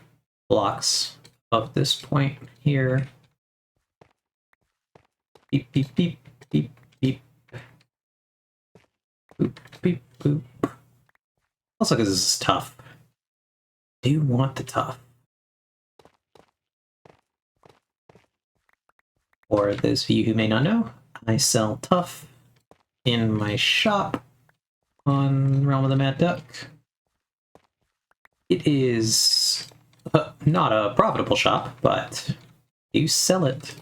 blocks above this point here. Beep, beep, beep, beep, beep. Boop, beep, boop. Also, because this is tough. I do want the tough. For those of you who may not know, I sell tough in my shop on Realm of the Mad Duck. It is not a profitable shop, but you sell it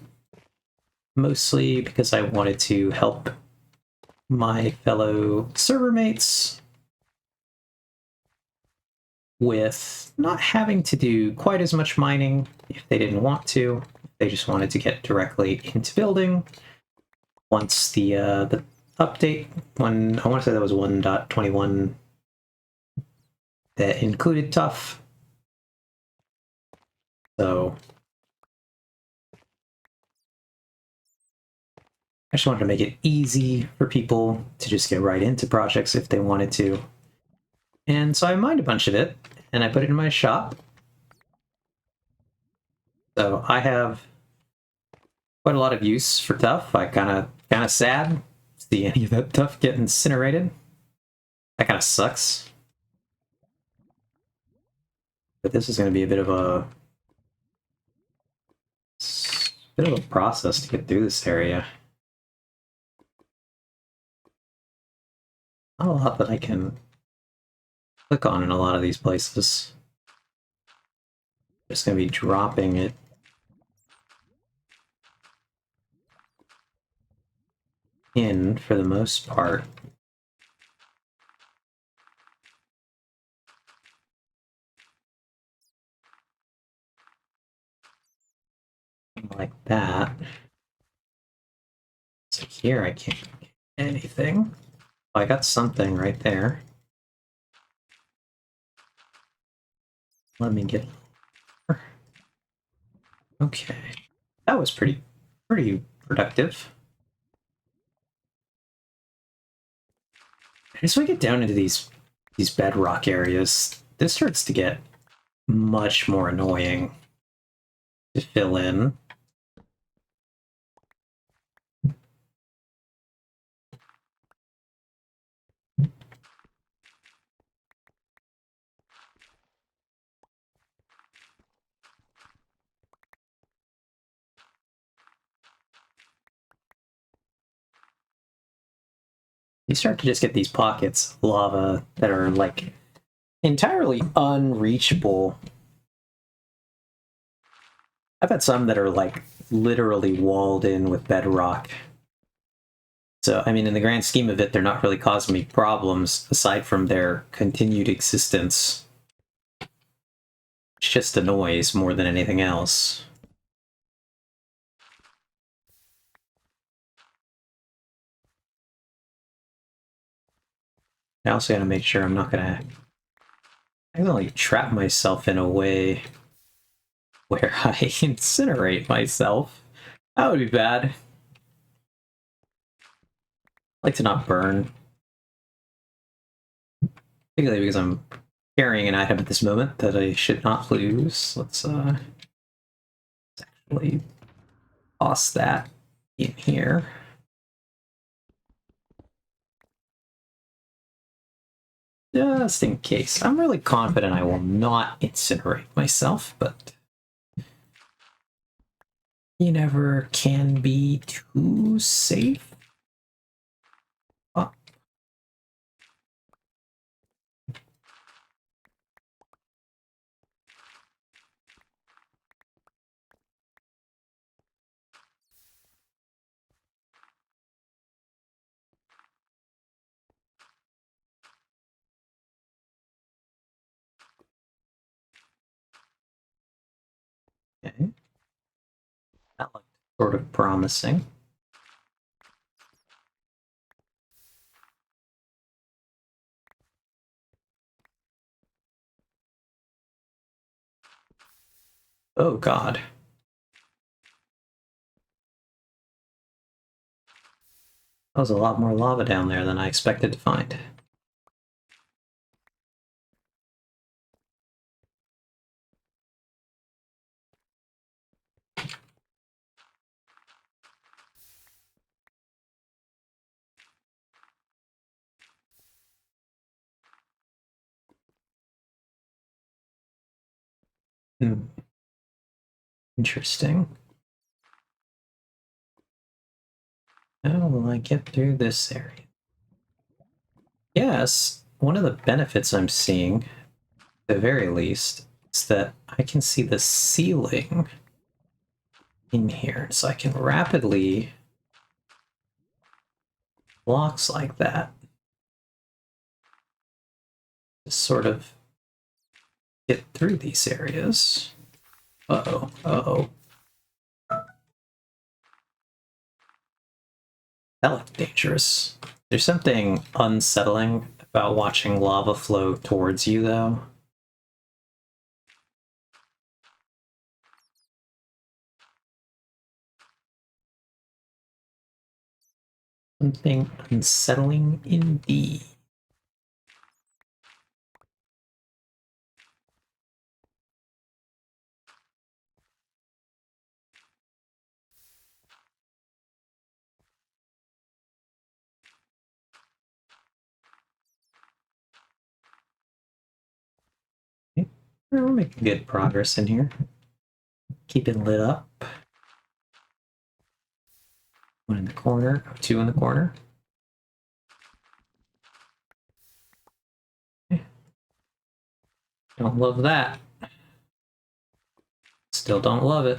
mostly because I wanted to help my fellow server mates with not having to do quite as much mining if they didn't want to. They just wanted to get directly into building. Once the update, when I want to say that was 1.21 that included tough. So I just wanted to make it easy for people to just get right into projects if they wanted to. And so I mined a bunch of it and I put it in my shop. So I have quite a lot of use for tough. I kind of sad to see any of that tough get incinerated. That kind of sucks. But this is going to be a bit of a process to get through this area. Not a lot that I can click on in a lot of these places. Just going to be dropping it in for the most part. Like that. So here I can't get anything. Oh, I got something right there. Let me get... Okay. That was pretty productive. As we get down into these bedrock areas, this starts to get much more annoying to fill in. You start to just get these pockets of lava that are like entirely unreachable. I've had some that are like literally walled in with bedrock. So, I mean, in the grand scheme of it, they're not really causing me problems aside from their continued existence. It's just a noise more than anything else. I also gotta make sure I'm not gonna accidentally trap myself in a way where I incinerate myself. That would be bad. I like to not burn. Particularly because I'm carrying an item at this moment that I should not lose. Let's actually toss that in here. Just in case. I'm really confident I will not incinerate myself, but you never can be too safe. Oh. Okay. That looked sort of promising. Oh god. That was a lot more lava down there than I expected to find. Hmm. Interesting. How will I get through this area? Yes, one of the benefits I'm seeing, at the very least, is that I can see the ceiling in here, so I can rapidly blocks like that. Just sort of get through these areas. Uh-oh, uh-oh. That looked dangerous. There's something unsettling about watching lava flow towards you, though. Something unsettling indeed. Okay. We're making good progress in here. Keep it lit up. One in the corner, two in the corner. Okay. Don't love that. Still don't love it.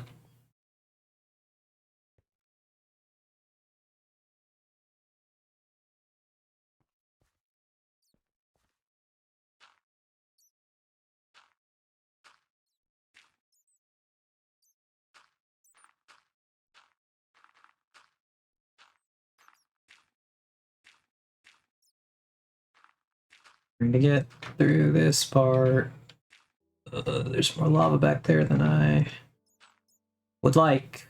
Trying to get through this part. There's more lava back there than I would like.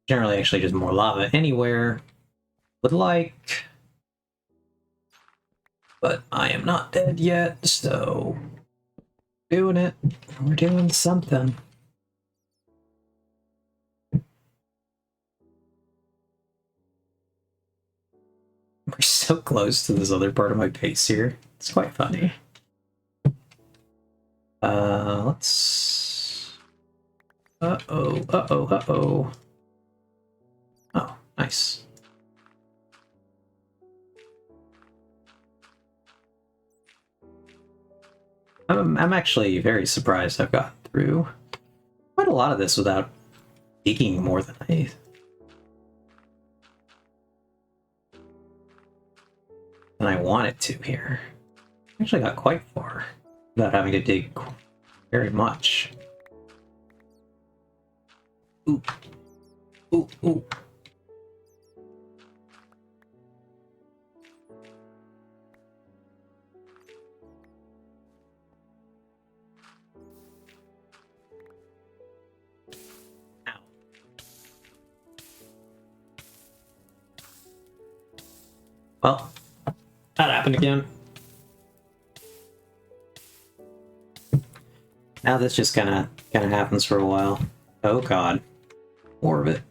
Generally, actually, just more lava anywhere. Would like. But I am not dead yet, so doing it. We're doing something. We're so close to this other part of my base here. It's quite funny. Let's... Uh-oh, uh-oh, uh-oh. Oh, nice. I'm actually very surprised I've gotten through quite a lot of this without digging more than I wanted to here. Actually got quite far without having to dig very much. Ooh. Ooh, ooh. Ow. Well, that happened again. Now this just kind of happens for a while. Oh god. More of it.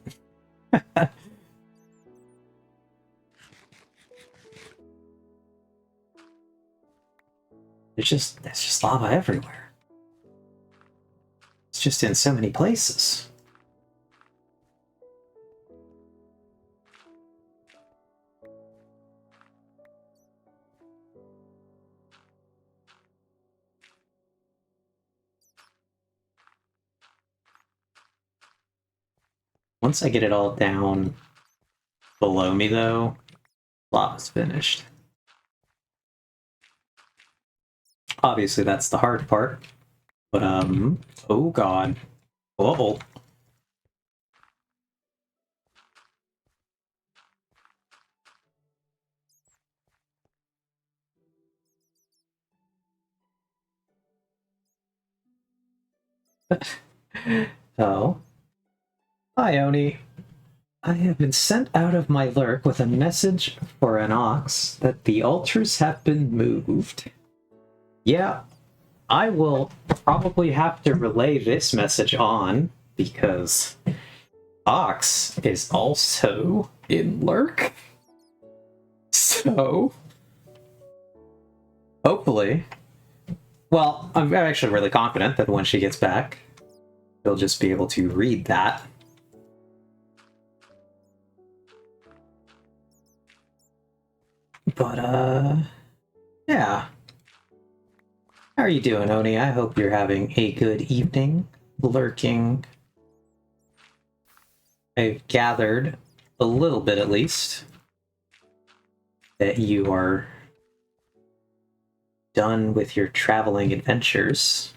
There's just lava everywhere. It's just in so many places. Once I get it all down below me, though, lava's finished. Obviously, that's the hard part. But, oh god. Uh-oh. Oh. Hi, Oni. I have been sent out of my lurk with a message for an ox that the altars have been moved. Yeah, I will probably have to relay this message on, because Ox is also in lurk. So, hopefully... Well, I'm actually really confident that when she gets back, she'll just be able to read that. But, yeah. How are you doing, Oni? I hope you're having a good evening, lurking. I've gathered, a little bit at least, that you are done with your traveling adventures.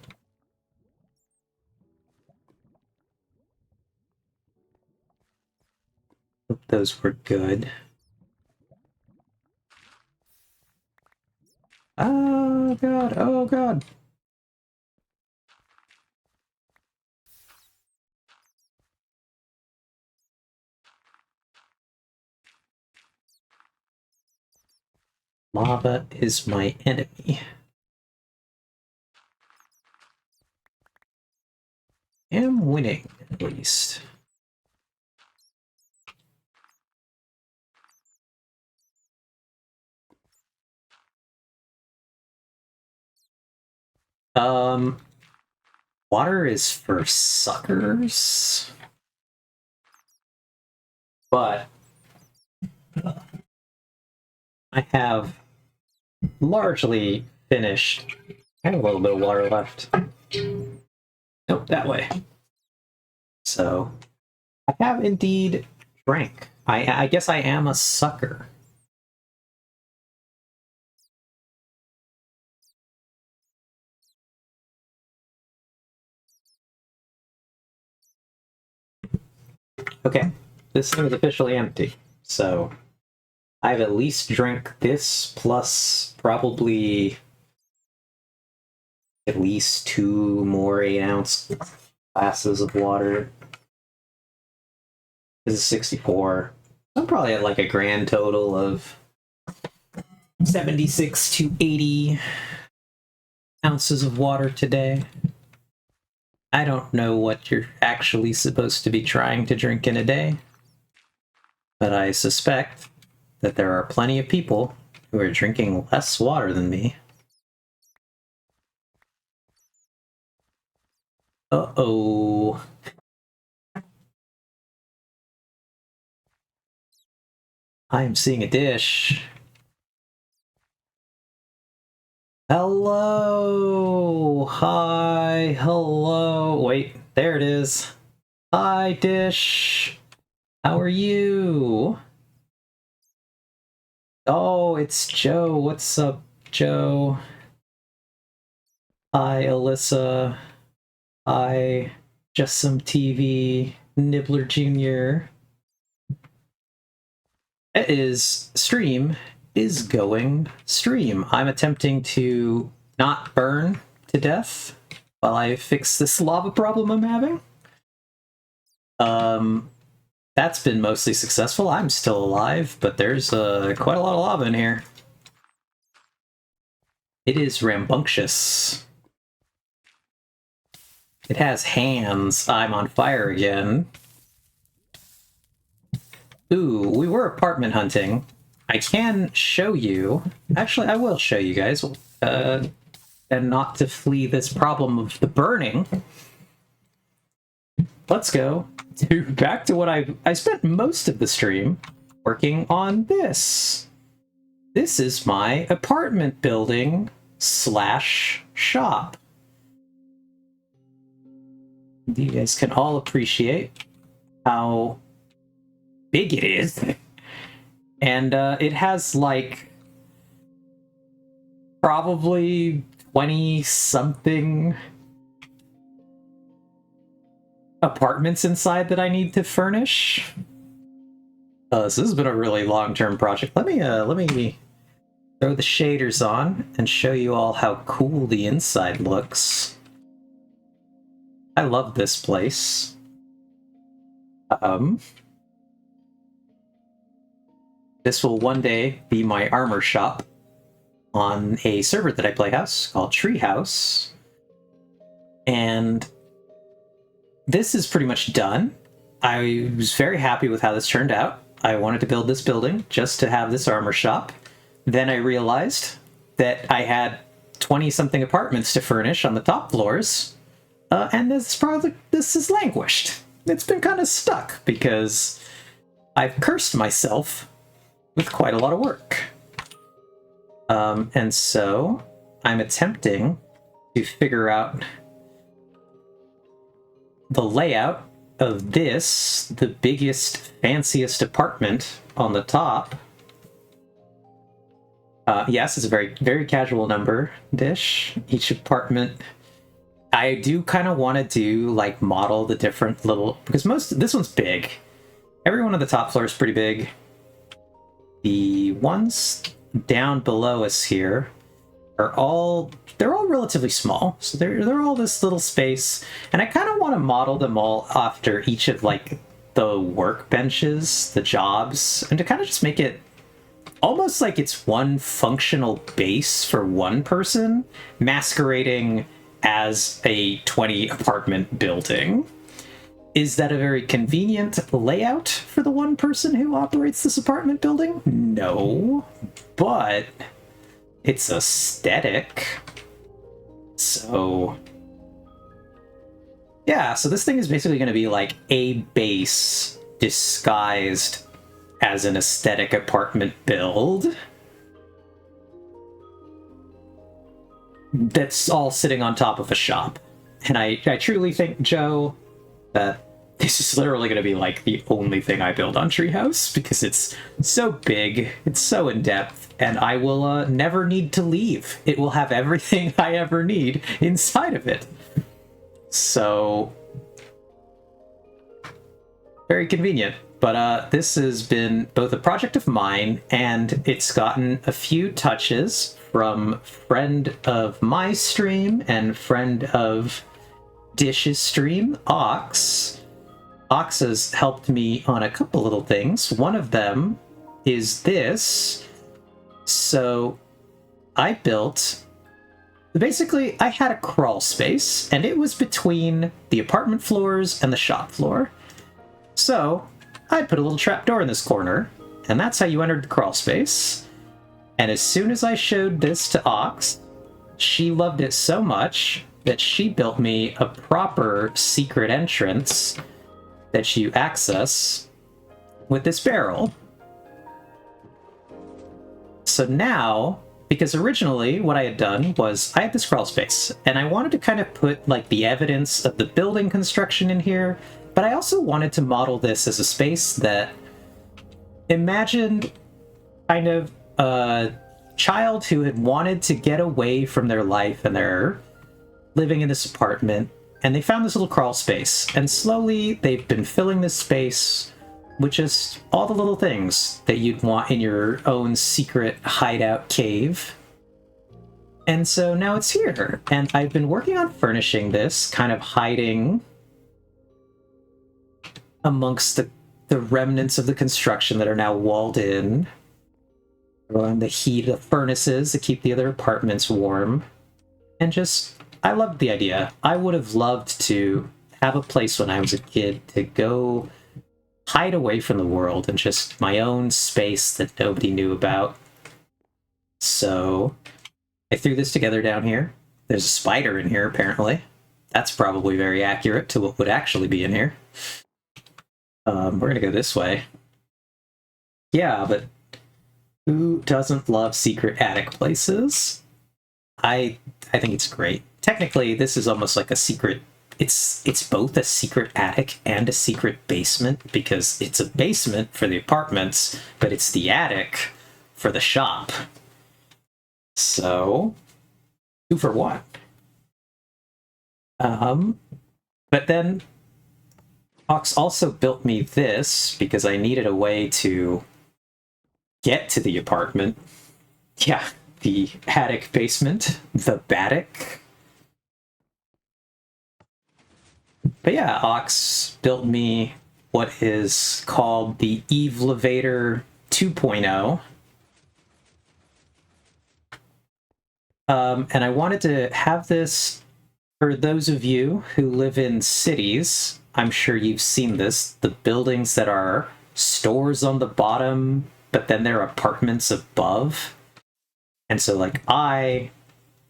Hope those were good. Oh god, oh god. Lava is my enemy. Am winning, at least. Water is for suckers. But I have largely finished. I have a little bit of water left. Nope, that way. So, I have indeed drank. I guess I am a sucker. Okay, this thing is officially empty. So, I've at least drank this, plus probably at least 2 more 8-ounce glasses of water. This is 64. I'm probably at like a grand total of 76 to 80 ounces of water today. I don't know what you're actually supposed to be trying to drink in a day, but I suspect that there are plenty of people who are drinking less water than me. Uh-oh. I am seeing a dish. Hello! Hi! Hello! Wait, there it is. Hi, dish! How are you? Oh, it's Joe. What's up, Joe? Hi, Alyssa. Hi, Just Some TV, Nibbler Jr. It is stream is going stream. I'm attempting to not burn to death while I fix this lava problem I'm having. That's been mostly successful. I'm still alive, but there's quite a lot of lava in here. It is rambunctious. It has hands. I'm on fire again. Ooh, we were apartment hunting. I can show you. Actually, I will show you guys. And not to flee this problem of the burning. Let's go back to what I spent most of the stream working on this. This is my apartment building / shop. You guys can all appreciate how big it is. And it has like probably 20-something apartments inside that I need to furnish. So this has been a really long-term project. Let me throw the shaders on and show you all how cool the inside looks. I love this place. this will one day be my armor shop on a server that I play house called Treehouse. And this is pretty much done. I was very happy with how this turned out. I wanted to build this building just to have this armor shop. Then I realized that I had 20-something apartments to furnish on the top floors, and this has languished. It's been kind of stuck because I've cursed myself with quite a lot of work. And so I'm attempting to figure out the layout of this, the biggest, fanciest apartment on the top. Yes, it's a very, very casual number dish. Each apartment, I do kind of want to do like model the different little, because this one's big. Every one of the top floor is pretty big. The ones down below us here are they're all relatively small. So they're all this little space, and I kind of want to model them all after each of like the workbenches, the jobs, and to kind of just make it almost like it's one functional base for one person masquerading as a 20 apartment building. Is that a very convenient layout for the one person who operates this apartment building? No, but it's aesthetic. So yeah, so this thing is basically going to be like a base disguised as an aesthetic apartment build that's all sitting on top of a shop. And I truly think, Joe, that this is literally going to be like the only thing I build on Treehouse, because it's so big, it's so in-depth, and I will never need to leave. It will have everything I ever need inside of it. So very convenient. But this has been both a project of mine, and it's gotten a few touches from friend of my stream and friend of Dish's stream, Ox. Ox has helped me on a couple little things. One of them is this. So I built... Basically, I had a crawl space, and it was between the apartment floors and the shop floor. So I put a little trapdoor in this corner, and that's how you entered the crawl space. And as soon as I showed this to Ox, she loved it so much that she built me a proper secret entrance that you access with this barrel. So now, because originally what I had done was I had this crawl space, and I wanted to kind of put like the evidence of the building construction in here, but I also wanted to model this as a space that imagined kind of a child who had wanted to get away from their life and they're living in this apartment, and they found this little crawl space, and slowly they've been filling this space with just all the little things that you'd want in your own secret hideout cave. And so now it's here, and I've been working on furnishing this, kind of hiding amongst the remnants of the construction that are now walled in, allowing the heat of furnaces to keep the other apartments warm. And just, I loved the idea. I would have loved to have a place when I was a kid to go hide away from the world and just my own space that nobody knew about. So I threw this together down here. There's a spider in here, apparently. That's probably very accurate to what would actually be in here. We're gonna go this way. Yeah, but who doesn't love secret attic places? I think it's great. Technically, this is almost like a secret. It's both a secret attic and a secret basement, because it's a basement for the apartments, but it's the attic for the shop. So, 2 for 1. But then Ox also built me this because I needed a way to get to the apartment. Yeah, the attic basement, the Baddick. But yeah, Ox built me what is called the Evelevator 2.0. And I wanted to have this for those of you who live in cities. I'm sure you've seen this, the buildings that are stores on the bottom, but then there are apartments above. And so, like, I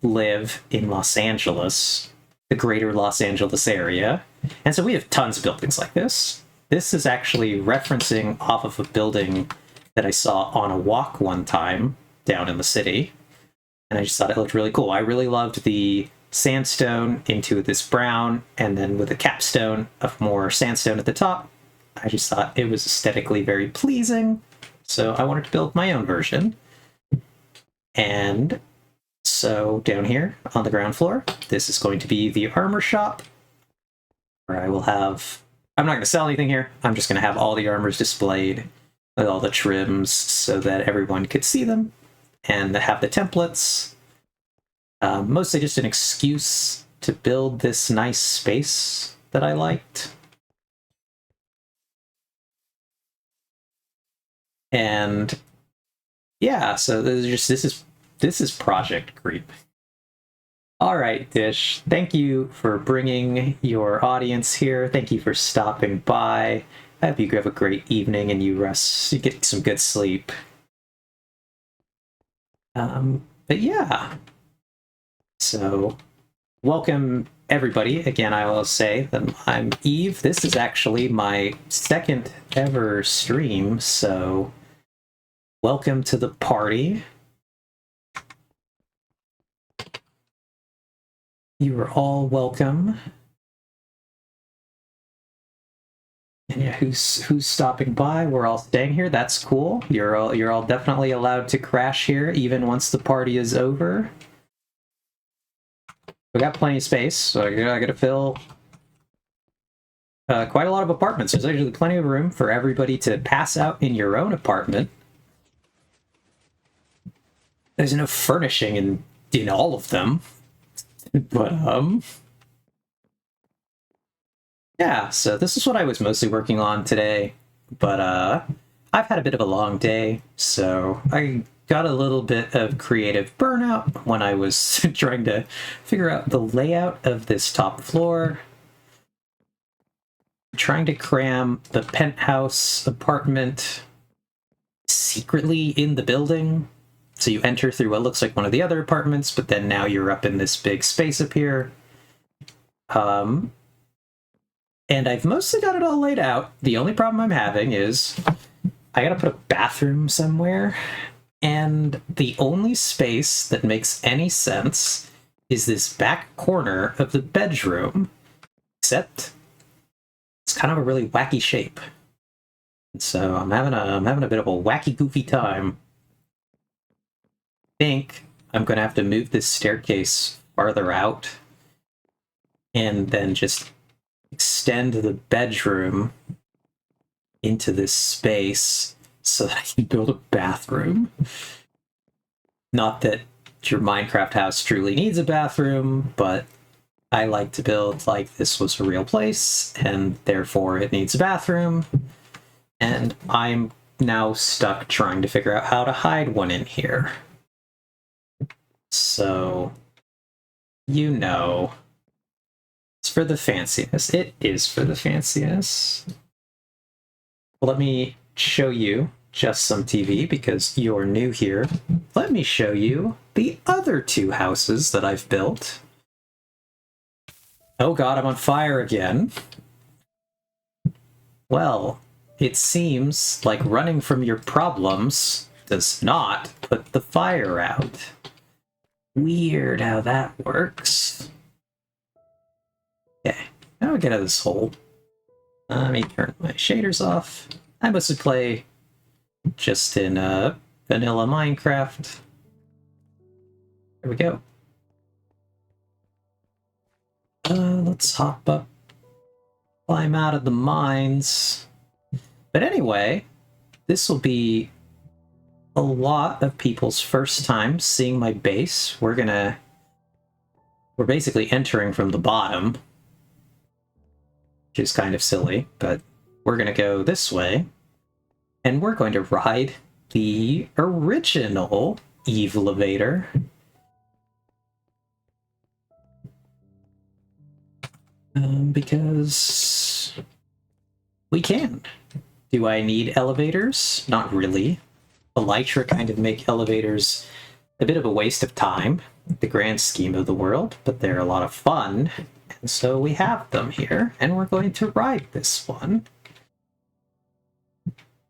live in Los Angeles, the greater Los Angeles area, and so we have tons of buildings like this. This is actually referencing off of a building that I saw on a walk one time down in the city, and I just thought it looked really cool. I really loved the sandstone into this brown, and then with a capstone of more sandstone at the top. I just thought it was aesthetically very pleasing, so I wanted to build my own version. And so down here on the ground floor, this is going to be the armor shop, where I will have... I'm not going to sell anything here. I'm just going to have all the armors displayed with all the trims so that everyone could see them, and have the templates. Mostly just an excuse to build this nice space that I liked. And yeah, so this is Project Creep. All right, Dish, thank you for bringing your audience here. Thank you for stopping by. I hope you have a great evening and you rest, you get some good sleep. But yeah, so welcome everybody. Again, I will say that I'm Eve. This is actually my second ever stream, so welcome to the party. You are all welcome. And yeah, who's stopping by? We're all staying here. That's cool. You're all definitely allowed to crash here, even once the party is over. We got plenty of space, so I gotta fill quite a lot of apartments. There's actually plenty of room for everybody to pass out in your own apartment. There's no furnishing in all of them. But, yeah, so this is what I was mostly working on today, but, I've had a bit of a long day, so I got a little bit of creative burnout when I was trying to figure out the layout of this top floor, trying to cram the penthouse apartment secretly in the building. So you enter through what looks like one of the other apartments, but then now you're up in this big space up here. And I've mostly got it all laid out. The only problem I'm having is I gotta put a bathroom somewhere, and the only space that makes any sense is this back corner of the bedroom, except it's kind of a really wacky shape. And so I'm having a bit of a wacky, goofy time. Think I'm gonna have to move this staircase farther out and then just extend the bedroom into this space so that I can build a bathroom. Not that your Minecraft house truly needs a bathroom, but I like to build like this was a real place, and therefore it needs a bathroom. And I'm now stuck trying to figure out how to hide one in here. So, you know, it's for the fanciness. It is for the fanciness. Let me show you just some TV because you're new here. Let me show you the other two houses that I've built. Oh god, I'm on fire again. Well, it seems like running from your problems does not put the fire out. Weird how that works. Okay, now we get out of this hole. Let me turn my shaders off. I mostly play just in vanilla Minecraft. There we go. Let's hop up, climb out of the mines. But anyway, this will be a lot of people's first time seeing my base. We're basically entering from the bottom, which is kind of silly, but we're gonna go this way, and we're going to ride the original Evilevator. Because we can. Do I need elevators? Not really. Elytra kind of make elevators a bit of a waste of time, the grand scheme of the world, but they're a lot of fun, and so we have them here, and we're going to ride this one.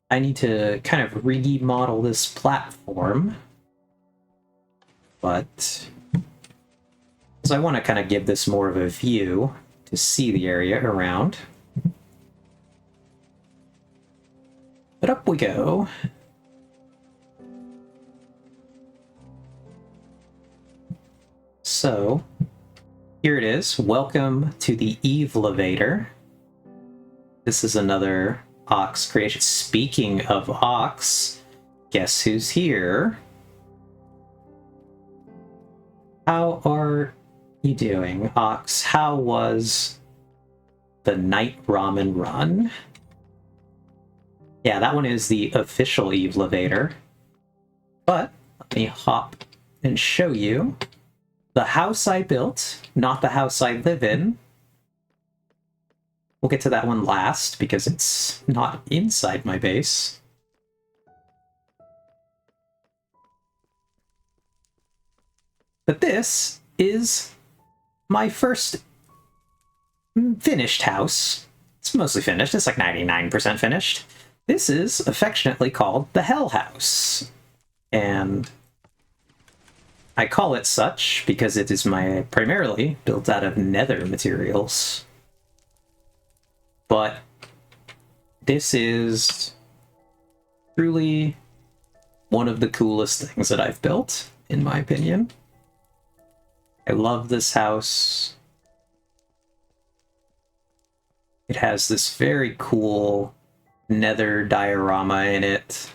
I need to kind of remodel this platform, but because I want to kind of give this more of a view to see the area around. But up we go. So, here it is. Welcome to the Evilevator. This is another Ox creation. Speaking of Ox, guess who's here? How are you doing, Ox? How was the night ramen run? Yeah, that one is the official Evilevator. But let me hop and show you the house I built, not the house I live in. We'll get to that one last because it's not inside my base. But this is my first finished house. It's mostly finished. It's like 99% finished. This is affectionately called the Hell House. And I call it such because it is primarily built out of nether materials. But this is truly one of the coolest things that I've built, in my opinion. I love this house. It has this very cool nether diorama in it.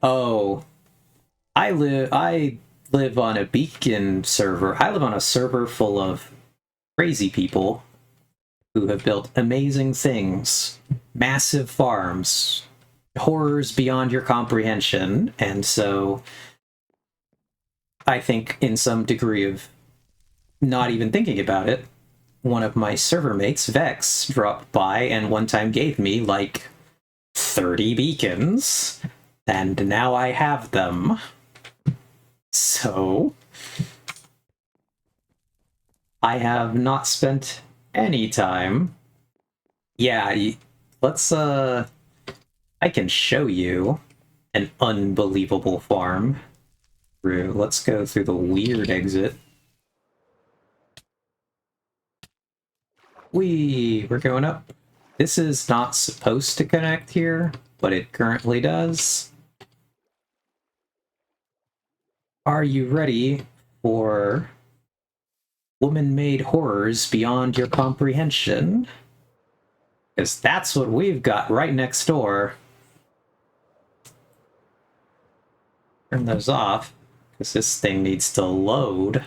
Oh, I live on a beacon server. I live on a server full of crazy people who have built amazing things, massive farms, horrors beyond your comprehension, and so I think in some degree of not even thinking about it, one of my server mates, Vex, dropped by and one time gave me like 30 beacons, and now I have them. So I have not spent any time. Yeah, let's I can show you an unbelievable farm. Let's go through the weird exit. We're going up. This is not supposed to connect here, but it currently does. Are you ready for woman-made horrors beyond your comprehension? Because that's what we've got right next door. Turn those off, because this thing needs to load.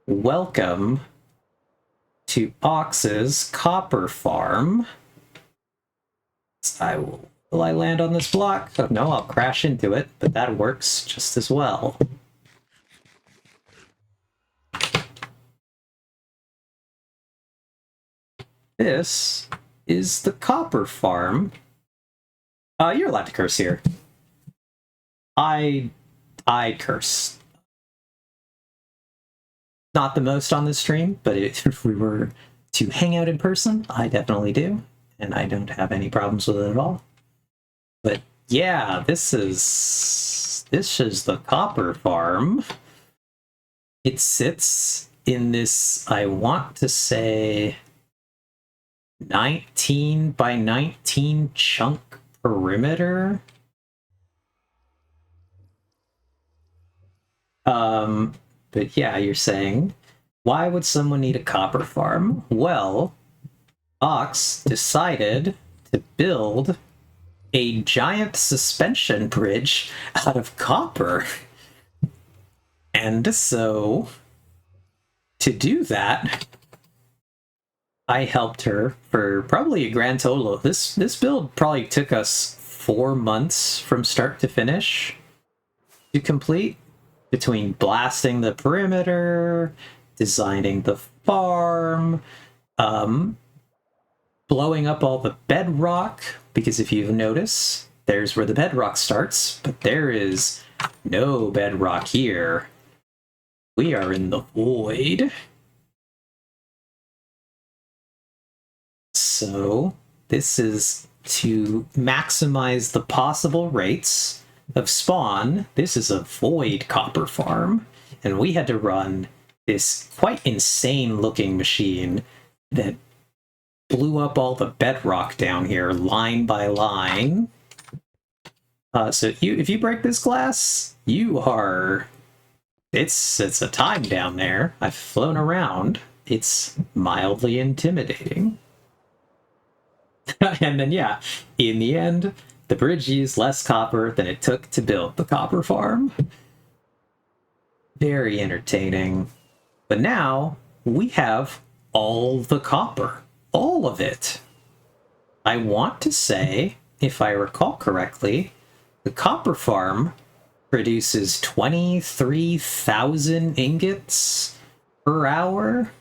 Welcome to Ox's copper farm. Will I land on this block? Oh, no, I'll crash into it, but that works just as well. This is the copper farm. You're allowed to curse here. I curse. Not the most on this stream, but if we were to hang out in person, I definitely do, and I don't have any problems with it at all. But yeah, this is the copper farm. It sits in this, I want to say, 19 by 19 chunk perimeter. But yeah, you're saying, why would someone need a copper farm? Well, Ox decided to build a giant suspension bridge out of copper. And so, to do that, I helped her for probably a grand total. This build probably took us 4 months from start to finish to complete, between blasting the perimeter, designing the farm, blowing up all the bedrock, because if you notice, there's where the bedrock starts, but there is no bedrock here. We are in the void. So this is to maximize the possible rates of spawn. This is a void copper farm, and we had to run this quite insane looking machine that blew up all the bedrock down here line by line. So if you break this glass, you are... It's a time down there. I've flown around. It's mildly intimidating. And then, yeah, in the end, the bridge used less copper than it took to build the copper farm. Very entertaining. But now, we have all the copper. All of it. I want to say, if I recall correctly, the copper farm produces 23,000 ingots per hour.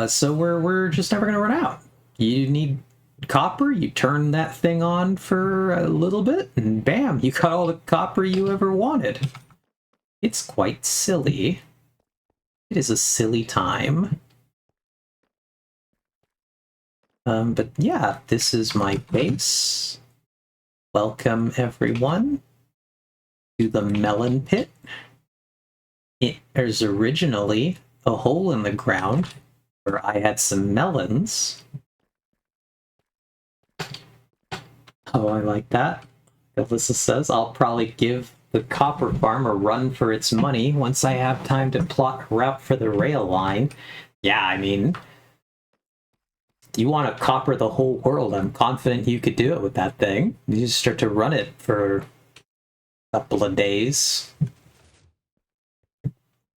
So we're just never gonna run out. You need copper, you turn that thing on for a little bit, and bam, you got all the copper you ever wanted. It's quite silly. It is a silly time. But yeah, this is my base. Welcome everyone to the melon pit. There's originally a hole in the ground where I had some melons. Oh, I like that. Alyssa says, I'll probably give the copper farm a run for its money once I have time to plot a route for the rail line. Yeah, I mean, you want to copper the whole world. I'm confident you could do it with that thing. You just start to run it for a couple of days.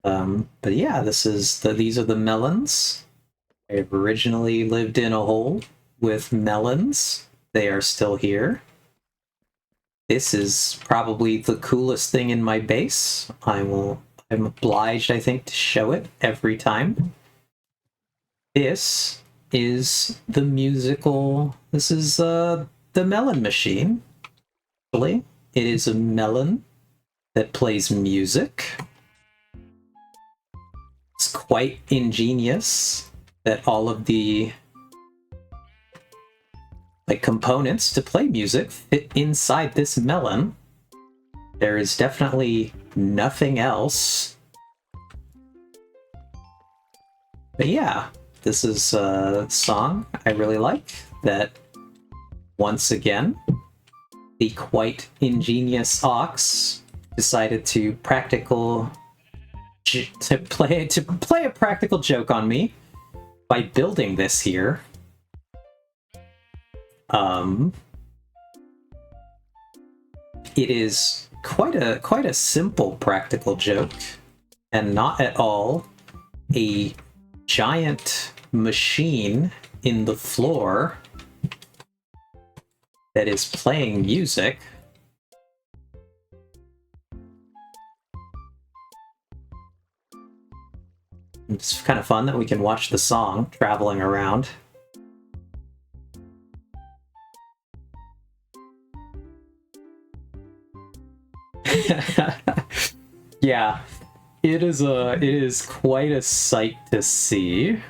But yeah, these are the melons. I've originally lived in a hole with melons. They are still here. This is probably the coolest thing in my base. I'm obliged, I think, to show it every time. This is the musical... This is the melon machine. Actually, it is a melon that plays music. It's quite ingenious that all of the components to play music fit inside this melon. There is definitely nothing else. But yeah, this is a song I really like that, once again, the quite ingenious Ox decided to play a practical joke on me by building this here. It is quite a simple practical joke, and not at all a giant machine in the floor that is playing music. It's kind of fun that we can watch the song traveling around. Yeah, it is quite a sight to see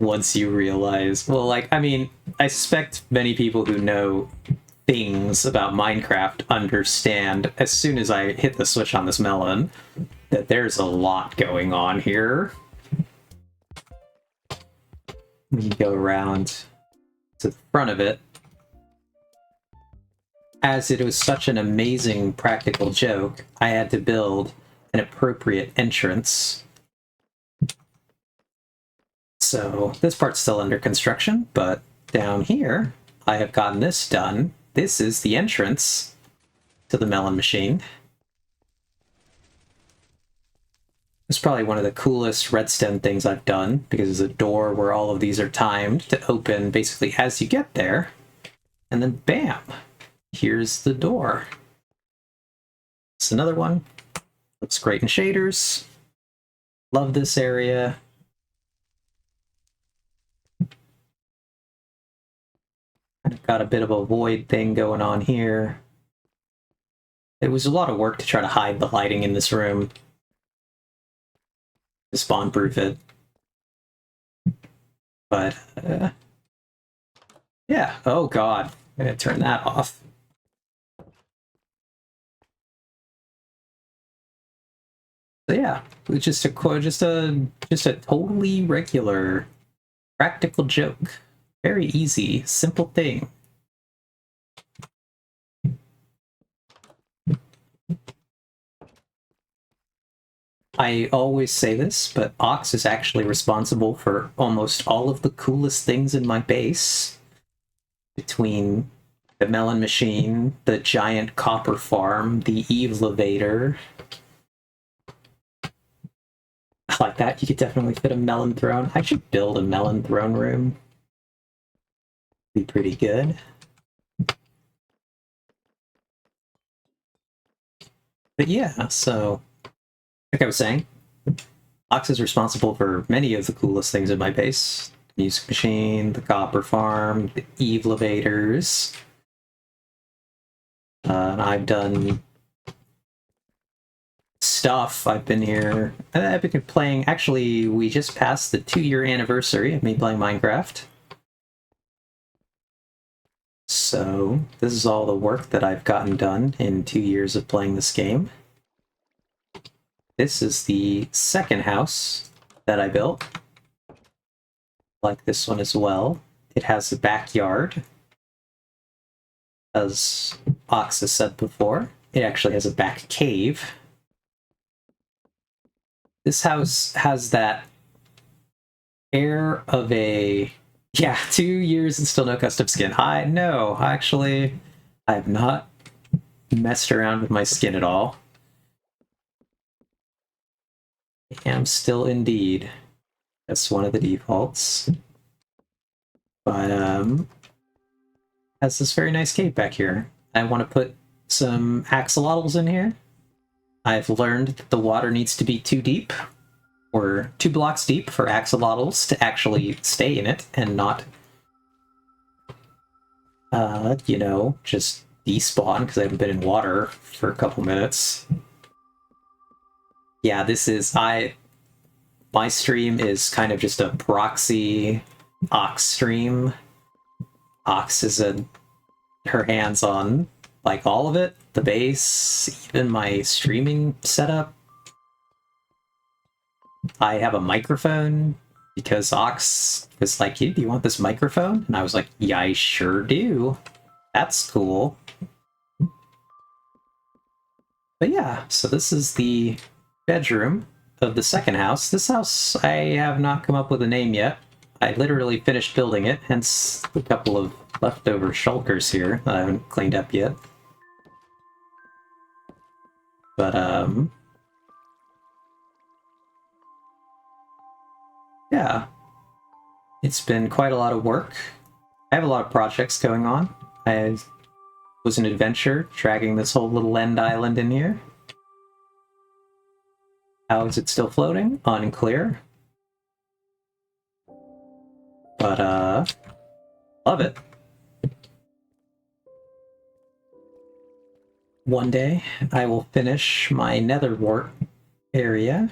once you realize, well, like, I mean, I suspect many people who know things about Minecraft understand as soon as I hit the switch on this melon that there's a lot going on here. We go around to the front of it. As it was such an amazing practical joke, I had to build an appropriate entrance. So this part's still under construction, but down here, I have gotten this done. This is the entrance to the melon machine. It's probably one of the coolest redstone things I've done, because there's a door where all of these are timed to open basically as you get there. And then bam, here's the door. It's another one. Looks great in shaders. Love this area. I've got a bit of a void thing going on here. It was a lot of work to try to hide the lighting in this room. To spawn-proof it. But, yeah. Oh god. I'm gonna turn that off. So yeah, it's just a totally regular practical joke. Very easy, simple thing. I always say this, but Ox is actually responsible for almost all of the coolest things in my base. Between the melon machine, the giant copper farm, the Evelevator. Like that, you could definitely fit a melon throne. I should build a melon throne room. Be pretty good. But yeah, so like I was saying, Ox is responsible for many of the coolest things in my base. The music machine, the copper farm, the Evelevators. And I've done stuff. I've been here. I've been playing. Actually, we just passed the 2-year anniversary of me playing Minecraft. So this is all the work that I've gotten done in 2 years of playing this game. This is the second house that I built. Like this one as well. It has a backyard. As Ox has said before, it actually has a back cave. This house has that air of a... Yeah, 2 years and still no custom skin. No, actually, I have not messed around with my skin at all. I am still indeed. That's one of the defaults. But, has this very nice cave back here. I want to put some axolotls in here. I've learned that the water needs to be 2 deep, or 2 blocks deep for axolotls to actually stay in it and not, you know, just despawn because they haven't been in water for a couple minutes. Yeah, this is, my stream is kind of just a proxy Ox stream. Ox is her hands on, like, all of it. The base, even my streaming setup. I have a microphone because Ox was like, hey, do you want this microphone? And I was like, yeah, I sure do. That's cool. But yeah, so this is the bedroom of the second house. This house, I have not come up with a name yet. I literally finished building it, hence a couple of leftover shulkers here that I haven't cleaned up yet. But, yeah. It's been quite a lot of work. I have a lot of projects going on. I was an adventure, dragging this whole little end island in here. How is it still floating? Unclear. But, love it. One day, I will finish my nether wart area.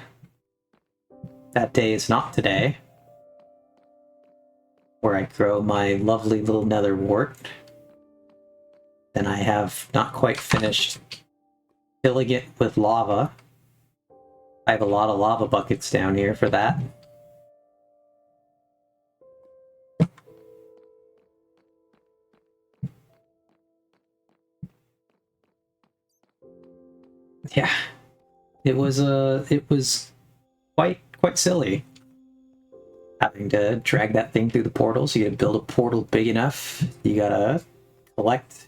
That day is not today. Where I grow my lovely little nether wart. Then I have not quite finished filling it with lava. I have a lot of lava buckets down here for that. Yeah, it was quite silly having to drag that thing through the portals. You gotta build a portal big enough. You gotta collect.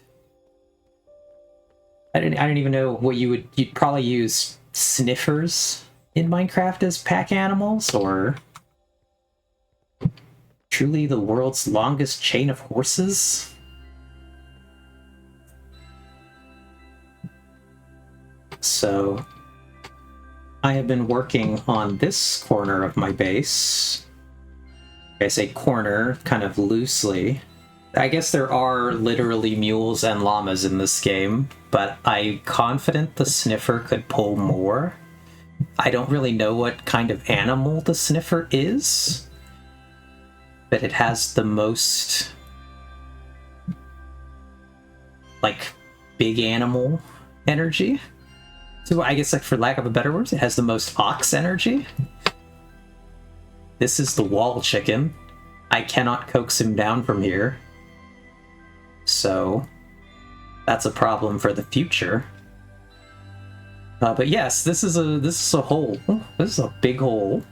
I didn't even know what you'd probably use sniffers in Minecraft as pack animals, or truly the world's longest chain of horses? So I have been working on this corner of my base. I say corner kind of loosely. I guess there are literally mules and llamas in this game, but I'm confident the sniffer could pull more. I don't really know what kind of animal the sniffer is, but it has the most, like, big animal energy. So I guess, like, for lack of a better word, it has the most ox energy. This is the wall chicken. I cannot coax him down from here. So that's a problem for the future. But yes, this is a hole. This is a big hole.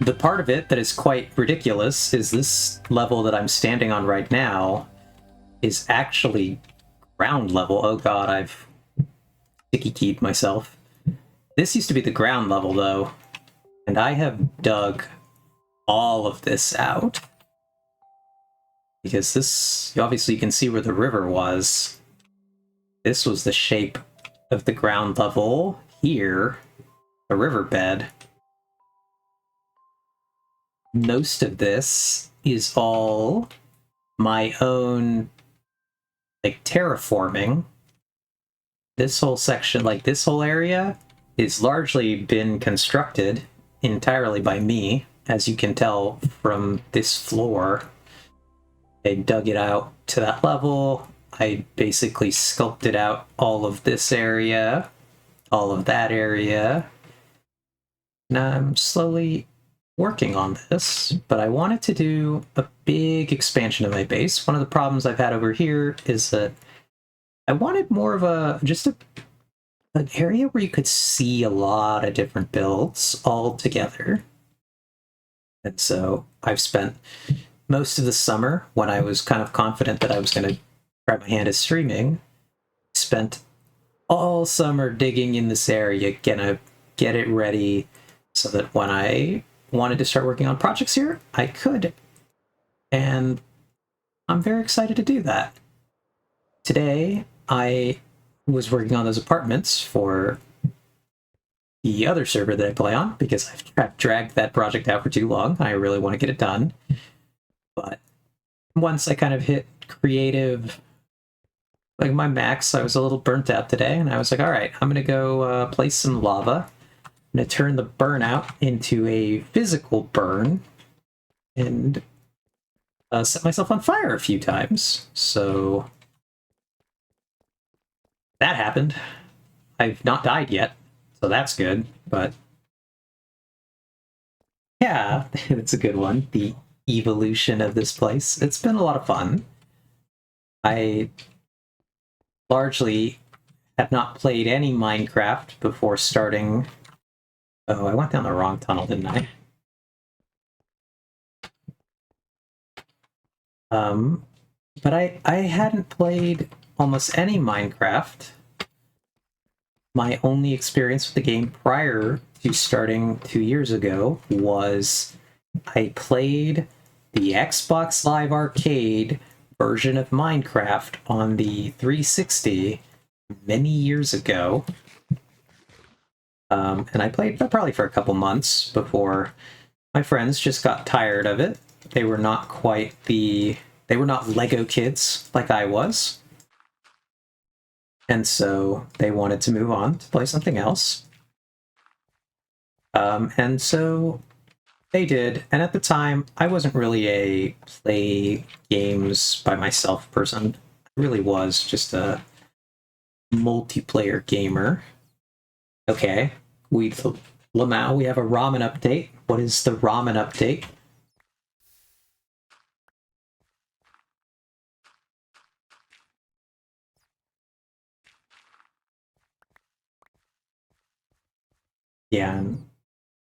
The part of it that is quite ridiculous is this level that I'm standing on right now is actually ground level. Oh god, I've sticky keyed myself. This used to be the ground level though, and I have dug all of this out. Because this, obviously you can see where the river was. This was the shape of the ground level here, the riverbed. Most of this is all my own, like, terraforming. This whole section, like this whole area, is largely been constructed entirely by me, as you can tell from this floor. I dug it out to that level. I basically sculpted out all of this area, all of that area. And I'm slowly working on this, but I wanted to do a big expansion of my base. One of the problems I've had over here is that I wanted more of an area where you could see a lot of different builds all together. And so I've spent most of the summer, when I was kind of confident that I was going to try my hand at streaming, spent all summer digging in this area, gonna get it ready so that when I wanted to start working on projects here, I could. And I'm very excited to do that. Today, I was working on those apartments for the other server that I play on, because I've dragged that project out for too long. I really want to get it done. But once I kind of hit creative, like my max, I was a little burnt out today, and I was like, all right, I'm going to go place some lava. I'm going to turn the burnout into a physical burn and set myself on fire a few times. So that happened. I've not died yet, so that's good. But yeah, it's a good one. The evolution of this place. It's been a lot of fun. I largely have not played any Minecraft before starting. Oh, I went down the wrong tunnel, didn't I? But I hadn't played almost any Minecraft. My only experience with the game prior to starting 2 years ago was I played the Xbox Live Arcade version of Minecraft on the 360 many years ago. And I played probably for a couple months before my friends just got tired of it. They were not they were not Lego kids like I was. And so they wanted to move on to play something else. And so they did. And at the time, I wasn't really a play games by myself person. I really was just a multiplayer gamer. Okay, Lamau, we have a ramen update. What is the ramen update? Yeah, I'm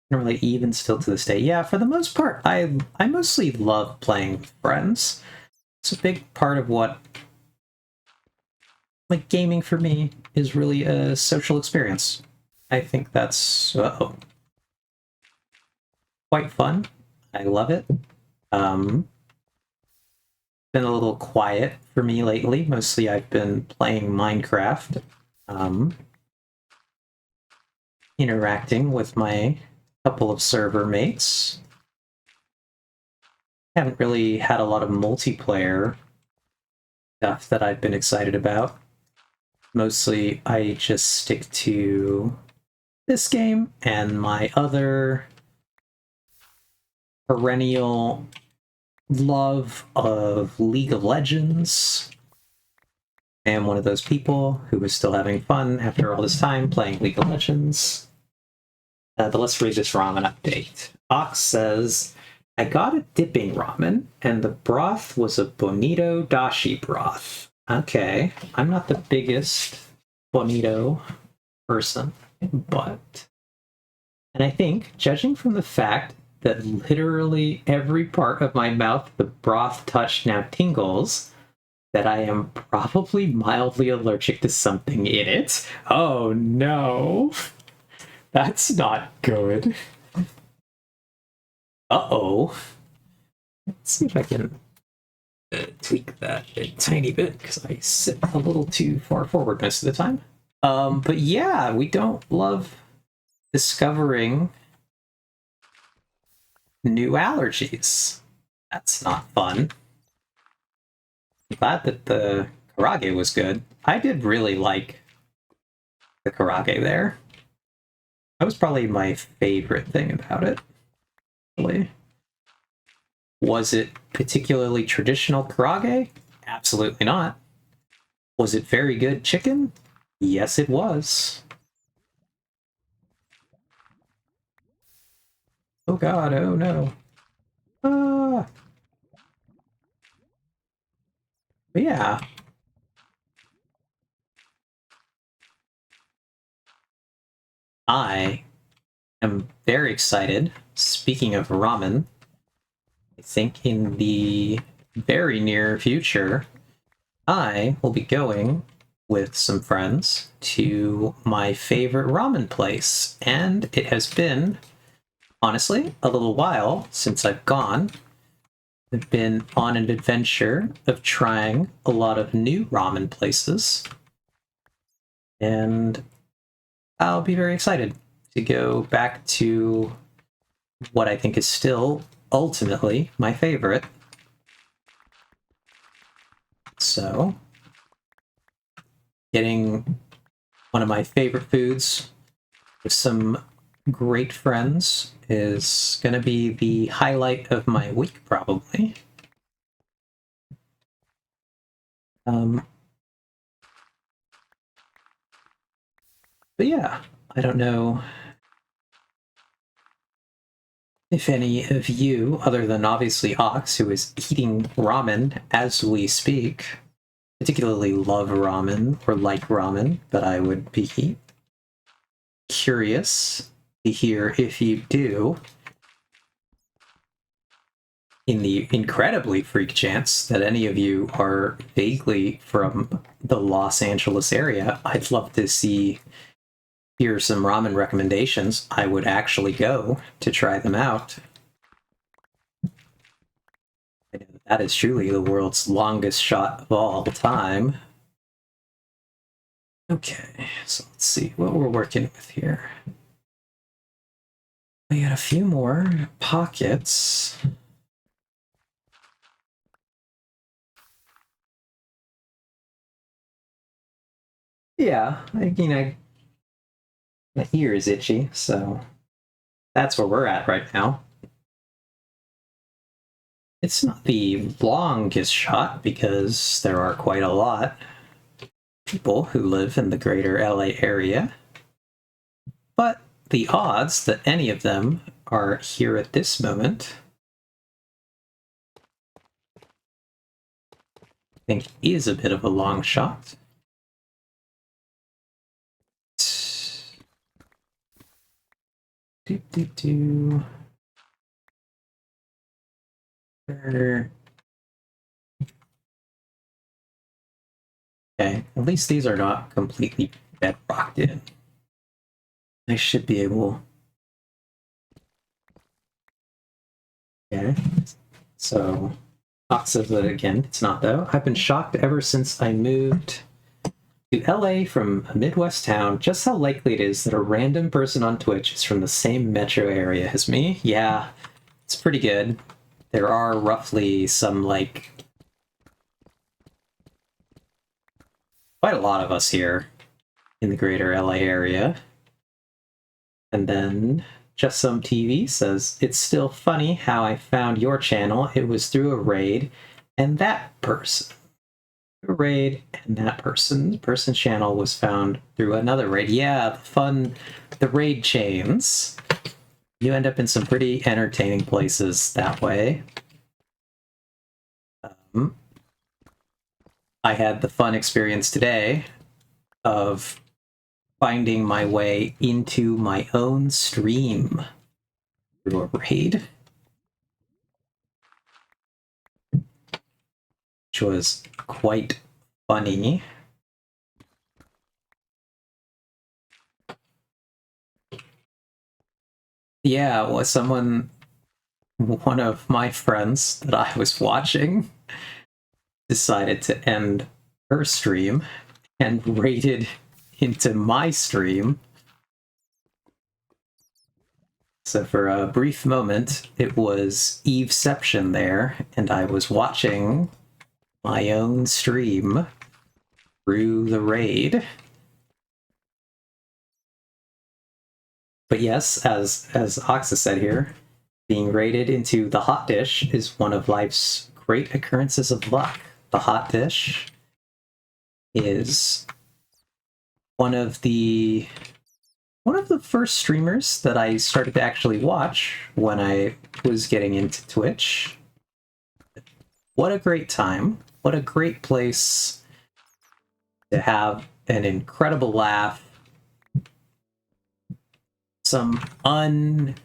really even still to this day. Yeah, for the most part, I mostly love playing with friends. It's a big part of what, like, gaming for me is really a social experience. I think that's quite fun. I love it. Been a little quiet for me lately. Mostly I've been playing Minecraft, um, interacting with my couple of server mates. Haven't really had a lot of multiplayer stuff that I've been excited about. Mostly I just stick to this game and my other perennial love of League of Legends. I am one of those people who is still having fun after all this time playing League of Legends. But let's read this ramen update. Ox says, I got a dipping ramen, and the broth was a bonito dashi broth. Okay, I'm not the biggest bonito person, but... And I think, judging from the fact that literally every part of my mouth the broth touched now tingles, that I am probably mildly allergic to something in it. Oh no. That's not good. Uh-oh. Let's see if I can tweak that a tiny bit, because I sit a little too far forward most of the time. But yeah, we don't love discovering new allergies. That's not fun. I'm glad that the karage was good. I did really like the karage there. That was probably my favorite thing about it. Really. Was it particularly traditional karage? Absolutely not. Was it very good chicken? Yes, it was. Oh god, oh no. Ah. But yeah. I am very excited. Speaking of ramen, I think in the very near future, I will be going with some friends to my favorite ramen place. And it has been, honestly, a little while since I've gone. I've been on an adventure of trying a lot of new ramen places. And I'll be very excited to go back to what I think is still ultimately my favorite. So, getting one of my favorite foods with some great friends is going to be the highlight of my week, probably. But yeah, I don't know if any of you, other than obviously Ox, who is eating ramen as we speak, particularly love ramen or like ramen, but I would be curious to hear if you do. In the incredibly freak chance that any of you are vaguely from the Los Angeles area, I'd love to hear some ramen recommendations. I would actually go to try them out. That is truly the world's longest shot of all time. Okay, so let's see what we're working with here. We got a few more pockets. Yeah, my ear is itchy, so that's where we're at right now. It's not the longest shot because there are quite a lot of people who live in the greater LA area, but the odds that any of them are here at this moment, I think, is a bit of a long shot. Okay, at least these are not completely bedrocked in. I should be able... Okay. So, Fox says that again. It's not, though. I've been shocked ever since I moved to LA from a Midwest town just how likely it is that a random person on Twitch is from the same metro area as me. Yeah, it's pretty good. There are roughly some, like, quite a lot of us here in the greater LA area. And then Just Some TV says, it's still funny how I found your channel. It was through a raid, and that person. A raid, and that person's channel was found through another raid. Yeah, the raid chains. You end up in some pretty entertaining places that way. I had the fun experience today of finding my way into my own stream through a raid, which was quite funny. Yeah, well, one of my friends that I was watching decided to end her stream and raided into my stream. So for a brief moment, it was Eveception there, and I was watching my own stream through the raid. But yes, as Oxa said here, being raided into the hot dish is one of life's great occurrences of luck. The hot dish is one of the first streamers that I started to actually watch when I was getting into Twitch. What a great time. What a great place to have an incredible laugh. Some unmatched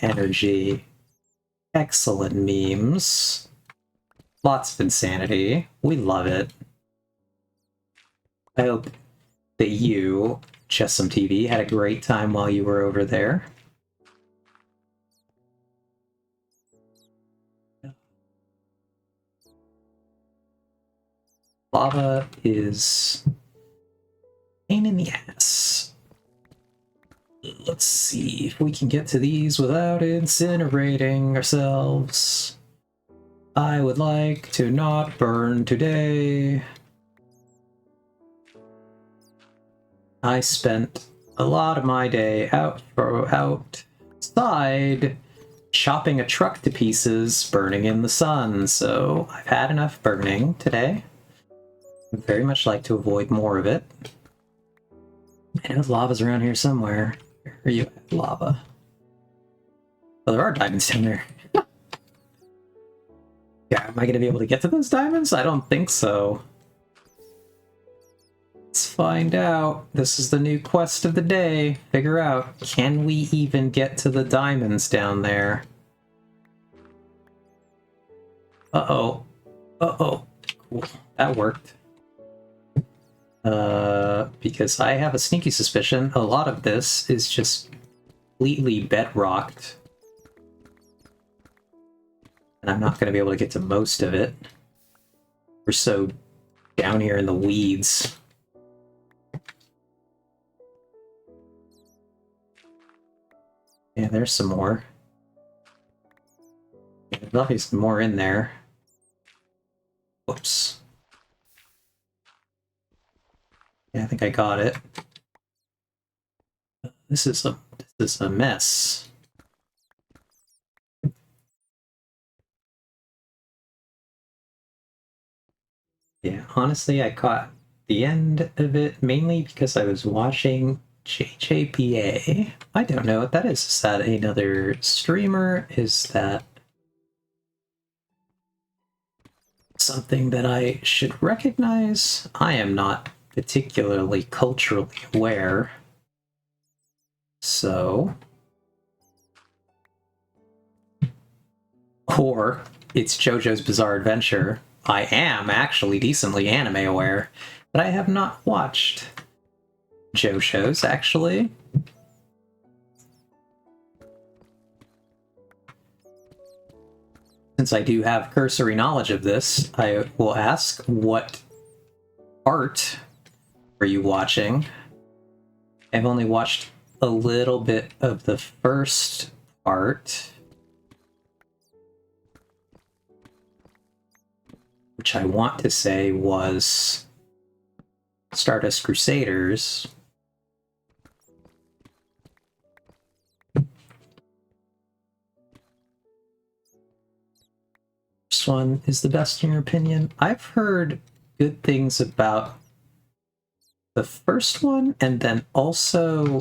energy. Excellent memes. Lots of insanity. We love it. I hope that you, Just Some TV, had a great time while you were over there. Lava is a pain in the ass. Let's see if we can get to these without incinerating ourselves. I would like to not burn today. I spent a lot of my day outside chopping a truck to pieces, burning in the sun, so I've had enough burning today. I'd very much like to avoid more of it. I know lava's around here somewhere. Where are you at, lava? Oh, there are diamonds down there. Yeah, am I going to be able to get to those diamonds? I don't think so. Let's find out. This is the new quest of the day. Figure out, can we even get to the diamonds down there? Uh-oh. Uh-oh. Cool. That worked. Because I have a sneaky suspicion a lot of this is just completely bedrocked. And I'm not going to be able to get to most of it. We're so down here in the weeds. Yeah, there's some more. There's obviously more in there. Whoops. Yeah, I think I got it. This is a mess. Yeah, honestly, I caught the end of it mainly because I was watching JJPA. I don't know what that is. Is that another streamer? Is that something that I should recognize? I am not particularly culturally aware. So... Or it's JoJo's Bizarre Adventure. I am actually decently anime aware, but I have not watched JoJo's, actually. Since I do have cursory knowledge of this, I will ask, what part were you watching? I've only watched a little bit of the first part, which I want to say was Stardust Crusaders. This one is the best in your opinion? I've heard good things about the first one, and then also...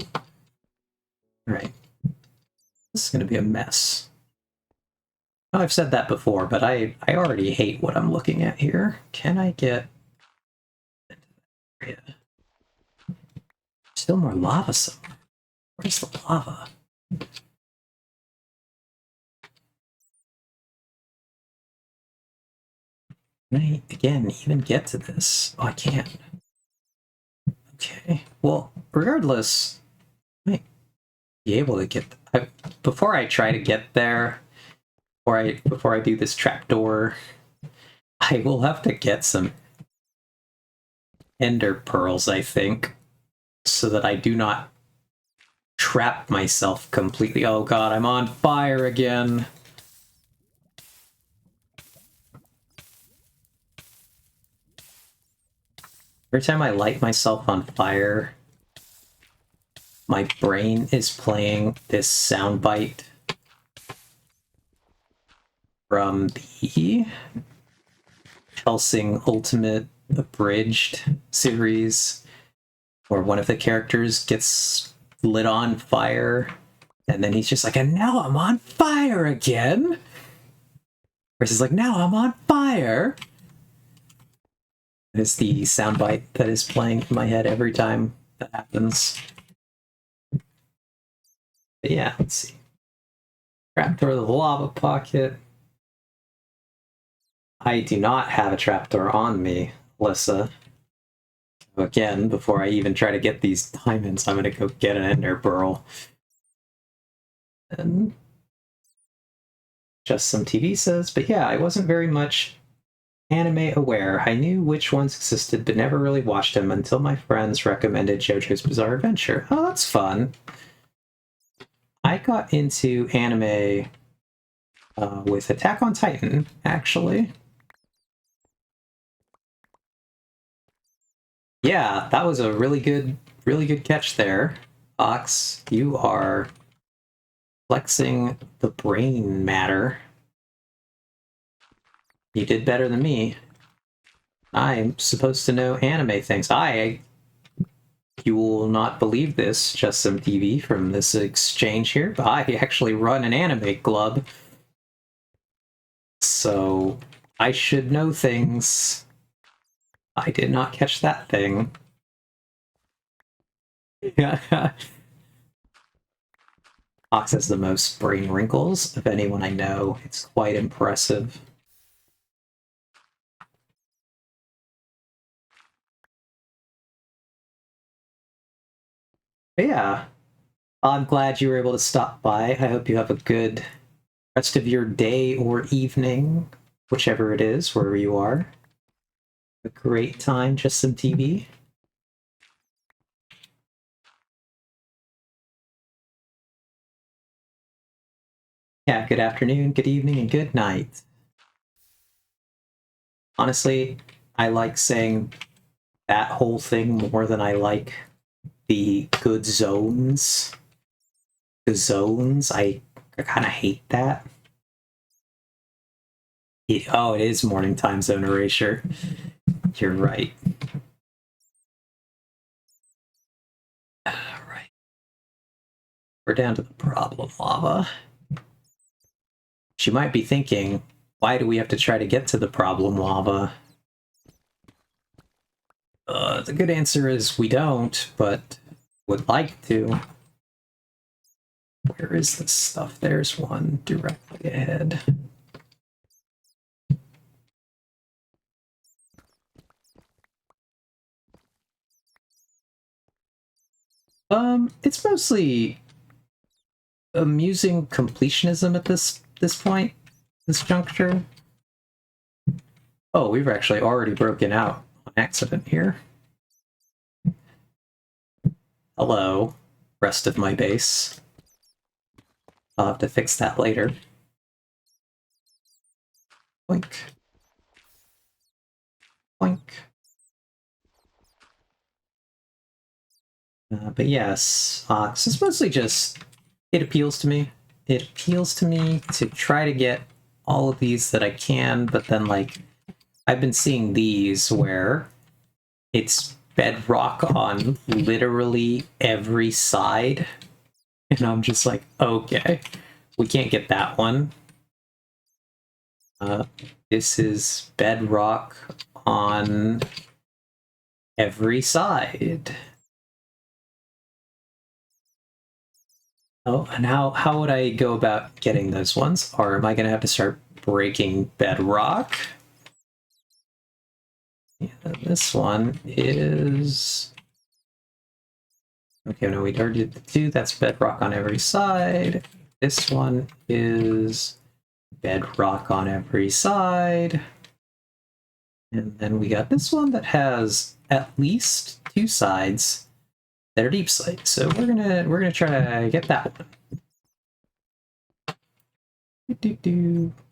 Right. This is going to be a mess. Oh, I've said that before, but I already hate what I'm looking at here. Can I get... Still more lava somewhere. Where's the lava? Can I, again, even get to this? Oh, I can't. Okay. Well, regardless, I might be able to get... before I try to get there, before I do this trapdoor, I will have to get some ender pearls, I think, so that I do not trap myself completely. Oh god, I'm on fire again. Every time I light myself on fire, my brain is playing this soundbite from the Hellsing Ultimate Abridged series, where one of the characters gets lit on fire, and then he's just like, and now I'm on fire again! Whereas he's like, now I'm on fire! It's the soundbite that is playing in my head every time that happens. But yeah, let's see. Trapdoor of the lava pocket. I do not have a trapdoor on me, Alyssa. Again, before I even try to get these diamonds, I'm gonna go get an ender pearl. And just some TV says, but yeah, I wasn't very much anime aware. I knew which ones existed, but never really watched them until my friends recommended JoJo's Bizarre Adventure. Oh, that's fun. I got into anime with Attack on Titan, actually. Yeah, that was a really good catch there. Ox, you are flexing the brain matter. You did better than me. I'm supposed to know anime things. You will not believe this, just some TV from this exchange here, but I actually run an anime club. So I should know things. I did not catch that thing. Yeah. Ox has the most brain wrinkles of anyone I know. It's quite impressive. But yeah, I'm glad you were able to stop by. I hope you have a good rest of your day or evening, whichever it is, wherever you are. A great time, just some TV. Yeah, good afternoon, good evening, and good night. Honestly, I like saying that whole thing more than I like the good zones. The zones, I kind of hate that. Oh, it is morning time zone erasure. You're right. Alright. We're down to the problem lava. She might be thinking, why do we have to try to get to the problem lava? The good answer is we don't, but would like to. Where is this stuff? There's one directly ahead. It's mostly amusing completionism at this point, this juncture. Oh, we've actually already broken out on accident here. Hello, rest of my base. I'll have to fix that later. Boink. Boink. But yes, this is mostly just, it appeals to me. It appeals to me to try to get all of these that I can, but then, like, I've been seeing these where it's bedrock on literally every side, and I'm just like, okay, we can't get that one. This is bedrock on every side. Oh, and how would I go about getting those ones? Or am I going to have to start breaking bedrock? Yeah, this one is... Okay, no, we already did the 2. That's bedrock on every side. This one is bedrock on every side. And then we got this one that has at least 2 sides that are deep slate. So we're gonna try to get that one.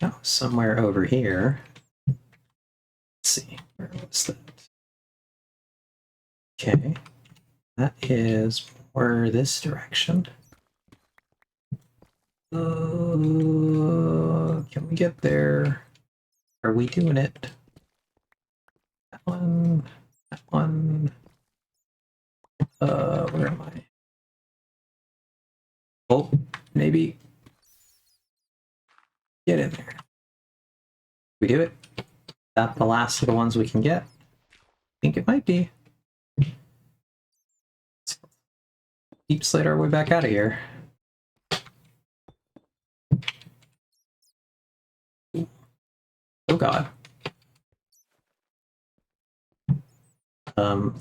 Oh, somewhere over here. Let's see, where was that? Okay, that is more this direction. Can we get there? Are we doing it? That one, that one. Where am I? Oh, maybe. Get in there. We do it? Is that the last of the ones we can get? I think it might be. Deep slate our way back out of here. Oh god.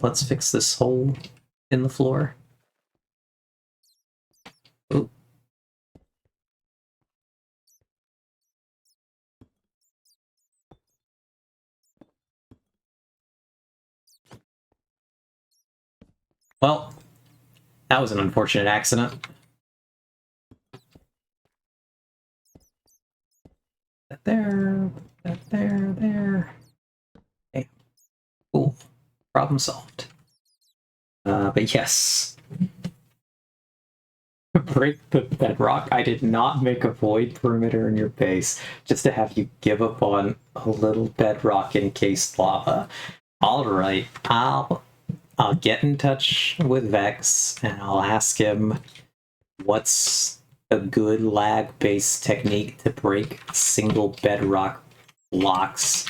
Let's fix this hole in the floor. Oh. Well, that was an unfortunate accident. That there, that there. Okay, cool. Problem solved. But yes. Break the bedrock. I did not make a void perimeter in your base just to have you give up on a little bedrock encased lava. Alright, I'll get in touch with Vex and I'll ask him what's a good lag-based technique to break single bedrock blocks.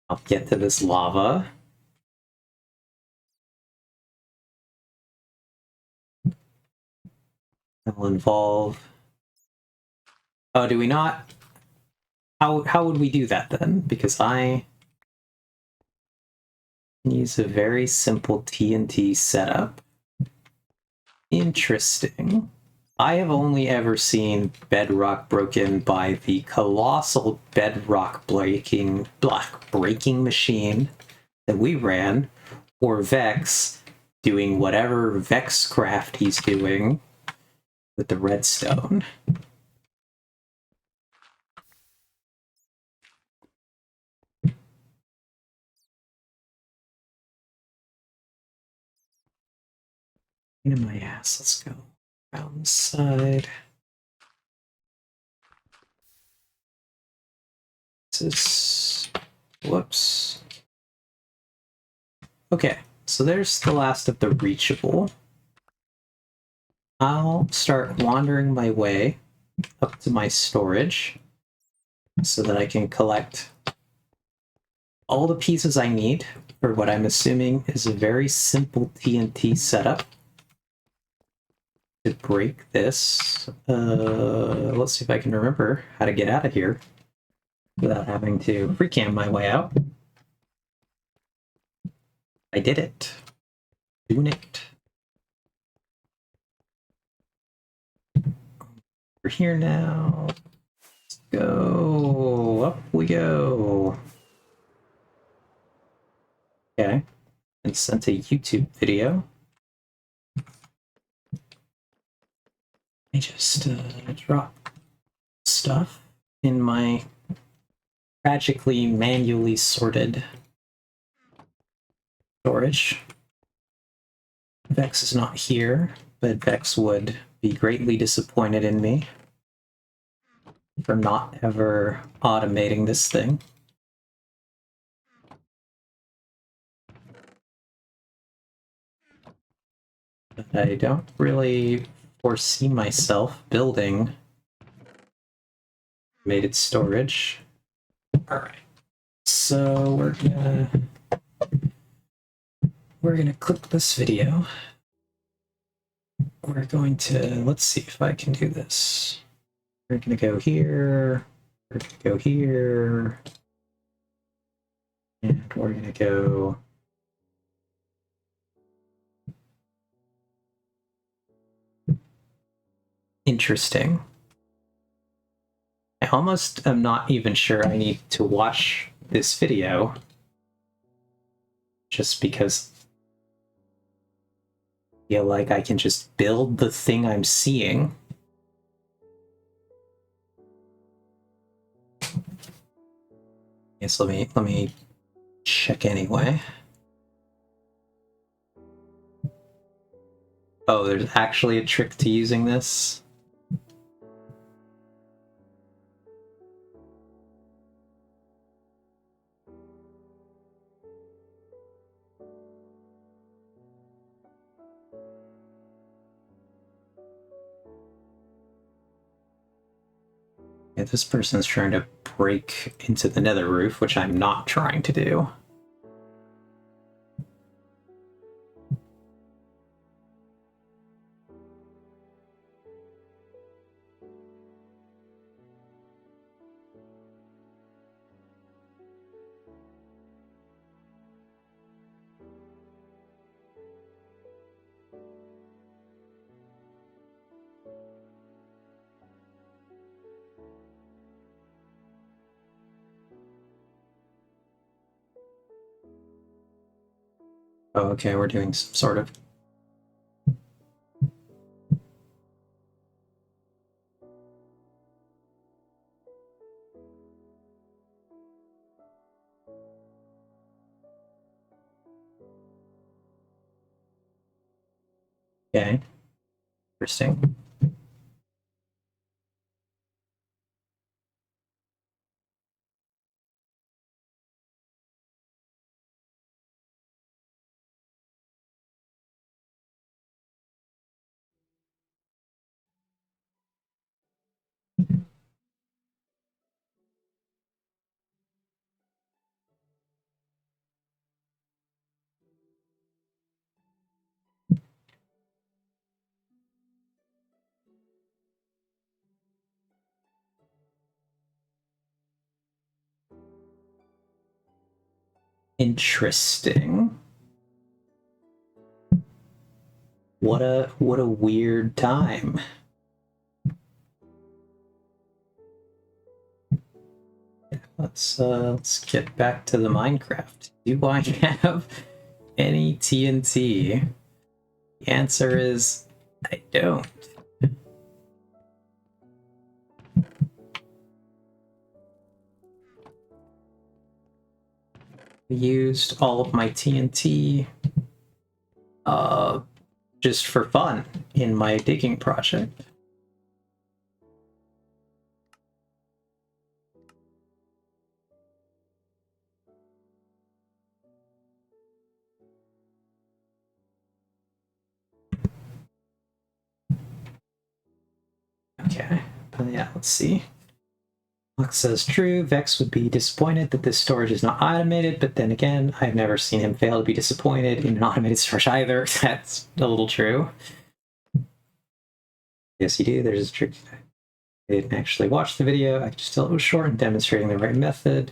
I'll get to this lava. That will involve... Oh, do we not? How would we do that then? Because I use a very simple TNT setup. Interesting. I have only ever seen bedrock broken by the colossal bedrock breaking machine that we ran, or Vex doing whatever Vexcraft he's doing with the redstone. In my ass, let's go around the side. This is... Whoops. Okay, so there's the last of the reachable. I'll start wandering my way up to my storage so that I can collect all the pieces I need for what I'm assuming is a very simple TNT setup to break this. Let's see if I can remember how to get out of here without having to free cam my way out. I did it. Doing it. over here now. Let's go. Up we go. Okay. And sent a YouTube video. I just drop stuff in my tragically manually sorted storage. Vex is not here, but Vex would be greatly disappointed in me for not ever automating this thing. But I don't really foresee myself building automated storage. Alright, so we're gonna click this video. We're going to, let's see if I can do this. We're gonna go here, we're gonna go here, and we're gonna go interesting. I almost am not even sure I need to watch this video, just because I feel like I can just build the thing I'm seeing. Yes, let me check anyway. Oh, there's actually a trick to using this. Yeah, this person's trying to break into the nether roof, which I'm not trying to do. Oh, okay, we're doing some sort of... Okay, interesting. Interesting. What a weird time. Let's get back to the Minecraft. Do I have any TNT? The answer is I don't. I used all of my TNT just for fun in my digging project. Okay, but yeah, let's see. Lux says true. Vex would be disappointed that this storage is not automated, but then again, I've never seen him fail to be disappointed in an automated storage either. That's a little true. Yes, you do. There's a trick. I didn't actually watch the video. I could just tell it was short and demonstrating the right method.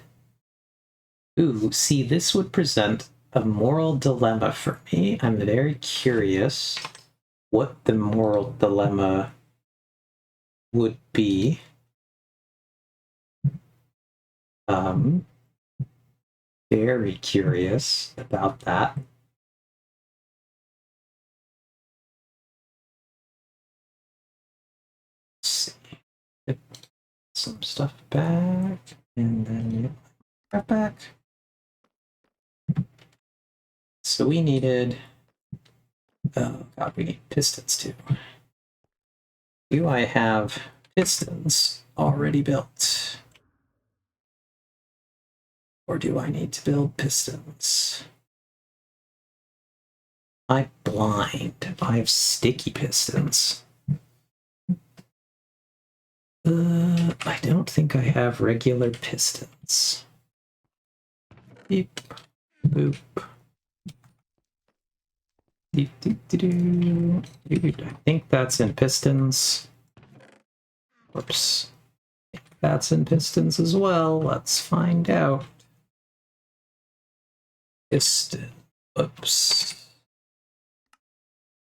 Ooh, see, this would present a moral dilemma for me. I'm very curious what the moral dilemma would be very curious about that. Let's see. Get some stuff back, and then that back. So we needed. Oh god, we need pistons too. Do I have pistons already built? Or do I need to build pistons? I'm blind. I have sticky pistons. I don't think I have regular pistons. Beep. Boop. I think that's in pistons. Whoops. That's in pistons as well. Let's find out. Piston. Oops.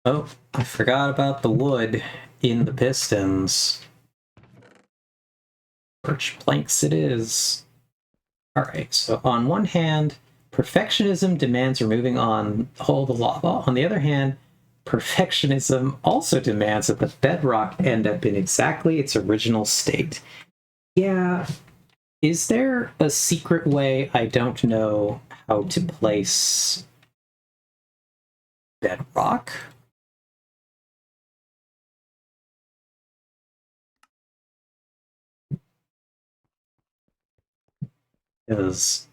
Oh, I forgot about the wood in the pistons. Birch planks it is. Alright, so on one hand, perfectionism demands removing all the lava. On the other hand, perfectionism also demands that the bedrock end up in exactly its original state. Yeah, is there a secret way I don't know how to place bedrock? Because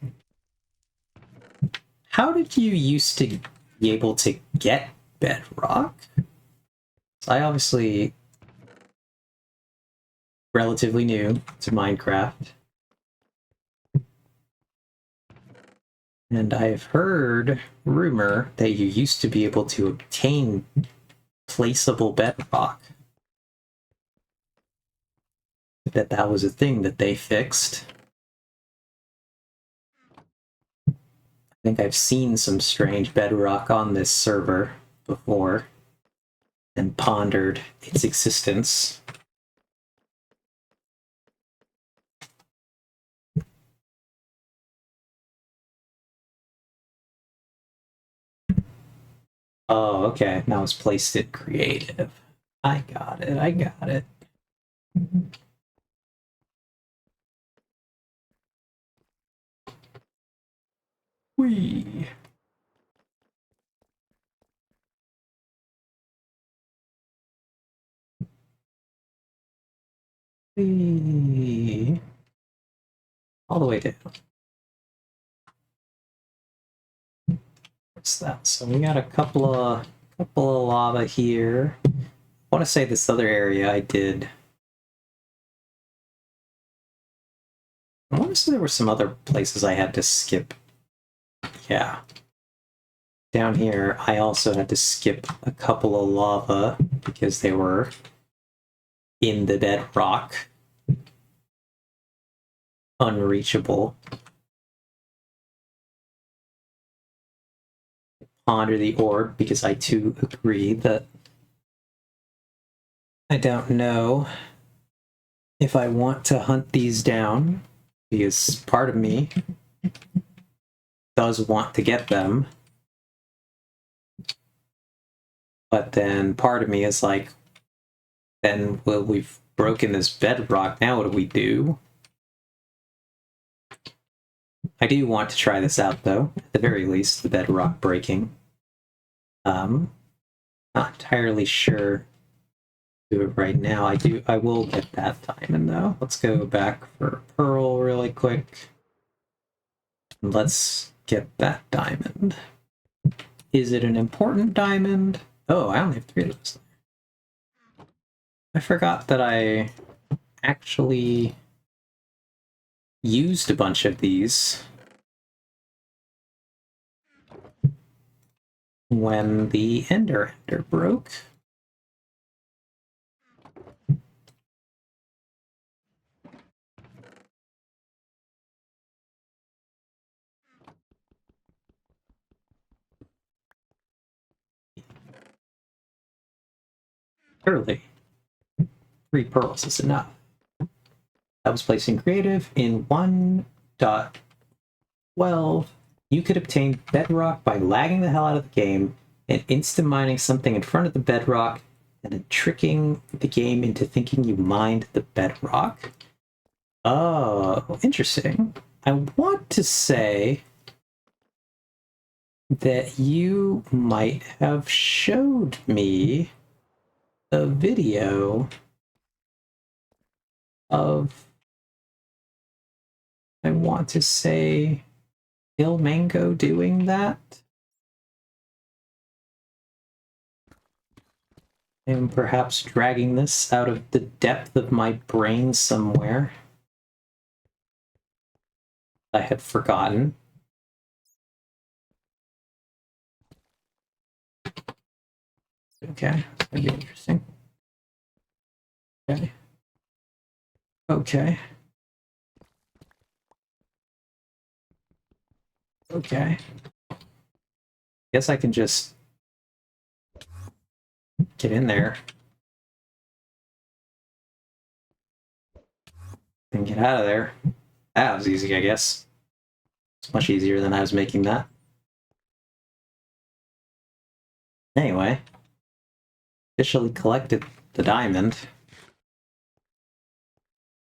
how did you used to be able to get bedrock? I obviously relatively new to Minecraft. And I've heard rumor that you used to be able to obtain placeable bedrock. That was a thing that they fixed. I think I've seen some strange bedrock on this server before and pondered its existence. Oh, okay. Now it's placed it creative. I got it. I got it. Whee! Whee! All the way down. What's that? So we got a couple of lava here. I want to say this other area I did. I want to say there were some other places I had to skip. Yeah. Down here, I also had to skip a couple of lava because they were in the bedrock. Unreachable. Ponder the orb because I too agree that I don't know if I want to hunt these down because part of me does want to get them. But then part of me is like, then well, we've broken this bedrock, now what do we do? I do want to try this out though, at the very least, the bedrock breaking. Not entirely sure do it right now. I will get that diamond though. Let's go back for pearl really quick. Let's get that diamond. Is it an important diamond? Oh, I only have 3 of those. I forgot that I actually used a bunch of these when the ender broke. Early. 3 pearls is enough. That was placed in creative in 1.12. You could obtain bedrock by lagging the hell out of the game and instant mining something in front of the bedrock and then tricking the game into thinking you mined the bedrock. Oh, interesting. I want to say that you might have showed me a video of, I want to say, Ilmango doing that. And perhaps dragging this out of the depth of my brain somewhere. I had forgotten. Okay, that's gonna be interesting. Okay. Okay. Okay. Guess I can just get in there and get out of there. That was easy, I guess. It's much easier than I was making that. Anyway, officially collected the diamond.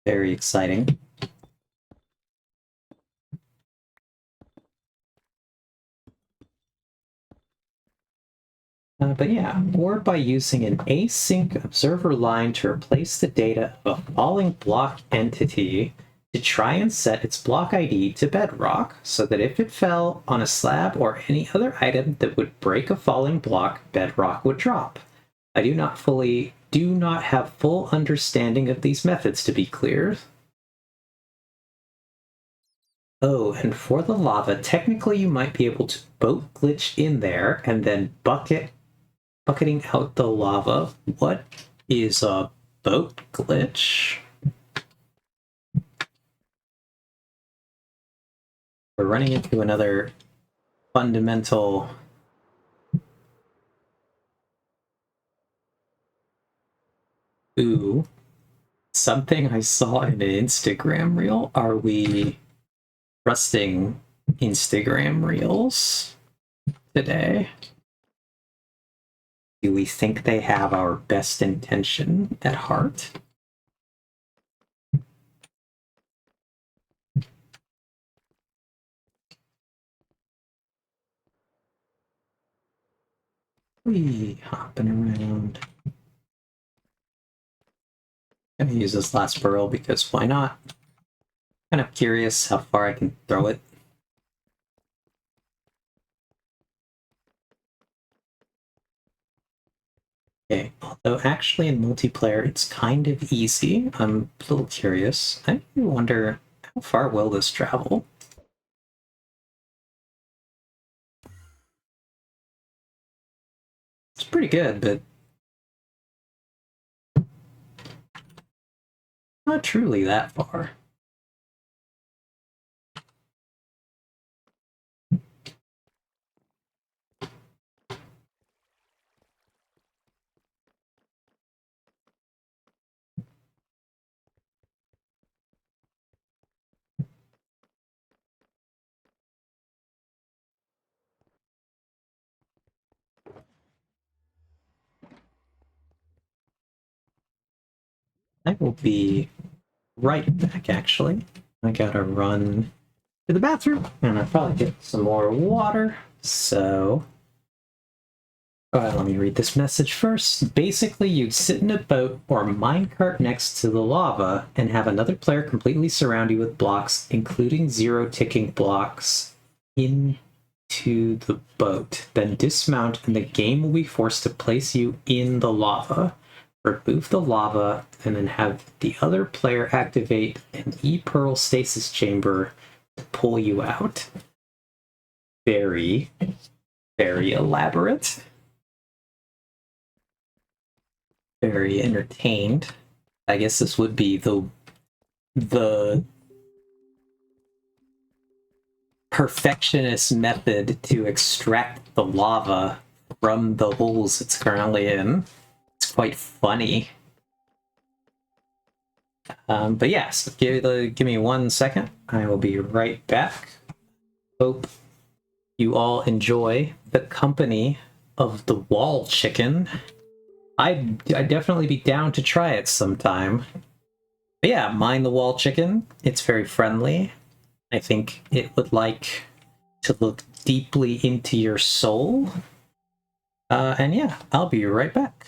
Very exciting. But yeah, or by using an async observer line to replace the data of a falling block entity to try and set its block ID to bedrock, so that if it fell on a slab or any other item that would break a falling block, bedrock would drop. I do not have full understanding of these methods, to be clear. Oh, and for the lava, technically you might be able to boat glitch in there and then bucketing out the lava. What is a boat glitch? We're running into another fundamental something I saw in an Instagram reel. Are we trusting Instagram reels today? Do we think they have our best intention at heart? We hopping around. I'm gonna use this last pearl because why not? Kind of curious how far I can throw it. Okay, although actually in multiplayer it's kind of easy. I'm a little curious. I wonder how far will this travel? It's pretty good, but not truly that far. I will be right back, actually. I gotta run to the bathroom, and I'll probably get some more water, so... let me read this message first. Basically, you'd sit in a boat or minecart next to the lava and have another player completely surround you with blocks, including 0 ticking blocks, into the boat. Then dismount, and the game will be forced to place you in the lava. Remove the lava, and then have the other player activate an E-Pearl stasis chamber to pull you out. Very, very elaborate. Very entertained. I guess this would be the perfectionist method to extract the lava from the holes it's currently in. It's quite funny. But yes, give me 1 second. I will be right back. Hope you all enjoy the company of the wall chicken. I'd definitely be down to try it sometime. But yeah, mind the wall chicken. It's very friendly. I think it would like to look deeply into your soul. And yeah, I'll be right back.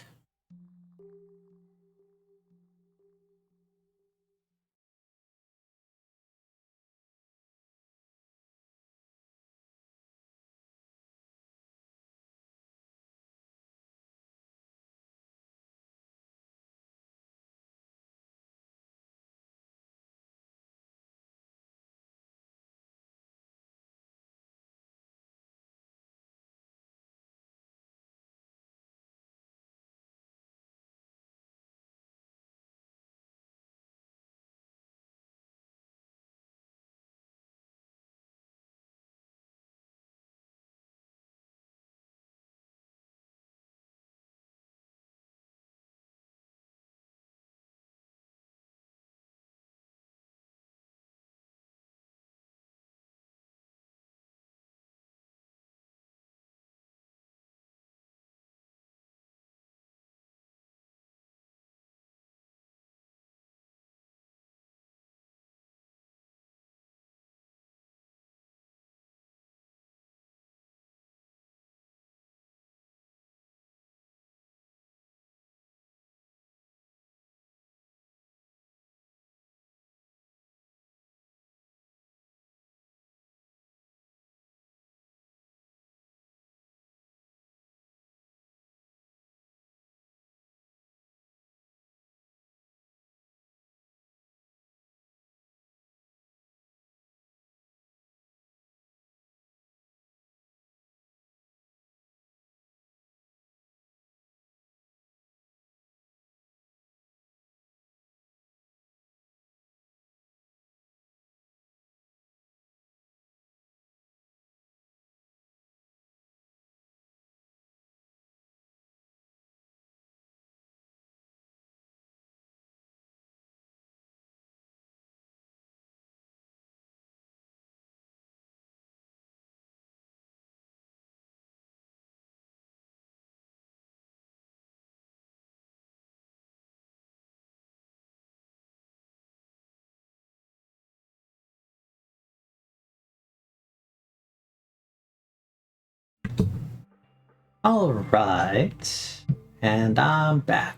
All right, and I'm back.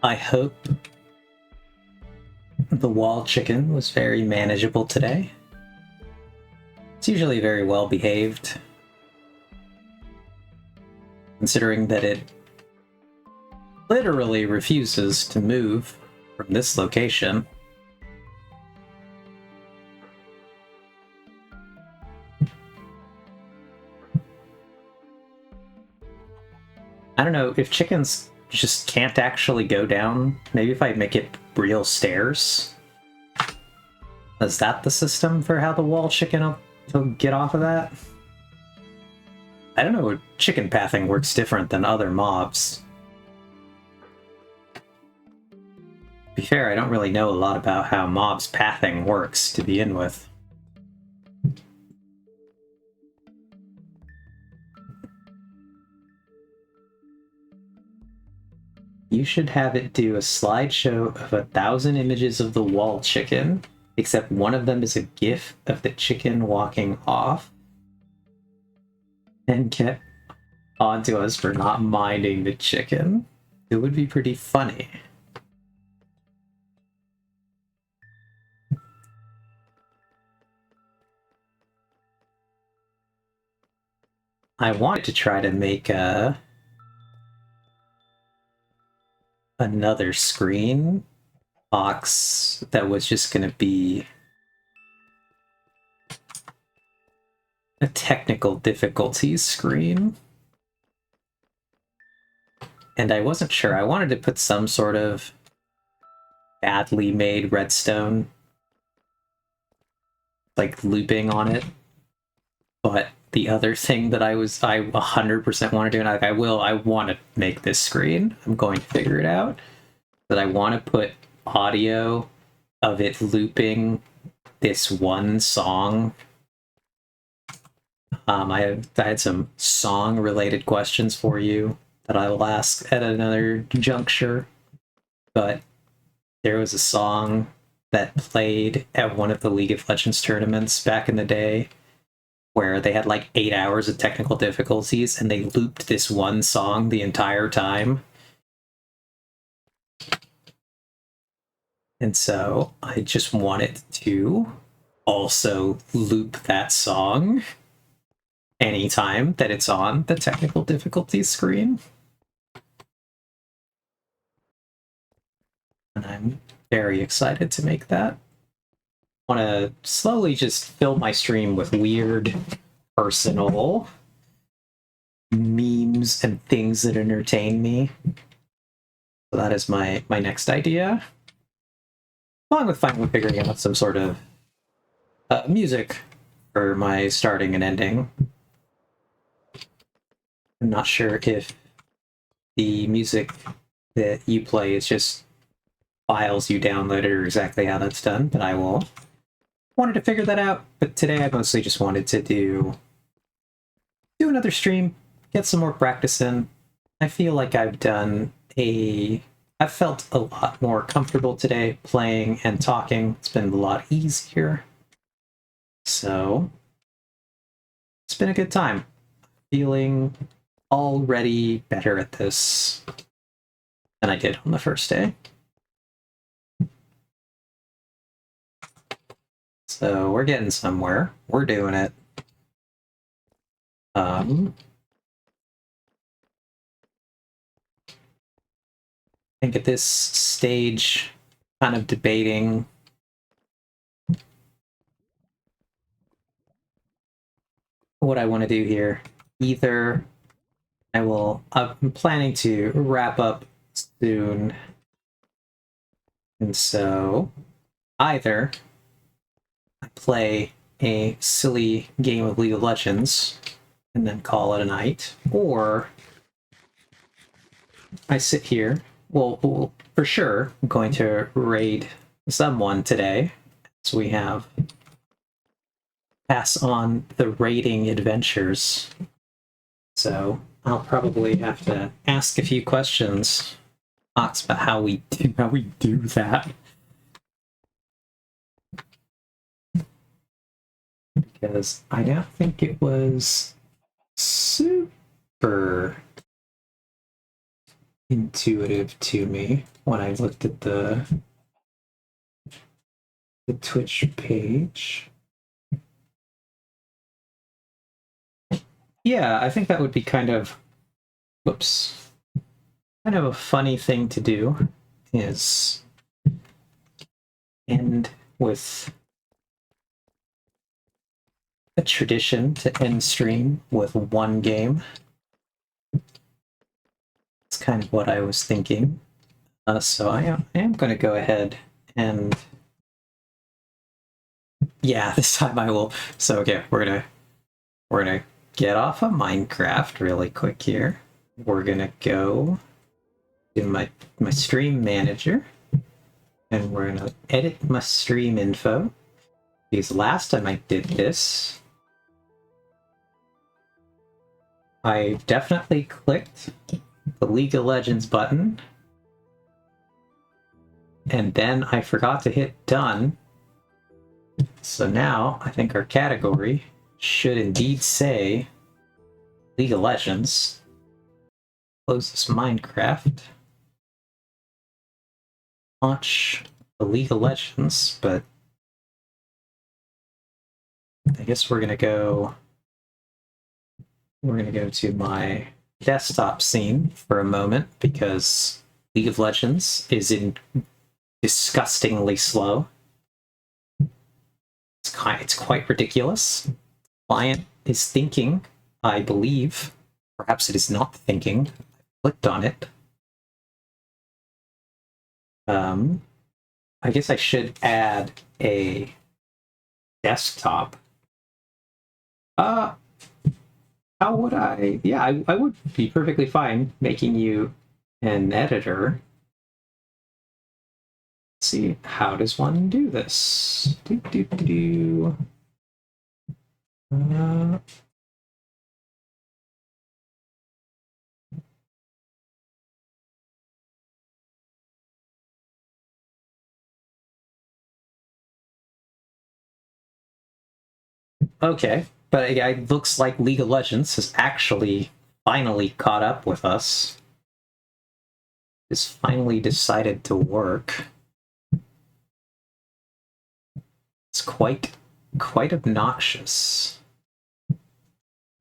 I hope the wall chicken was very manageable today. It's usually very well behaved, considering that it literally refuses to move from this location. I don't know, if chickens just can't actually go down, maybe if I make it real stairs? Is that the system for how the wall chicken will get off of that? I don't know, chicken pathing works different than other mobs. To be fair, I don't really know a lot about how mobs pathing works to begin with. You should have it do a slideshow of 1,000 images of the wall chicken, except one of them is a GIF of the chicken walking off, and get onto us for not minding the chicken. It would be pretty funny. I wanted to try to make another screen box that was just going to be a technical difficulties screen. And I wasn't sure. I wanted to put some sort of badly made redstone, like looping on it, but the other thing that I 100% want to do, and I want to make this screen. I'm going to figure it out. That I want to put audio of it looping this one song. I had some song related questions for you that I will ask at another juncture, but there was a song that played at one of the League of Legends tournaments back in the day where they had like 8 hours of technical difficulties and they looped this one song the entire time. And so I just wanted to also loop that song anytime that it's on the technical difficulties screen. And I'm very excited to make that. I want to slowly just fill my stream with weird, personal memes and things that entertain me. So that is my next idea. Along with finally figuring out some sort of music for my starting and ending. I'm not sure if the music that you play is just files you downloaded or exactly how that's done, but I wanted to figure that out. But today I mostly just wanted to do another stream, get some more practice in. I feel like I've felt a lot more comfortable today playing and talking. It's been a lot easier. So it's been a good time. Feeling already better at this than I did on the first day. So we're getting somewhere. We're doing it. I think at this stage, kind of debating what I want to do here. Either I'm planning to wrap up soon, and so either I play a silly game of League of Legends and then call it a night, or I sit here. Well, for sure, I'm going to raid someone today, so we have pass on the raiding adventures. So I'll probably have to ask a few questions about how we do that. Because I don't think it was super intuitive to me when I looked at the Twitch page. Yeah, I think that would be kind of a funny thing to do is end with a tradition to end stream with one game. It's kind of what I was thinking. So I am going to go ahead and yeah, this time I will. So okay, we're gonna get off of Minecraft really quick here. We're gonna go to my stream manager, and we're gonna edit my stream info. Because last time I did this, I definitely clicked the League of Legends button, and then I forgot to hit done. So now I think our category should indeed say League of Legends. Close this Minecraft. Launch the League of Legends, but I guess we're gonna go to my desktop scene for a moment because League of Legends is disgustingly slow. It's quite ridiculous. Client is thinking, I believe. Perhaps it is not thinking. I clicked on it. I guess I should add a desktop. How would I? Yeah, I would be perfectly fine making you an editor. Let's see, how does one do this? Uh, okay, but yeah, it looks like League of Legends has actually finally caught up with us. It's finally decided to work. It's quite obnoxious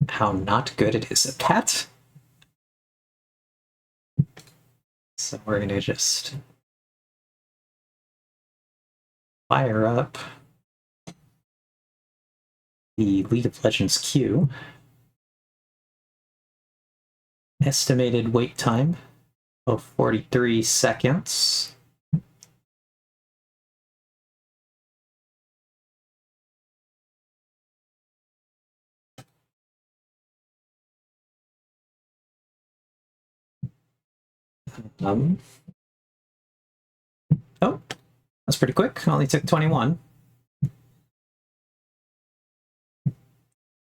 how not good it is at that. So we're gonna just fire up the League of Legends queue. Estimated wait time of 43 seconds. Oh, that's pretty quick. Only took 21.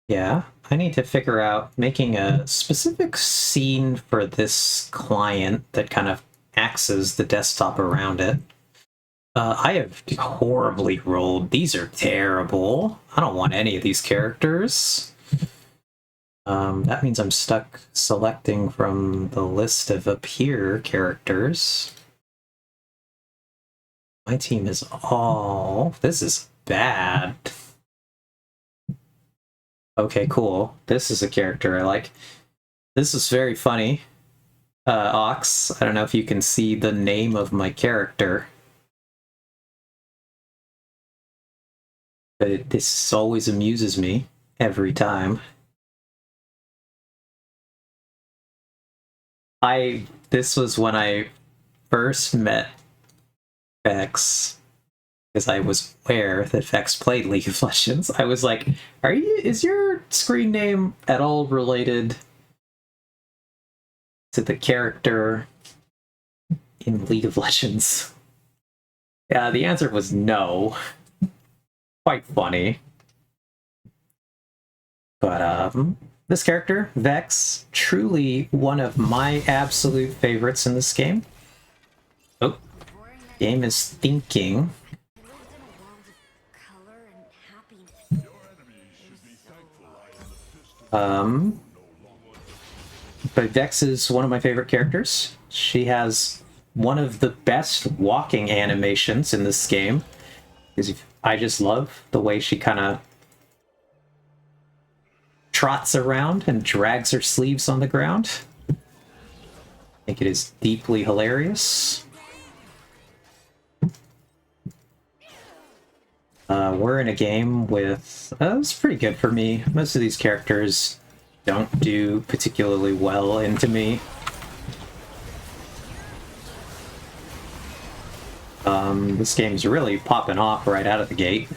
Yeah, I need to figure out making a specific scene for this client that kind of acts as the desktop around it. I have horribly rolled. These are terrible. I don't want any of these characters. That means I'm stuck selecting from the list of appear characters. My team is all... This is bad. Okay, cool. This is a character I like. This is very funny. Ox, I don't know if you can see the name of my character. But this always amuses me every time. This was when I first met Vex, because I was aware that Vex played League of Legends. I was like, is your screen name at all related to the character in League of Legends? Yeah, the answer was no. Quite funny. But this character, Vex, truly one of my absolute favorites in this game. Oh, game is thinking. But Vex is one of my favorite characters. She has one of the best walking animations in this game. I just love the way she kind of trots around and drags her sleeves on the ground. I think it is deeply hilarious. We're in a game with... it's pretty good for me. Most of these characters don't do particularly well into me. This game's really popping off right out of the gate.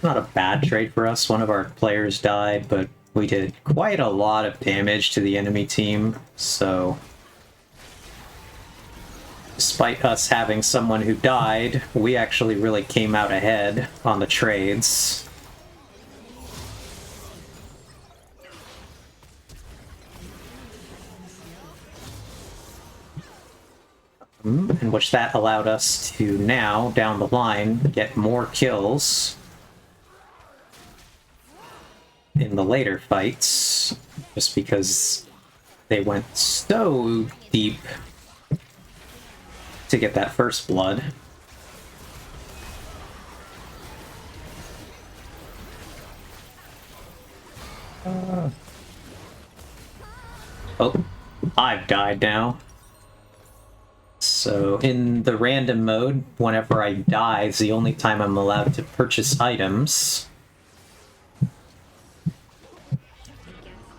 Not a bad trade for us. One of our players died, but we did quite a lot of damage to the enemy team, so... Despite us having someone who died, we actually really came out ahead on the trades. In which that allowed us to now, down the line, get more kills in the later fights, just because they went so deep to get that first blood. Oh, I've died now. So in the random mode, whenever I die is the only time I'm allowed to purchase items.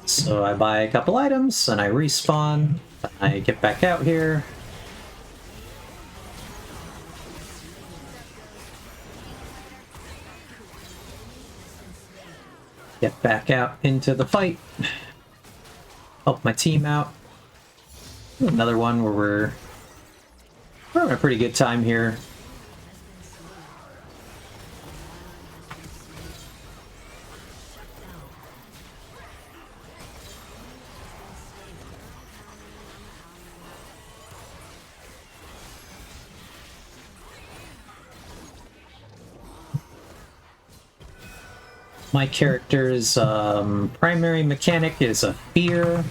So I buy a couple items, and I respawn, I get back out here. get back out into the fight. Help my team out. Another one where we're having a pretty good time here. My character's primary mechanic is a fear.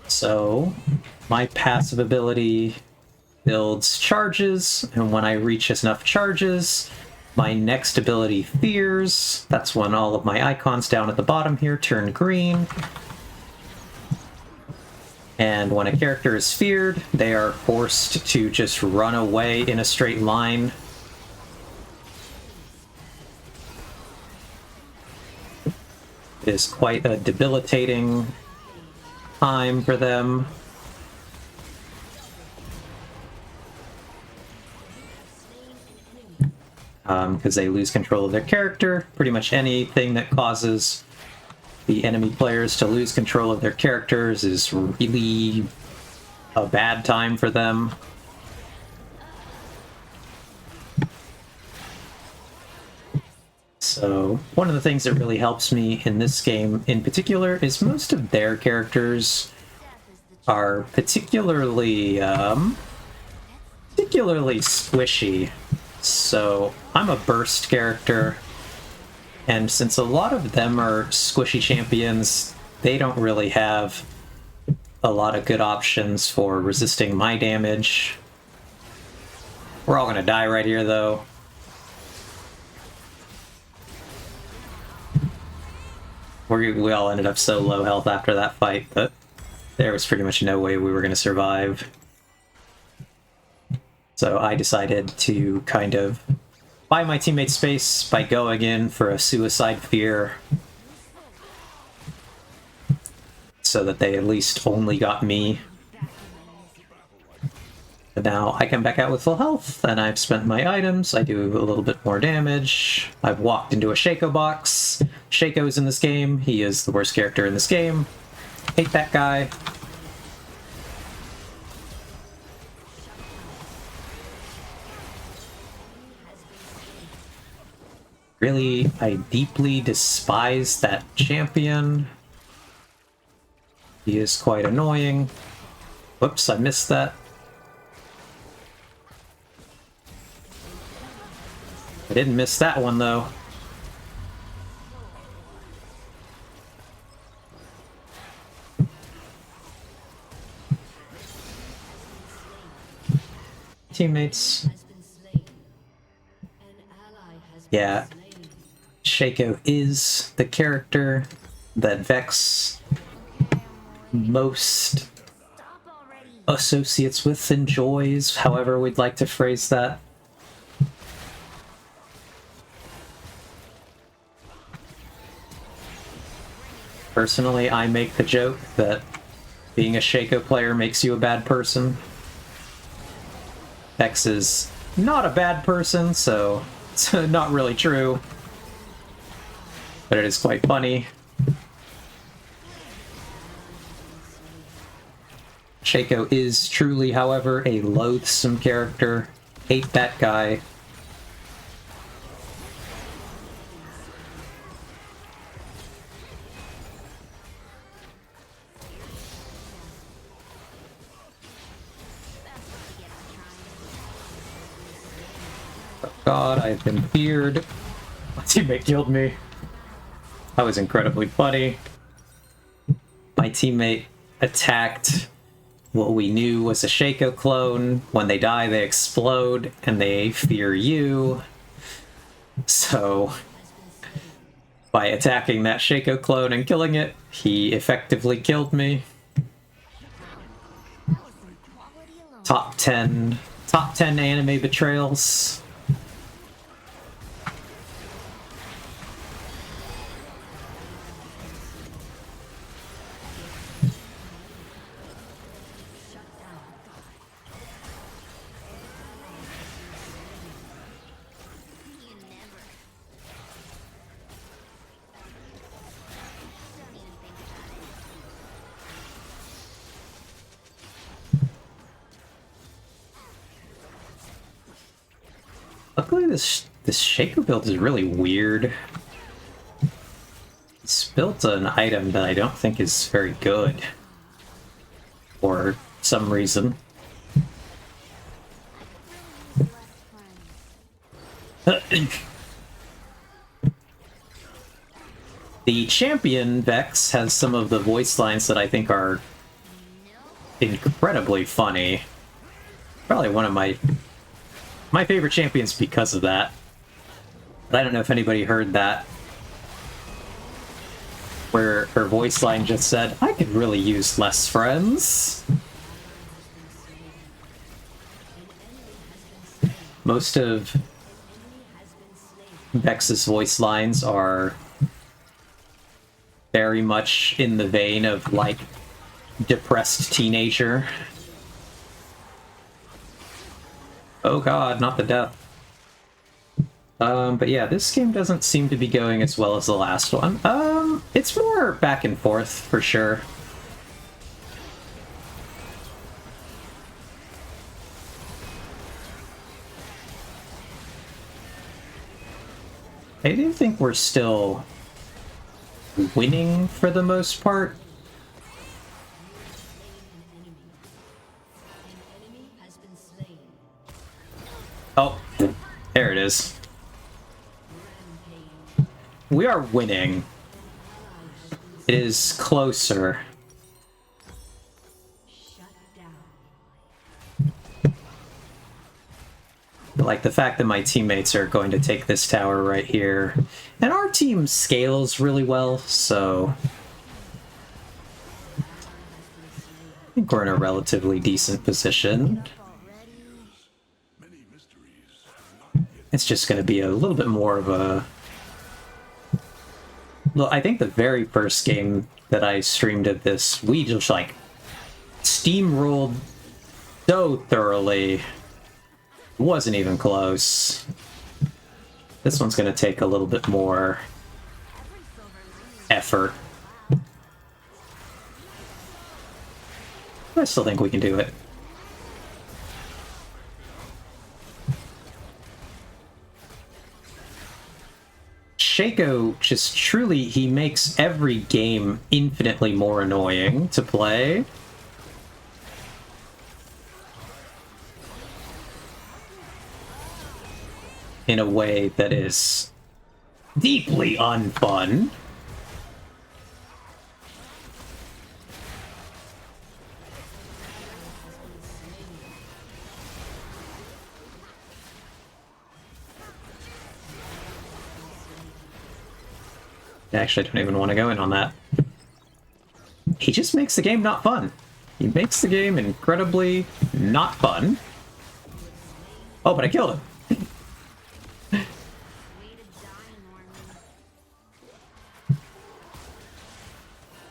So my passive ability builds charges, and when I reach enough charges, my next ability fears. That's when all of my icons down at the bottom here turn green. And when a character is feared, they are forced to just run away in a straight line. It is quite a debilitating time for them. Because they lose control of their character. Pretty much anything that causes the enemy players to lose control of their characters is really a bad time for them. So, one of the things that really helps me in this game in particular is most of their characters are particularly squishy. So, I'm a burst character, and since a lot of them are squishy champions, they don't really have a lot of good options for resisting my damage. We're all gonna die right here, though. We all ended up so low health after that fight that there was pretty much no way we were going to survive. So I decided to kind of buy my teammates space by going in for a suicide fear, so that they at least only got me. But now I come back out with full health, and I've spent my items, I do a little bit more damage. I've walked into a Shaco box. Shaco's in this game. He is the worst character in this game. Hate that guy. Really, I deeply despise that champion. He is quite annoying. Whoops, I missed that. I didn't miss that one, though. Teammates. Yeah. Shaco is the character that Vex most associates with, enjoys, however we'd like to phrase that. Personally, I make the joke that being a Shaco player makes you a bad person. Vex is not a bad person, so it's not really true. But it is quite funny. Shaco is truly, however, a loathsome character. Hate that guy. God, I've been feared. My teammate killed me. That was incredibly funny. My teammate attacked what we knew was a Shaco clone. When they die, they explode, and they fear you. So, by attacking that Shaco clone and killing it, he effectively killed me. Top 10 anime betrayals. Luckily, this Shaco build is really weird. It's built an item that I don't think is very good. For some reason. The champion, Vex, has some of the voice lines that I think are incredibly funny. Probably one of my favorite champions because of that. But I don't know if anybody heard that. Where her voice line just said, I could really use less friends. Most of Vex's voice lines are very much in the vein of, like, depressed teenager. Oh god, not the death. But yeah, this game doesn't seem to be going as well as the last one. It's more back and forth, for sure. I do think we're still winning for the most part. Oh, there it is. We are winning. It is closer. Like the fact that my teammates are going to take this tower right here. And our team scales really well, so I think we're in a relatively decent position. It's just going to be a little bit more of a... Look, I think the very first game that I streamed of this, we just, like, steamrolled so thoroughly. It wasn't even close. This one's going to take a little bit more effort. I still think we can do it. Shaco just truly, he makes every game infinitely more annoying to play. In a way that is deeply unfun. I actually don't even want to go in on that. He just makes the game not fun. He makes the game incredibly not fun. Oh, but I killed him.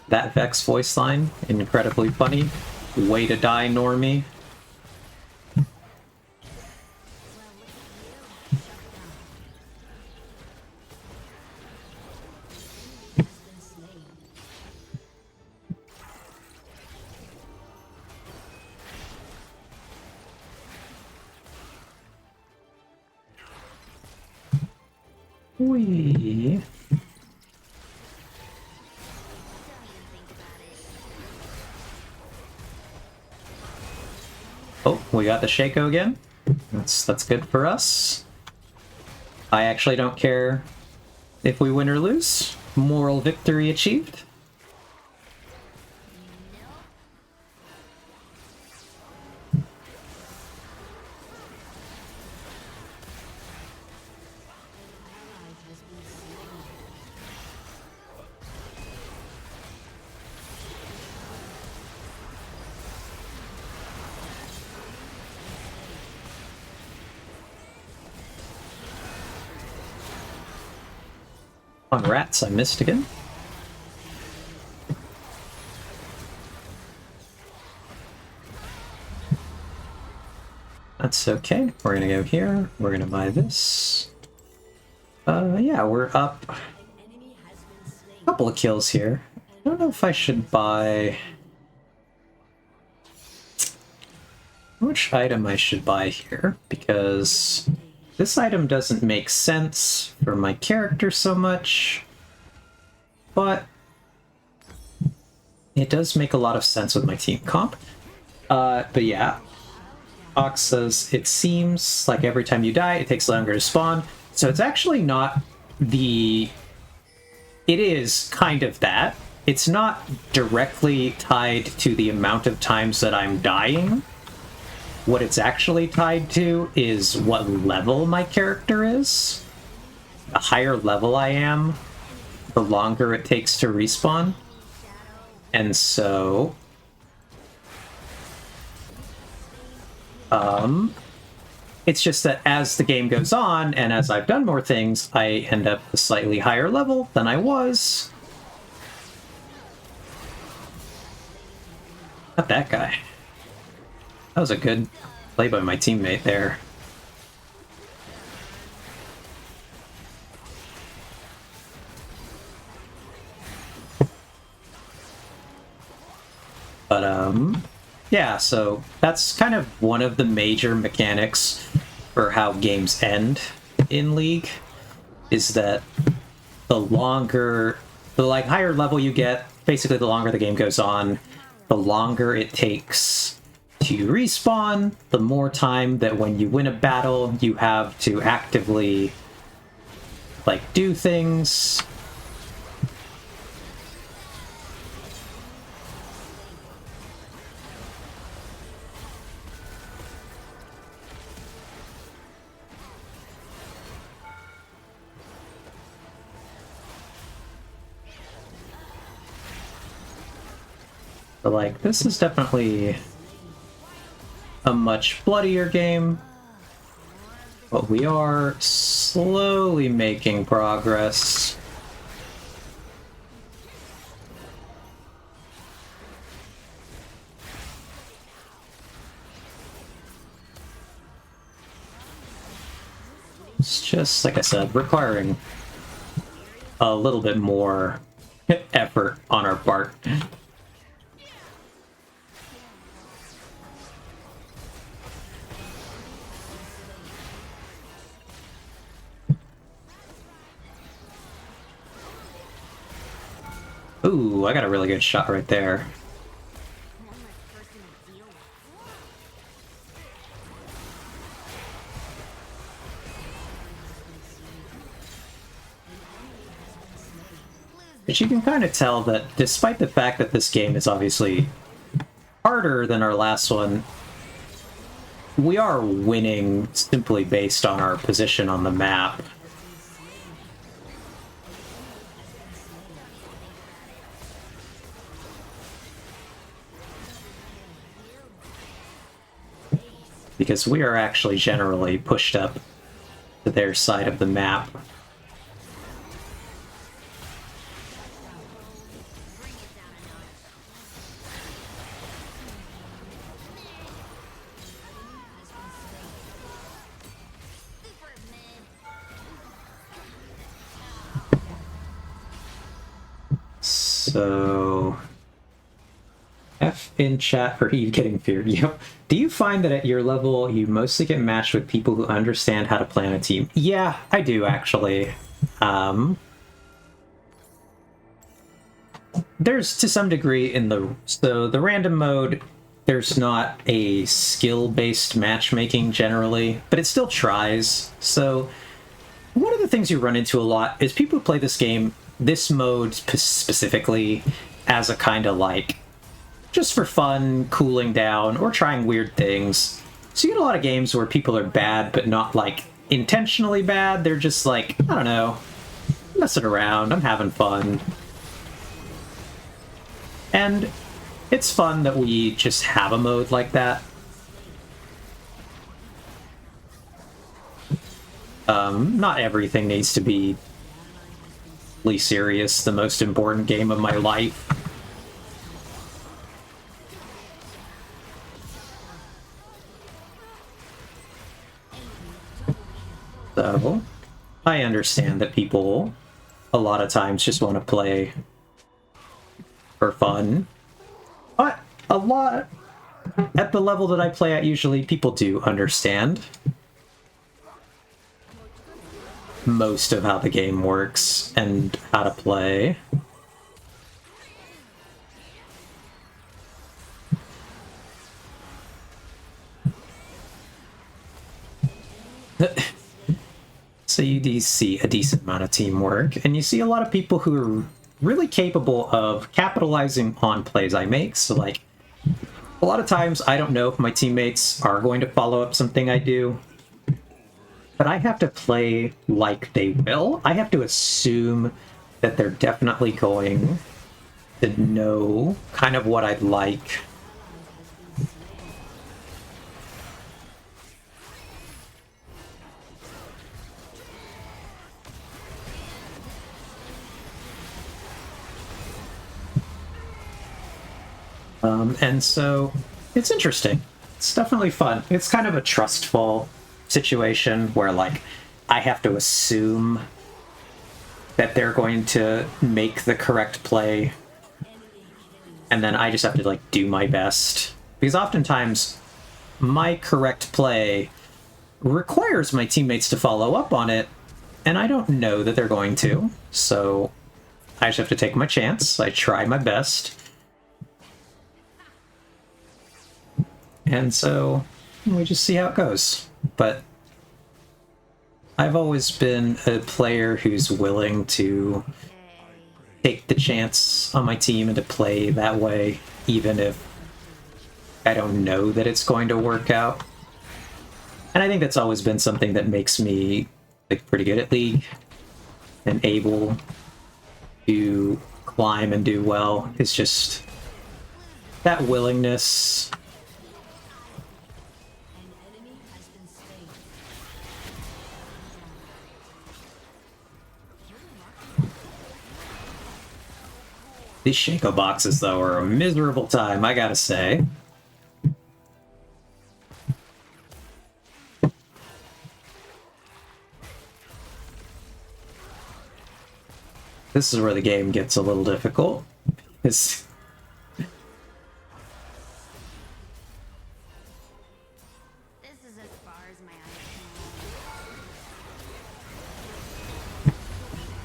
That Vex voice line, incredibly funny. Way to die, Normie. Whee. Oh, we got the Shaco again. That's good for us. I actually don't care if we win or lose. Moral victory achieved. On rats, I missed again. That's okay. We're gonna go here. We're gonna buy this. Yeah, we're up a couple of kills here. I don't know if I should buy... which item I should buy here, because this item doesn't make sense for my character so much, but it does make a lot of sense with my team comp. But yeah, Ox says, it seems like every time you die, it takes longer to spawn. So it's actually not the... It is kind of that. It's not directly tied to the amount of times that I'm dying. What it's actually tied to is what level my character is. The higher level I am, the longer it takes to respawn. And so... it's just that as the game goes on, and as I've done more things, I end up a slightly higher level than I was. Not that guy. That was a good play by my teammate there. But, yeah, so that's kind of one of the major mechanics for how games end in League, is that the longer, the higher level you get, basically the longer the game goes on, the longer it takes to respawn, the more time that when you win a battle, you have to actively, do things. But, this is definitely a much bloodier game, but we are slowly making progress. It's just, like I said, requiring a little bit more effort on our part. Ooh, I got a really good shot right there. But you can kind of tell that despite the fact that this game is obviously harder than our last one, we are winning simply based on our position on the map. Because we are actually generally pushed up to their side of the map. So... F in chat for Eve getting feared. Yep. Do you find that at your level you mostly get matched with people who understand how to plan a team? Yeah, I do actually. There's to some degree in the random mode, there's not a skill-based matchmaking generally, but it still tries. So one of the things you run into a lot is people who play this game, this mode specifically, as a kind of just for fun, cooling down, or trying weird things. So you get a lot of games where people are bad, but not, intentionally bad. They're just I don't know, messing around, I'm having fun. And it's fun that we just have a mode like that. Not everything needs to be serious, the most important game of my life. So, I understand that people, a lot of times, just want to play for fun. But a lot, at the level that I play at usually, people do understand. most of how the game works and how to play. So you do see a decent amount of teamwork, and you see a lot of people who are really capable of capitalizing on plays I make. So like, a lot of times I don't know if my teammates are going to follow up something I do, but I have to play like they will. I have to assume that they're definitely going to know kind of what I'd like. And so it's interesting. It's definitely fun. It's kind of a trustful situation where, like, I have to assume that they're going to make the correct play, and then I just have to, like, do my best. Because oftentimes, my correct play requires my teammates to follow up on it, and I don't know that they're going to. So I just have to take my chance. I try my best. And so we just see how it goes. But I've always been a player who's willing to take the chance on my team and to play that way, even if I don't know that it's going to work out. And I think that's always been something that makes me, like, pretty good at League and able to climb and do well. It's just that willingness. These Shaco boxes, though, are a miserable time, I gotta say. This is where the game gets a little difficult. This is as far as my eyes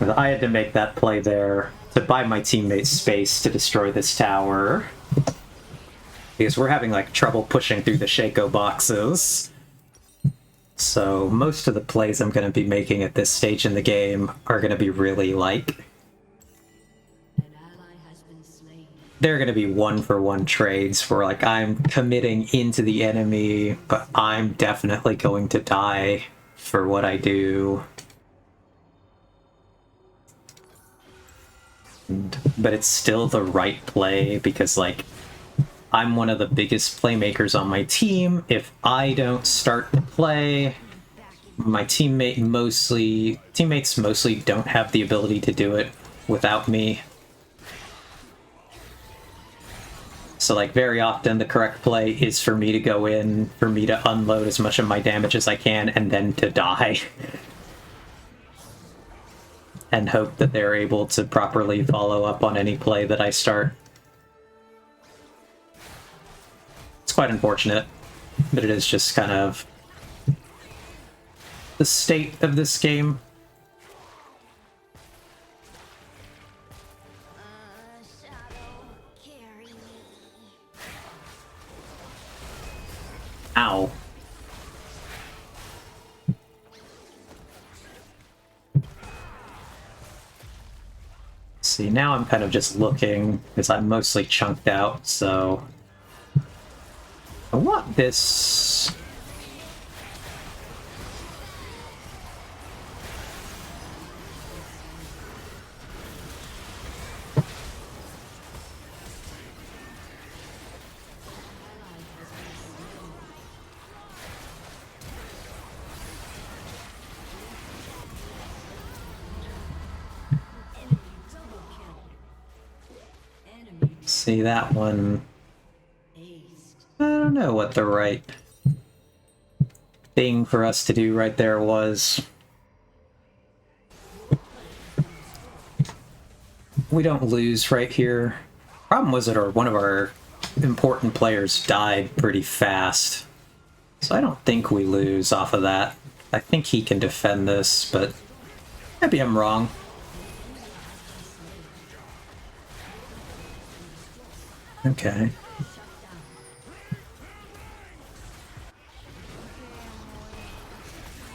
can. I had to make that play there to buy my teammates space to destroy this tower. Because we're having, like, trouble pushing through the Shaco boxes. So most of the plays I'm going to be making at this stage in the game are going to be really, like, they're going to be one-for-one trades where, like, I'm committing into the enemy, but I'm definitely going to die for what I do. But it's still the right play because, like, I'm one of the biggest playmakers on my team. If I don't start to play, my teammates mostly don't have the ability to do it without me. So, like, very often the correct play is for me to go in, for me to unload as much of my damage as I can, and then to die. And hope that they're able to properly follow up on any play that I start. It's quite unfortunate, but it is just kind of the state of this game. Ow. See, now I'm kind of just looking, because I'm mostly chunked out, so I want this. See, that one, I don't know what the right thing for us to do right there was. We don't lose right here. Problem was that one of our important players died pretty fast, so I don't think we lose off of that. I think he can defend this, but Maybe I'm wrong. Okay.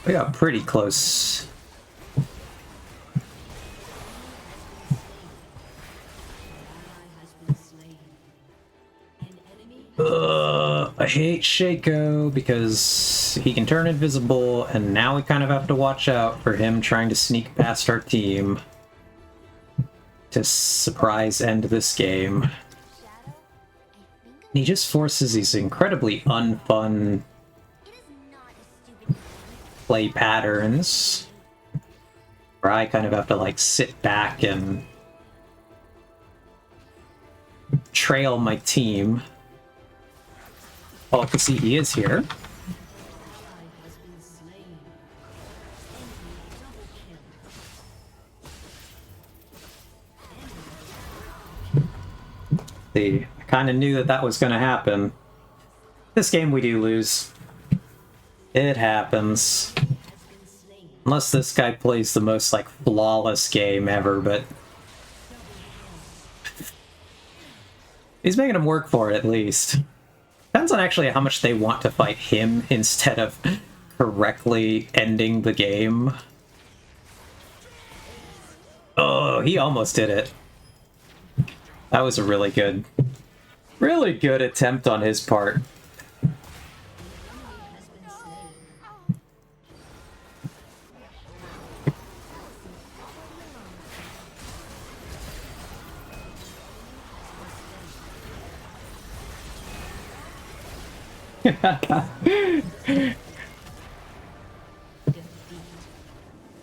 We got pretty close. I hate Shaco because he can turn invisible, and now we kind of have to watch out for him trying to sneak past our team to surprise end this game. He just forces these incredibly unfun play patterns where I kind of have to like sit back and trail my team. Oh, I can see he is here. See, I kind of knew that that was going to happen. This game we do lose. It happens. Unless this guy plays the most, like, flawless game ever, but... he's making him work for it, at least. Depends on actually how much they want to fight him instead of correctly ending the game. Oh, he almost did it. That was a really good attempt on his part.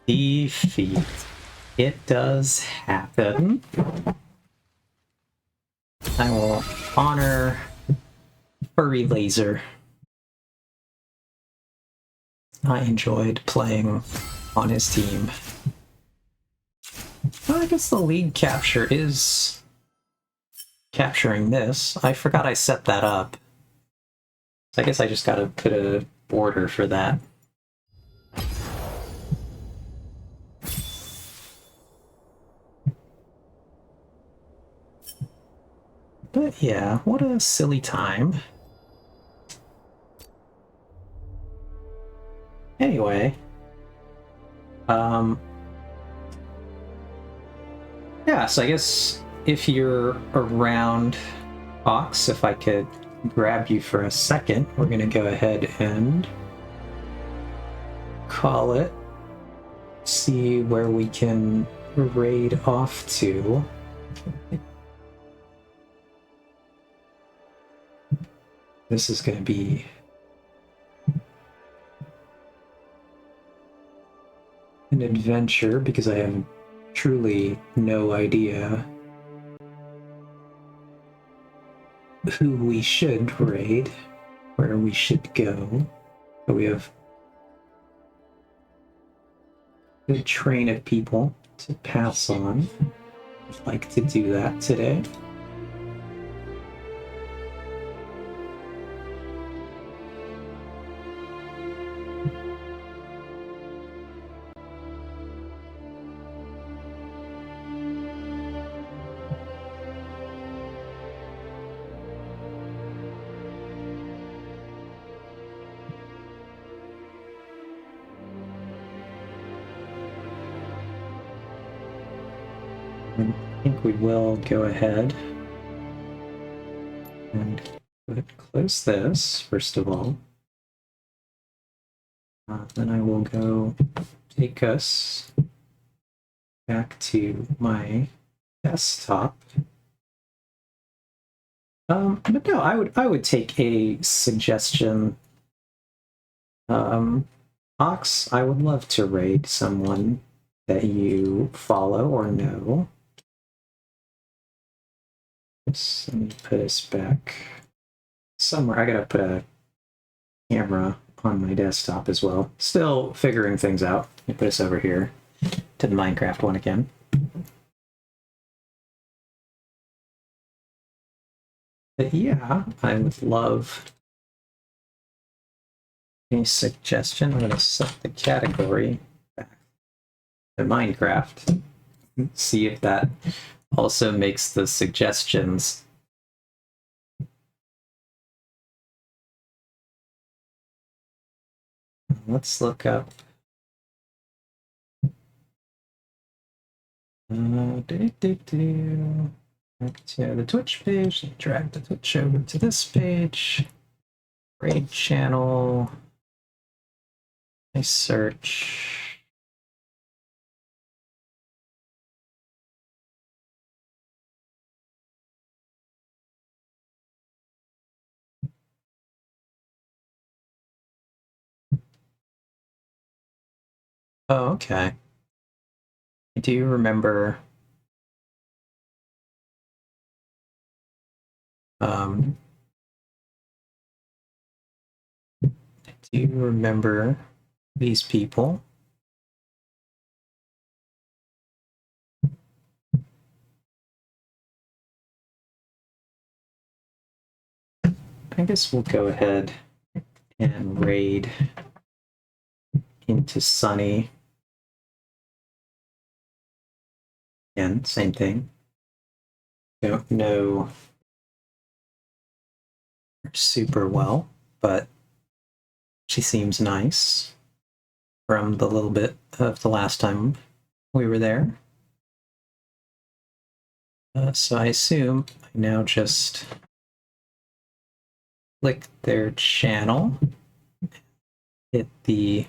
Defeat. It does happen. I will honor Furry Laser. I enjoyed playing on his team. Well, I guess the league capture is capturing this. I forgot I set that up. So I guess I just gotta put a border for that. But yeah, what a silly time. Anyway. Yeah, so I guess if you're around, Ox, if I could grab you for a second, we're gonna go ahead and call it. See where we can raid off to. This is gonna be an adventure because I have truly no idea who we should raid, where we should go. So we have a good train of people to pass on. I'd like to do that today. I think we will go ahead and close this, first of all. Then I will go take us back to my desktop. But no, I would take a suggestion. Ox, I would love to raid someone that you follow or know. Let me put us back somewhere. I gotta put a camera on my desktop as well. Still figuring things out. Let me put us over here to the Minecraft one again. But yeah, I would love a suggestion. I'm gonna set the category back to Minecraft. See if that also makes the suggestions. Let's look up. Back to the Twitch page. Drag the Twitch over to this page. Raid channel. I search. Oh, okay. I do remember I do remember these people. I guess we'll go ahead and raid into Sunny. Again, same thing. Don't know her super well, but she seems nice from the little bit of the last time we were there. So I assume I now just click their channel, hit the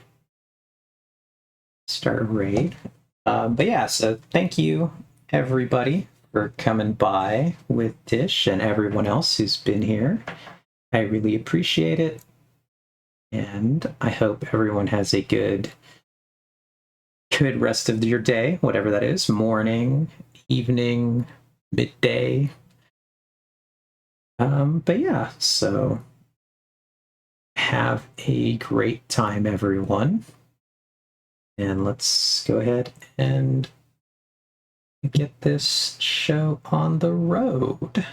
start raid. But yeah, so thank you everybody for coming by with Tish and everyone else who's been here. I really appreciate it. And I hope everyone has a good rest of your day, whatever that is, morning, evening, midday. But yeah, so have a great time, everyone. And let's go ahead and get this show on the road.